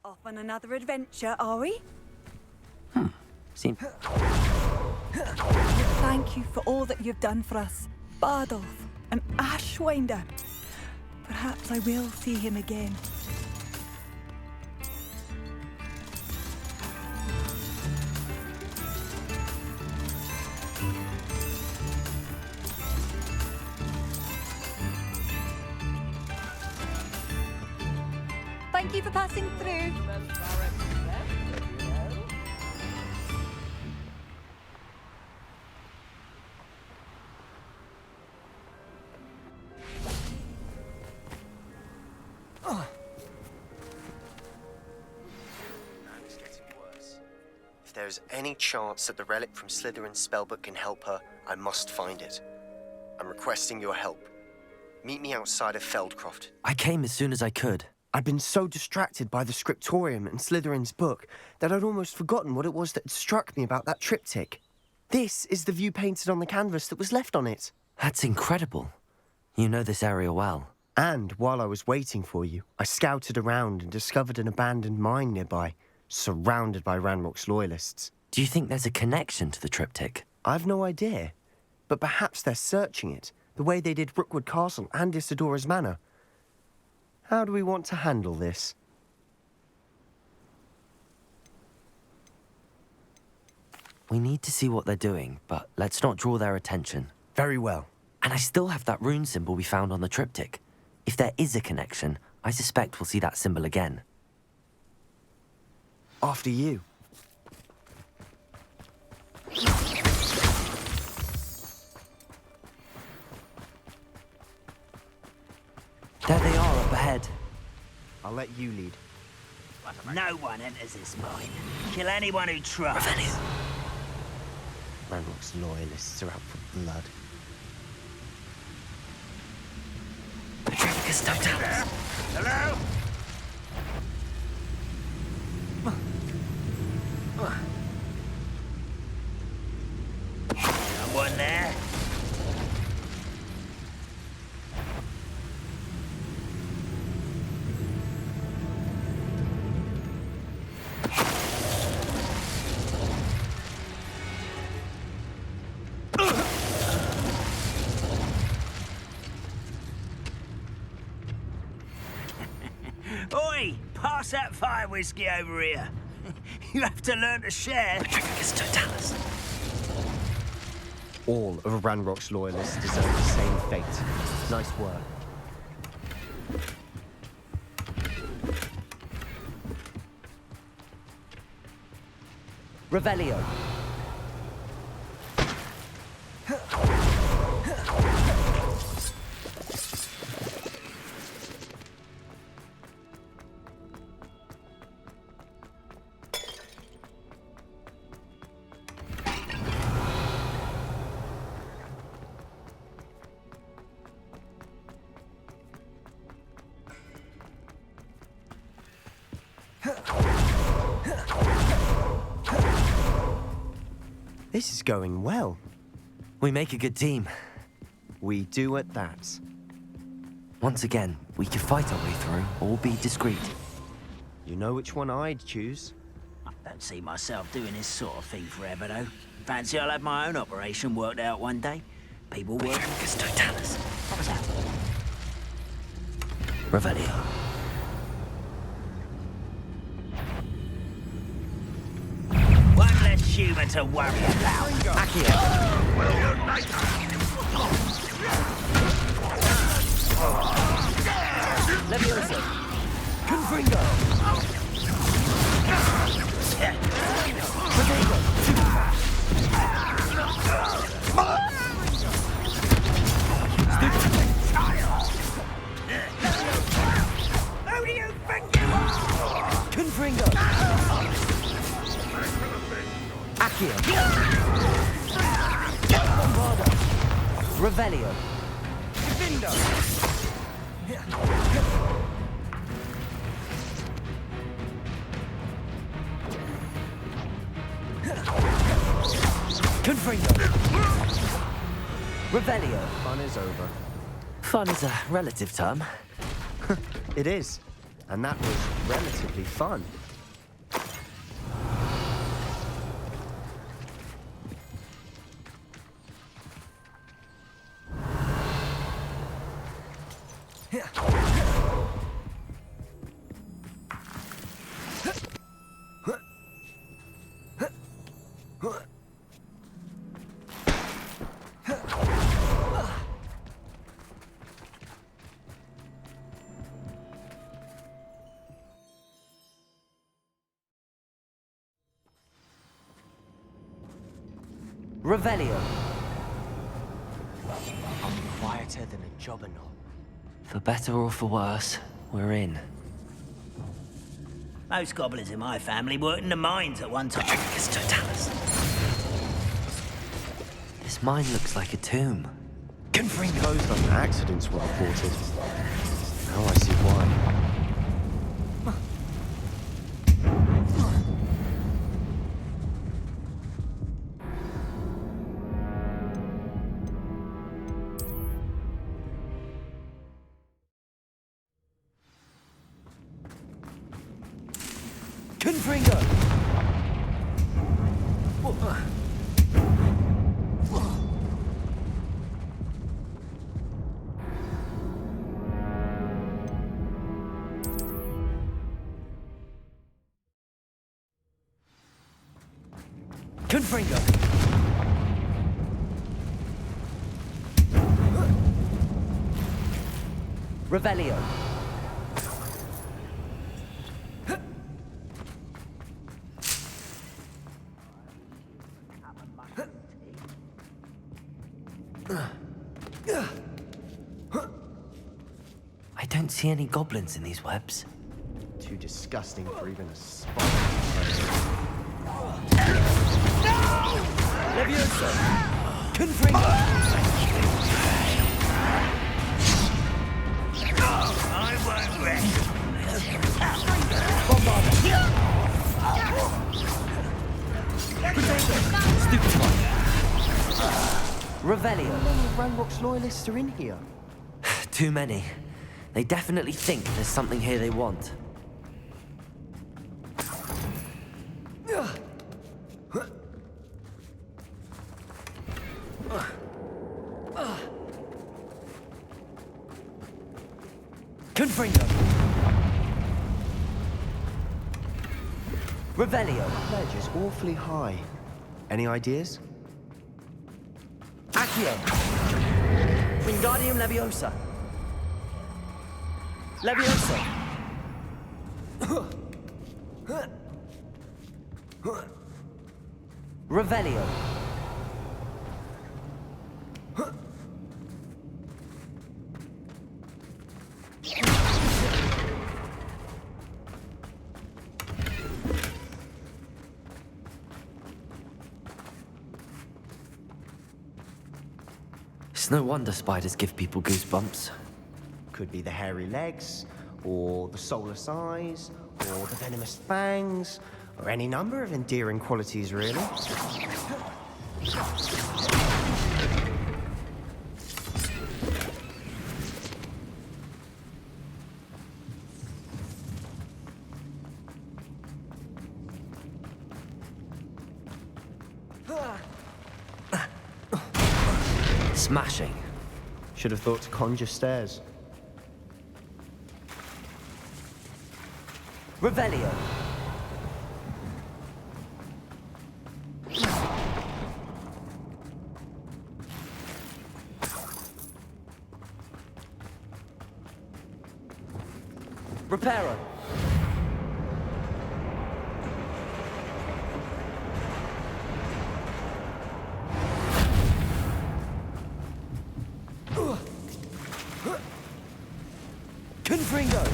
Off on another adventure, are we? Seem... Thank you for all that you've done for us, Bardolph and Ashwinder. Perhaps I will see him again. Thank you for passing through. It's getting worse. If there is any chance that the relic from Slytherin's spellbook can help her, I must find it. I'm requesting your help. Meet me outside of Feldcroft. I came as soon as I could. I'd been so distracted by the scriptorium and Slytherin's book that I'd almost forgotten what it was that had struck me about that triptych. This is the view painted on the canvas that was left on it. That's incredible. You know this area well. And while I was waiting for you, I scouted around and discovered an abandoned mine nearby, surrounded by Ranrock's loyalists. Do you think there's a connection to the triptych? I've no idea, but perhaps they're searching it, the way they did Rookwood Castle and Isidora's Manor. How do we want to handle this? We need to see what they're doing, but let's not draw their attention. Very well. And I still have that rune symbol we found on the triptych. If there is a connection, I suspect we'll see that symbol again. After you. There they are up ahead. I'll let you lead. No one enters this mine. Kill anyone who tries. Ranrock's loyalists are out for blood. The traffic has stopped out. Hello? sapphire whiskey over here. You have to learn to share. Totalis. All of Ranrock's loyalists deserve the same fate. Nice work. Revelio. This is going well. We make a good team. We do at that. Once again, we can fight our way through or be discreet. You know which one I'd choose? I don't see myself doing this sort of thing forever, though. Fancy I'll have my own operation worked out one day. People working for Totalis. What was that? Revelio. One less human to worry about. Leviosa. Confringo. Who do you think you are? Confringo. Accio. Bombarda. Revelio. Vindo. Confringo. Revelio. Fun is over. Fun is a relative term. It is. And that was relatively fun. Revelio. I'm quieter than a jobberknoll. For better or for worse, we're in. Most goblins in my family worked in the mines at one time. Totalis. This mine looks like a tomb. Confringo. Closed on accidents were reported. Now I see why. Confringo! Confringo! Revelio! I don't see any goblins in these webs. Too disgusting for even a spider. Leviosa! Confringo! I won't rest. Bombarda! Potato! Stupid one! Revelio. How many Ranrock's loyalists are in here? Too many. They definitely think there's something here they want. Confringo! Revelio. Pledge is awfully high. Any ideas? Accio. Wingardium Leviosa. Leviosa. Revelio. It's no wonder spiders give people goosebumps. Could be the hairy legs, or the soulless eyes, or the venomous fangs, or any number of endearing qualities, really. Smashing. Should have thought to conjure stairs. Revelio. Reparo. Confringo.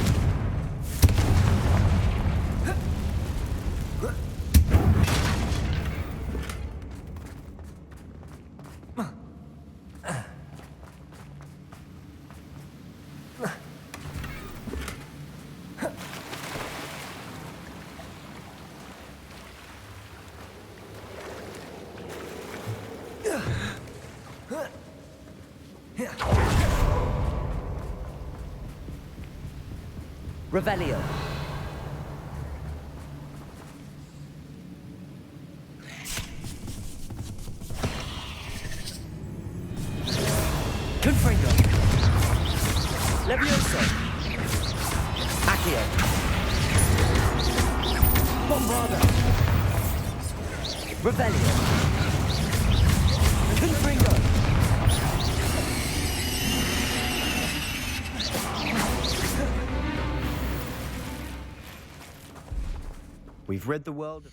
Revelio. Confringo. Levioso. Accio. Bombarda. Revelio. Confringo. We've read the world.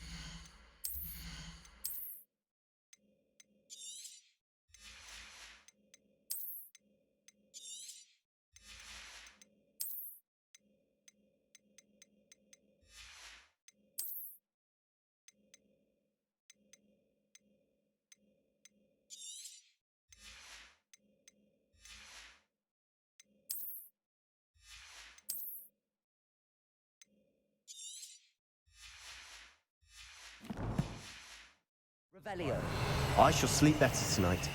Revelio. I shall sleep better tonight.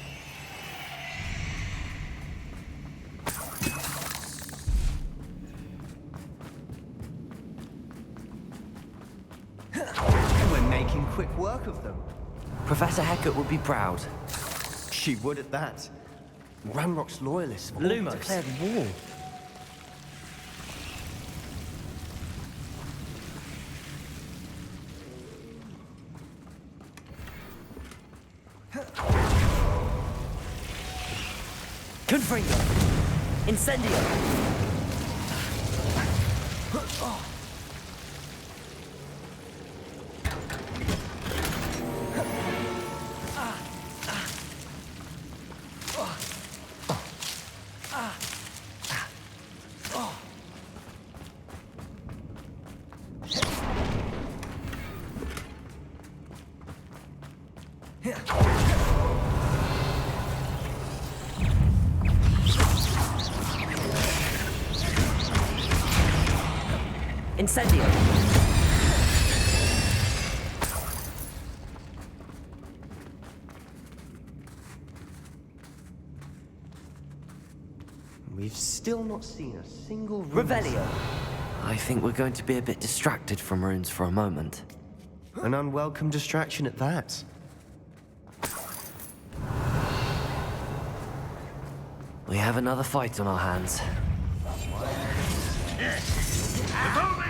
We're making quick work of them. Professor Hecat would be proud. She would at that. Ranrock's loyalists have all Lumos. declared war. Confringo. Incendio. Incendio. We've still not seen a single rune. Revelio. I think we're going to be a bit distracted from runes for a moment. An unwelcome distraction at that. We have another fight on our hands. If only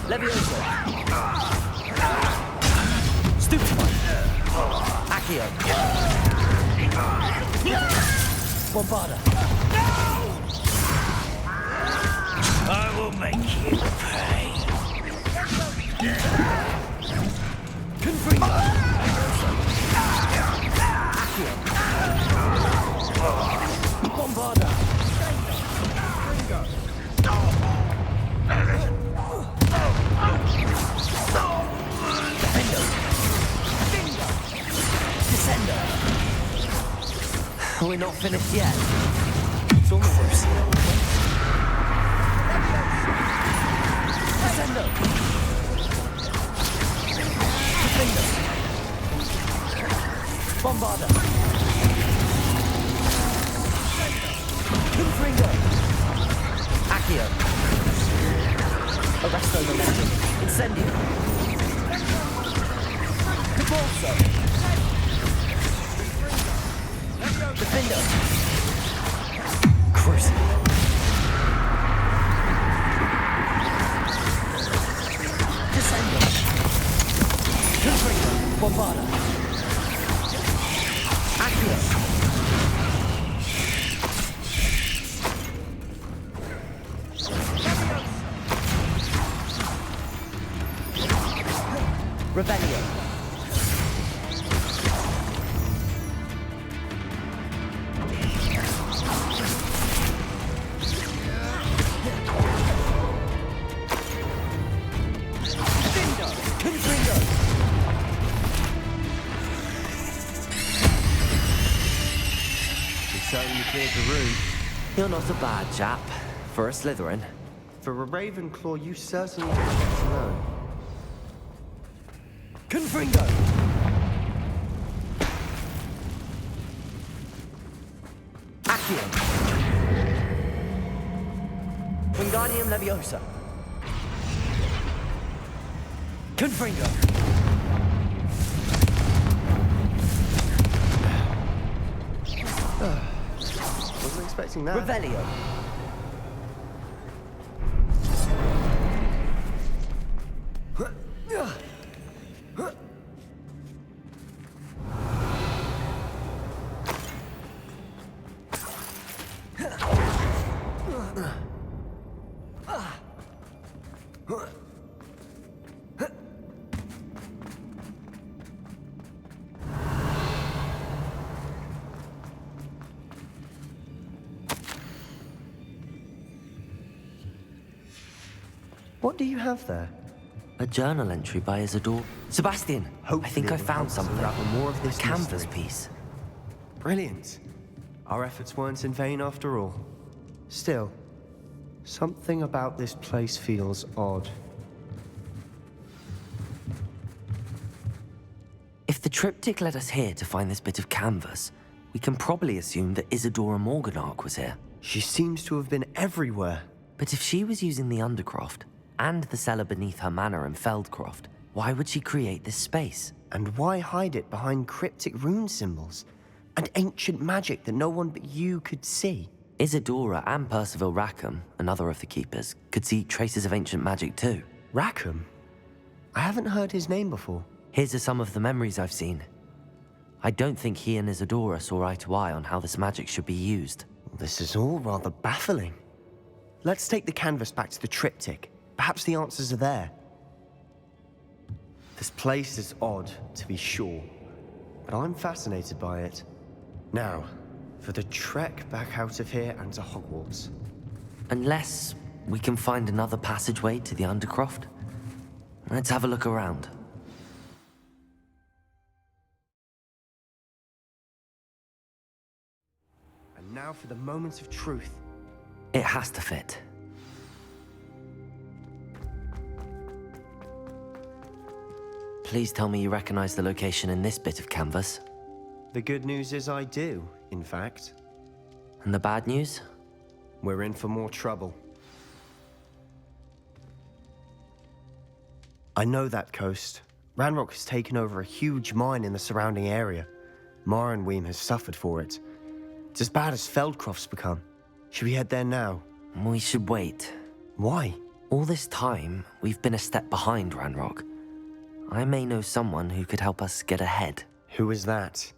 Levioso. Stupefy. Accio. Bombarda. I will make you pay. Confringo. Bombarda. Descendo. We're not finished yet. It's almost. Descendo. Descendo. Bombarda. Confringo. Accio. Arresto momentum. Incendio. Caborso. Defendo. Cruising. Descendo. Confringo. Bombarda. Accio. Rebellion. Confringo. You certainly cleared the room. You're not a bad chap. For a Slytherin. For a Ravenclaw, you certainly have a lot to learn. Confringo! Accio! Wingardium Leviosa! Confringo! Wasn't expecting that. Revelio! What do you have there? A journal entry by Isidore. Sebastian, I think I found something. More of this a canvas mystery. piece. Brilliant. Our efforts weren't in vain after all. Still, something about this place feels odd. If the triptych led us here to find this bit of canvas, we can probably assume that Isadora Morganach was here. She seems to have been everywhere. But if she was using the Undercroft, and the cellar beneath her manor in Feldcroft, why would she create this space? And why hide it behind cryptic rune symbols? And ancient magic that no one but you could see? Isadora and Percival Rackham, another of the Keepers, could see traces of ancient magic too. Rackham? I haven't heard his name before. His are some of the memories I've seen. I don't think he and Isadora saw eye to eye on how this magic should be used. This is all rather baffling. Let's take the canvas back to the triptych. Perhaps the answers are there. This place is odd, to be sure, but I'm fascinated by it. Now, for the trek back out of here and to Hogwarts. Unless we can find another passageway to the Undercroft. Let's have a look around. And now for the moment of truth. It has to fit. Please tell me you recognize the location in this bit of canvas. The good news is I do, in fact. And the bad news? We're in for more trouble. I know that coast. Ranrock has taken over a huge mine in the surrounding area. Mornweem has suffered for it. It's as bad as Feldcroft's become. Should we head there now? We should wait. Why? All this time, we've been a step behind Ranrock. I may know someone who could help us get ahead. Who is that?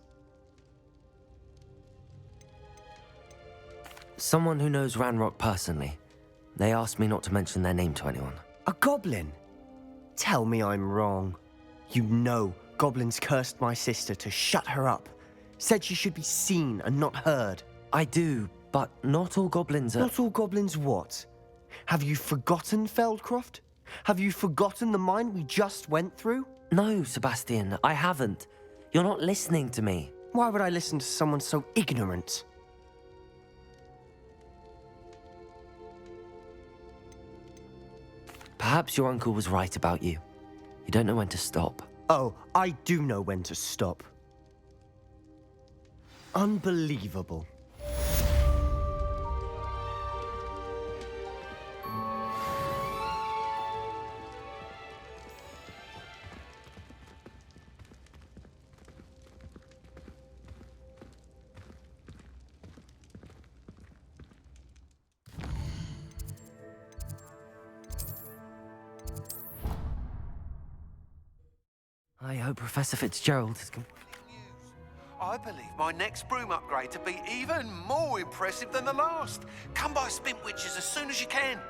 Someone who knows Ranrock personally. They asked me not to mention their name to anyone. A goblin? Tell me I'm wrong. You know goblins cursed my sister to shut her up. Said she should be seen and not heard. I do, but not all goblins are... Not all goblins what? Have you forgotten Feldcroft? Have you forgotten the mine we just went through? No, Sebastian, I haven't. You're not listening to me. Why would I listen to someone so ignorant? Perhaps your uncle was right about you. You don't know when to stop. Oh, I do know when to stop. Unbelievable. I hope Professor Fitzgerald is... I believe my next broom upgrade to be even more impressive than the last. Come by Spintwitches as soon as you can.